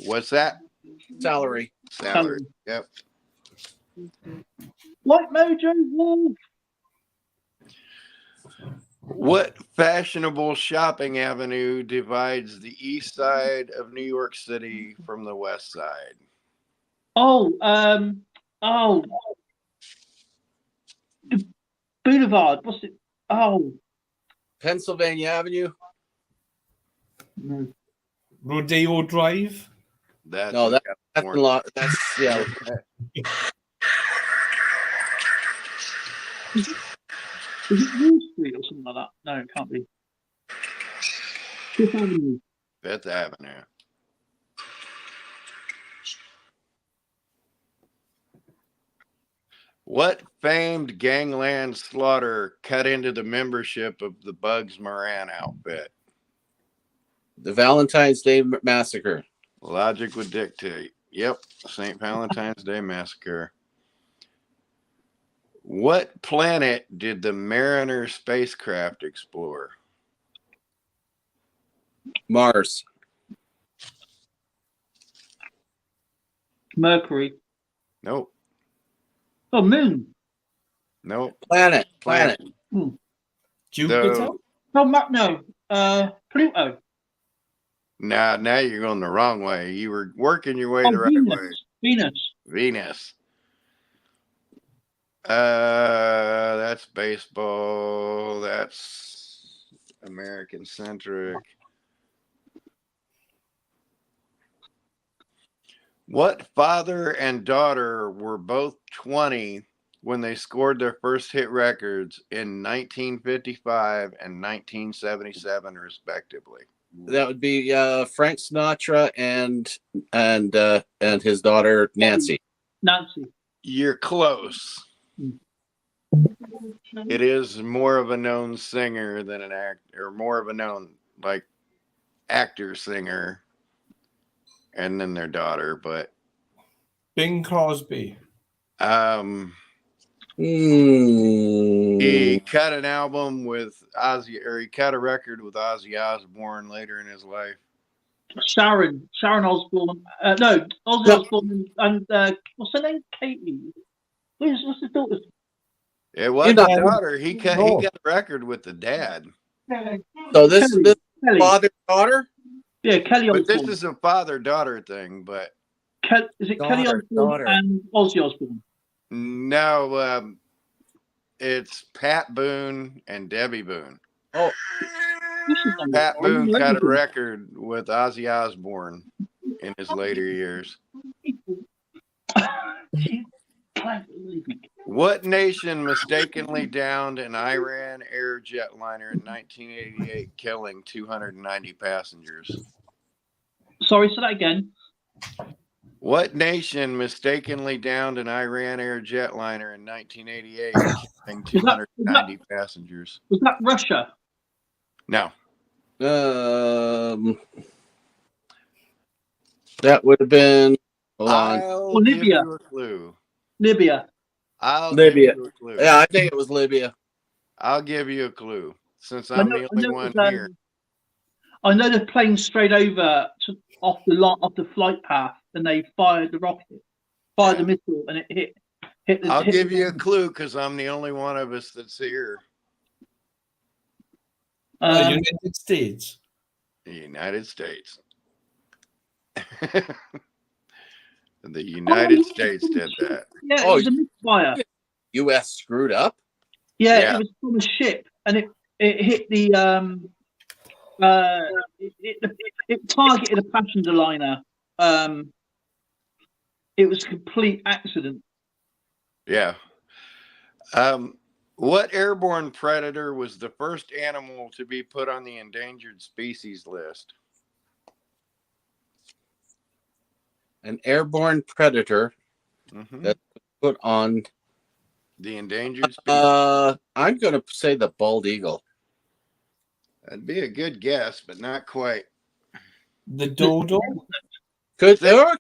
What's that? Salary. Salary. Yep. White Mojo Wolf. What fashionable shopping avenue divides the east side of New York City from the west side? Oh, the Boulevard. What's it? Oh, Pennsylvania Avenue. no. Rodeo Drive. That's No, in that's a California. lot. That's yeah. Is it Wall Street or something like that? No, it can't be. Fifth Avenue. Fifth Avenue. What famed gangland slaughter cut into the membership of the Bugs Moran outfit? The Valentine's Day Massacre. Logic would dictate. Yep, St. Valentine's Day Massacre. What planet did the Mariner spacecraft explore? Mars. Mercury. Nope. Oh, Moon. Nope. Planet. Jupiter. No, Pluto. Nah, now you're going the wrong way. You were working your way Oh, the right Venus. way. Venus. That's baseball. That's American centric. What father and daughter were both 20 when they scored their first hit records in 1955 and 1977, respectively? That would be Frank Sinatra and his daughter Nancy. Nancy. You're close. It is more of a known singer than an actor, or more of a known like actor singer, and then their daughter. But Bing Crosby. He cut an album with Ozzy, or he cut a record with Ozzy Osbourne later in his life. Sharon Osbourne. No, Ozzy Osbourne and what's her name? Katie. What's his daughter? It was the daughter. He cut a record with the dad. So this is father daughter. Yeah, Kelly Osbourne. But this is a father-daughter thing. But is it Kelly Osbourne and Ozzy Osbourne? No, it's Pat Boone and Debbie Boone. Oh, Pat Boone cut a record with Ozzy Osbourne in his later years. What nation mistakenly downed an Iran Air jetliner in 1988, killing 290 passengers? Sorry, say that again. What nation mistakenly downed an Iran Air jetliner in 1988, killing 290 passengers? Was that Russia? No. That would have been. Hold on. I'll give Libya. you a clue. Libya. I'll Libya. give you a clue. Yeah, I think it was Libya. I'll give you a clue since I I'm know- the I only know one it was, here. I know the plane straight over off the flight path, and they fired the rocket, fired the missile, and it hit the. I'll hit give the you a clue because I'm the only one of us that's here. United States. The United States. The United States did that. Yeah, Oh, it was a misfire. U.S. screwed up. Yeah, Yeah. it was from a ship, and it hit the it targeted a passenger liner. It was a complete accident. Yeah. What airborne predator was the first animal to be put on the endangered species list? An airborne predator Mhm. that put on. The endangered species. I'm going to say the bald eagle. That'd be a good guess, but not quite. The dodo. Could Think- or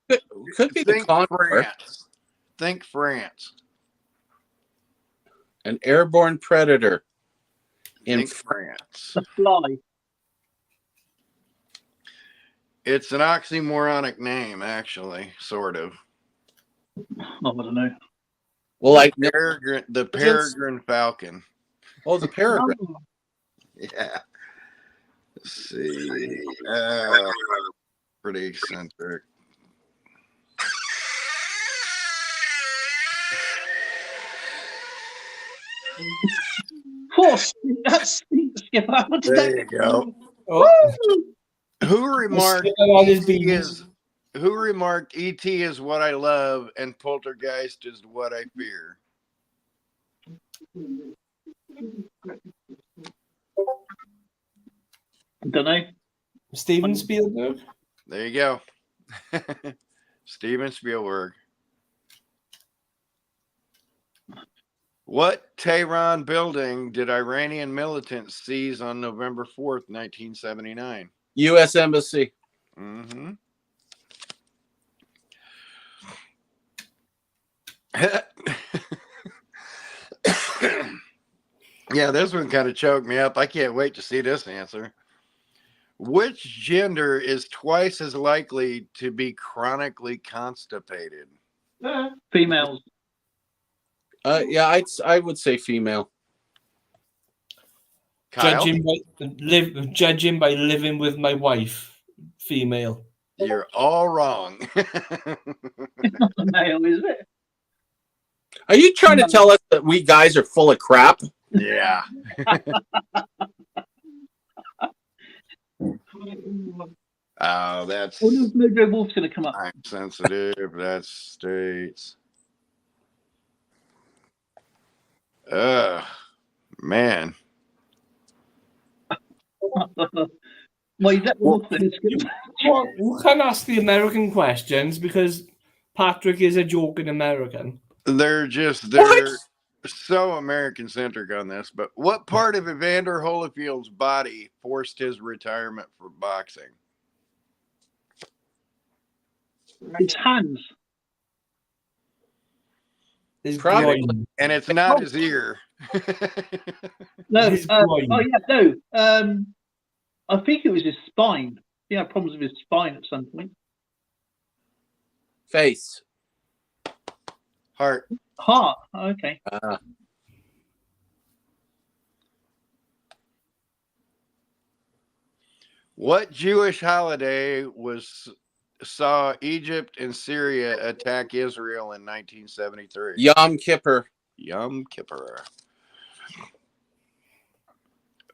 could be the Think condor. France. Think France. An airborne predator. Think France. The fly. It's an oxymoronic name, actually, sort of. Oh, I don't know. Well, like The peregrine falcon. oh, the peregrine. Oh, Yeah. Let's see. Pretty eccentric. Horse. That's Skipper. What did There that you go. Oh, Who remarked Skipper on his E.T. beans. is who remarked E.T. is what I love and Poltergeist is what I fear? I don't know. Steven Spielberg. There you go. Steven Spielberg. What Tehran building did Iranian militants seize on November 4th, 1979? U.S. Embassy. Mm-hmm. Yeah, this one kind of choked me up. I can't wait to see this answer. Which gender is twice as likely to be chronically constipated? Females. Yeah, I would say female. Kyle, Judging by living with my wife, female. you're all wrong. It's not a male, is it? Are you trying to tell us that we guys are full of crap? Yeah. Oh, that's Oh, no, Mojo Wolf's going to come up. time sensitive. That's states. Man. Well, that wolf then is good. Well, we can ask the American questions because Patrick is a joking American. They're What? so American centric on this, but what part of Evander Holyfield's body forced his retirement from boxing? His hands. His Probably. groin. And it's not his ear. No, His oh groin. yeah, no. I think it was his spine. He had problems with his spine at some point. Face. Heart. Heart. Oh, okay. What Jewish holiday saw Egypt and Syria attack Israel in 1973? Yom Kippur. Yom Kippur.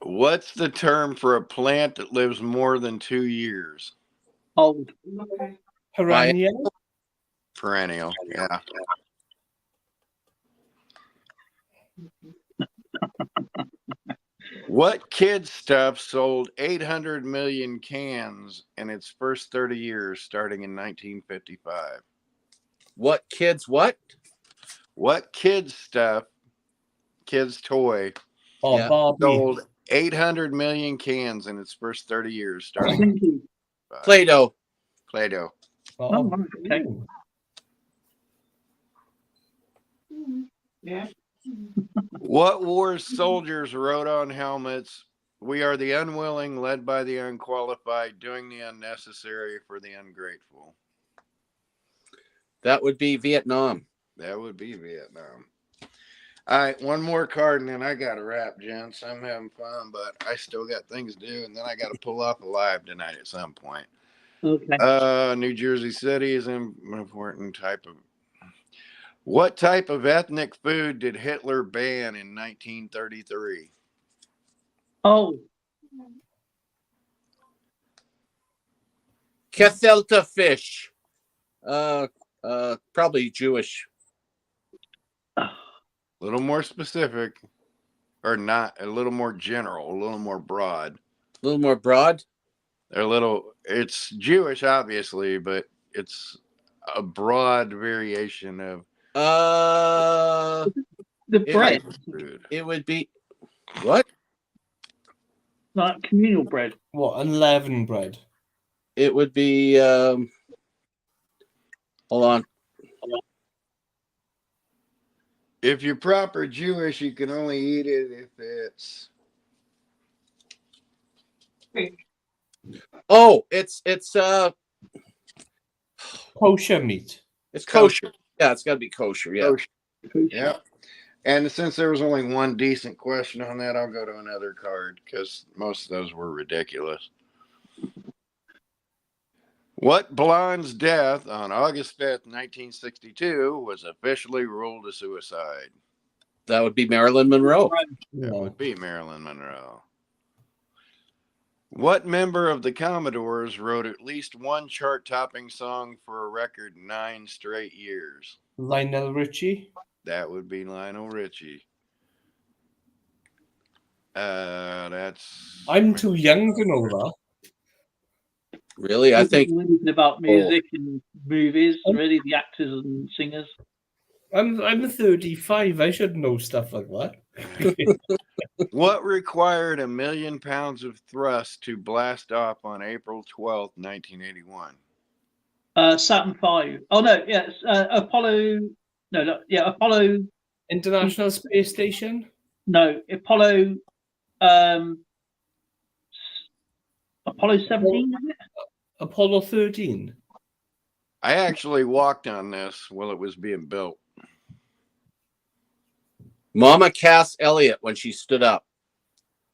What's the term for a plant that lives more than 2 years? Old. Perennial. Perennial. Yeah. What kids stuff sold 800 million cans in its first 30 years, starting in 1955? What kids? What? What kids stuff, kids toy, Oh, Yeah. Barbie. sold 800 million cans in its first 30 years, starting in Thinking. Play-Doh. Play-Doh. Oh, right, okay. Yeah. What war soldiers wrote on helmets? We are the unwilling, led by the unqualified, doing the unnecessary for the ungrateful. That would be Vietnam. That would be Vietnam. All right, one more card, and then I got to wrap, gents. I'm having fun, but I still got things to do, and then I got to pull off a live tonight at some point. Okay. New Jersey City is an important type of. What type of ethnic food did Hitler ban in 1933? Oh, Gefilte fish. Probably Jewish. A little more specific, or not, a little more general, a little more broad. A little more broad. It's Jewish, obviously, but it's a broad variation of the bread, food. It would be what? like communal bread. What, unleavened bread? It would be. Hold on. If you're proper Jewish, you can only eat it if it's. Oh, it's Kosher meat. It's kosher. Yeah, it's got to be kosher. Yeah. Kosher. Yeah. And since there was only one decent question on that, I'll go to another card because most of those were ridiculous. What blonde's death on August 5th, 1962 was officially ruled a suicide? That would be Marilyn Monroe. That would be Marilyn Monroe. What member of the Commodores wrote at least one chart-topping song for a record 9 straight years? Lionel Richie. That would be Lionel Richie. That's. I'm too young to know that. Really, I think. Anything about music and movies, really, the actors and singers. I'm 35. I should know stuff like that. What required 1 million pounds of thrust to blast off on April 12th, 1981? Saturn V. Oh no, yeah, it's, Apollo. No, yeah, Apollo. International Space Station. No, Apollo. Apollo 17. Isn't it? Apollo 13. I actually walked on this while it was being built. Mama Cass Elliot when she stood up.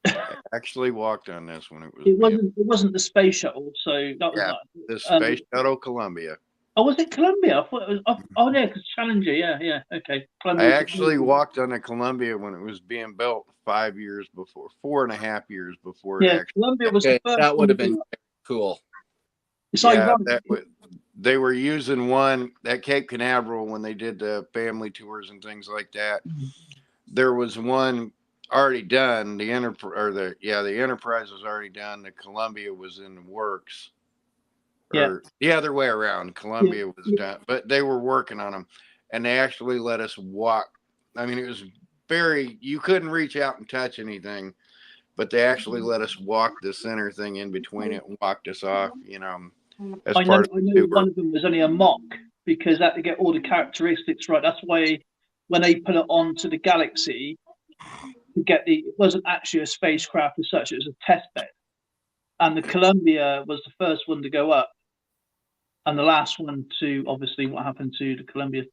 I actually walked on this when it was. It wasn't the space shuttle, so that was. Yeah, the Space Shuttle Columbia. Oh, was it Columbia? I thought it was. Oh, yeah, because Challenger. Yeah, okay. Columbia I actually walked on the Columbia when it was being built 5 years before, 4.5 years before. Yeah, it actually. Columbia was Okay, the first. that would have been cool. It's Yeah, like they were using one at Cape Canaveral when they did the family tours and things like that. There was one already done. The Enterprise was already done. The Columbia was in the works. Or the other way around. Columbia was done, but they were working on them, and they actually let us walk. I mean, it was you couldn't reach out and touch anything, but they actually let us walk the center thing in between it and walked us off, as I know part of the tour. one of them was only a mock because they had to get all the characteristics right. That's why when they put it onto the Galaxy, it wasn't actually a spacecraft as such, it was a test bed. And the Columbia was the first one to go up. And the last one to, obviously, what happened to the Columbia.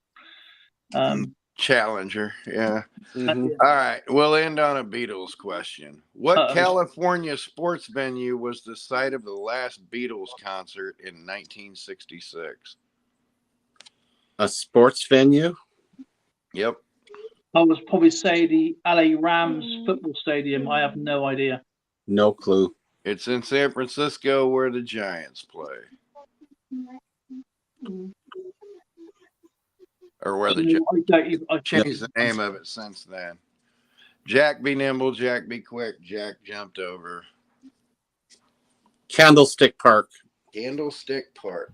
Challenger, yeah. Mm-hmm. All right, we'll end on a Beatles question. What California sports venue was the site of the last Beatles concert in 1966? A sports venue? Yep. I would probably say the LA Rams football stadium. I have no idea. No clue. It's in San Francisco where the Giants play. Or where the Giants. I've changed the name of it since then. Jack be nimble, Jack be quick, Jack jumped over. Candlestick Park. Candlestick Park.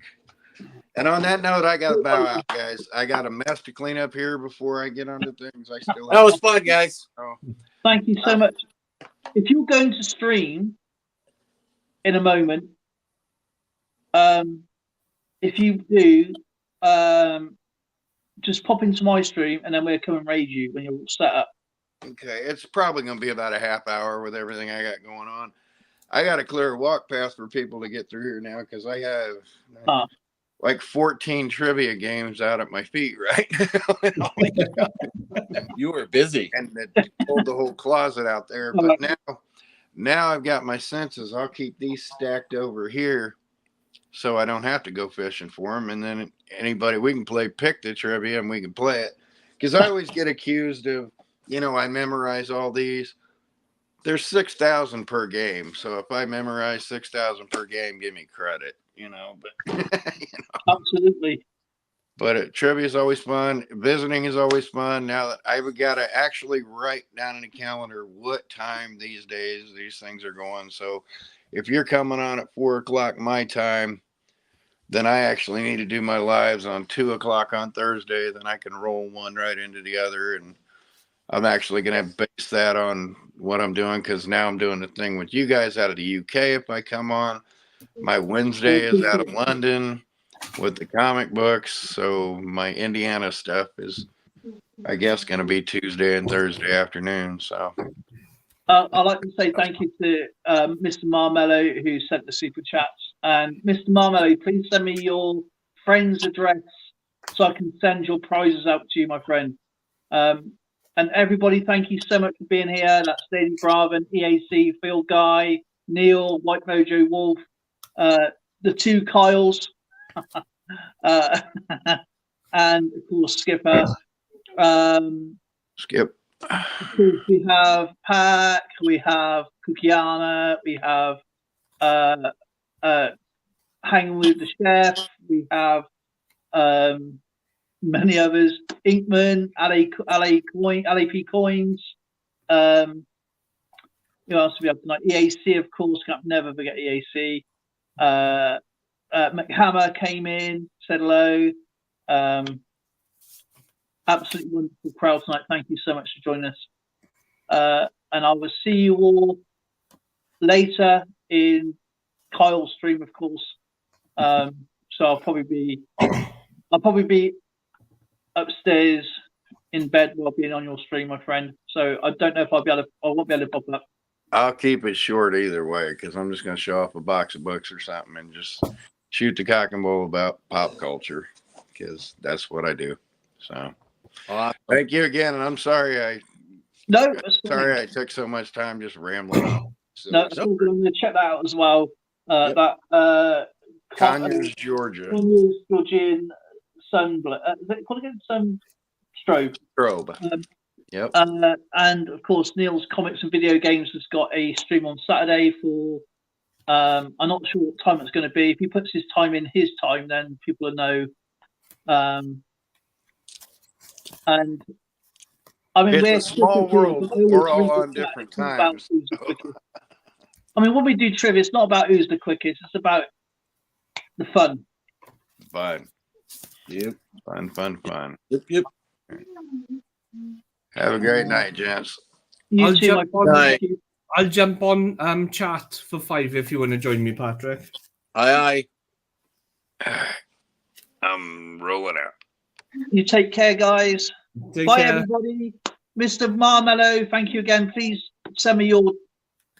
And on that note, I got to bow out, guys. I got a mess to clean up here before I get onto things. I still That was fun, guys. Thank you so much. If you're going to stream in a moment, if you do, just pop into my stream and then we'll come and raid you when you're all set up. Okay, it's probably going to be about a half hour with everything I got going on. I got to clear a walk path for people to get through here now because I have like 14 trivia games out at my feet right now. You were busy. And pulled the whole closet out there. But now I've got my senses. I'll keep these stacked over here so I don't have to go fishing for them. And then we can pick the trivia and we can play it. Because I always get accused of, I memorize all these. There's 6,000 per game. So if I memorize 6,000 per game, give me credit, but Absolutely. But trivia is always fun. Visiting is always fun. Now that I've got to actually write down in the calendar what time these days these things are going. So if you're coming on at 4 o'clock my time, then I actually need to do my lives on 2 o'clock on Thursday. Then I can roll one right into the other. And I'm actually going to base that on what I'm doing because now I'm doing the thing with you guys out of the UK if I come on. My Wednesday is out of London with the comic books. So my Indiana stuff is, I guess, going to be Tuesday and Thursday afternoon. So I'd like to say thank you to Mr. Marmello who sent the super chats. And Mr. Marmello, please send me your friend's address so I can send your prizes out to you, my friend. And everybody, thank you so much for being here. That's Lady Braven, EAC, Phil Guy, Neil, White Mojo Wolf, the two Kyles, and of course Skipper. Skip. Of course, we have Pack, we have Kukiana, we have Hanging with the Chef, we have many others. Inkman, LAP Coins. Who else do we have tonight? EAC, of course. Can't never forget EAC. McHammer came in, said hello. Absolutely wonderful crowd tonight. Thank you so much for joining us. And I will see you all later in Kyle's stream, of course. So I'll probably be upstairs in bed while being on your stream, my friend. So I don't know if I won't be able to pop up. I'll keep it short either way because I'm just going to show off a box of books or something and just shoot the cock and bull about pop culture because that's what I do. So thank you again, and I'm sorry I took so much time just rambling on. So, no, I'm going to check that out as well. Conyers, Georgia. Conyers, Georgian Sunblood. Is it called again? Trove. Yep. And of course, Neil's Comics and Video Games has got a stream on Saturday for. I'm not sure what time it's going to be. If he puts his time in his time, then people will know. And I mean, it's a small world. We're all on different times. I mean, when we do trivia, it's not about who's the quickest. It's about the fun. Fun. Yep. Fun. Yep. Have a great night, gents. I'll jump on chat for 5 if you want to join me, Patrick. Aye. I'm rolling out. You take care, guys. Bye, care. everybody. Mr. Marmello, thank you again. Please send me your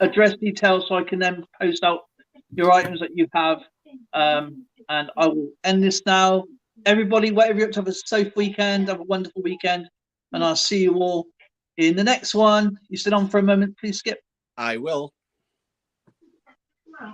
address details so I can then post out your items that you have. And I will end this now. Everybody, whatever you're up to, have a safe weekend. Have a wonderful weekend. And I'll see you all in the next one. You sit on for a moment, please, Skip. I will. Wow.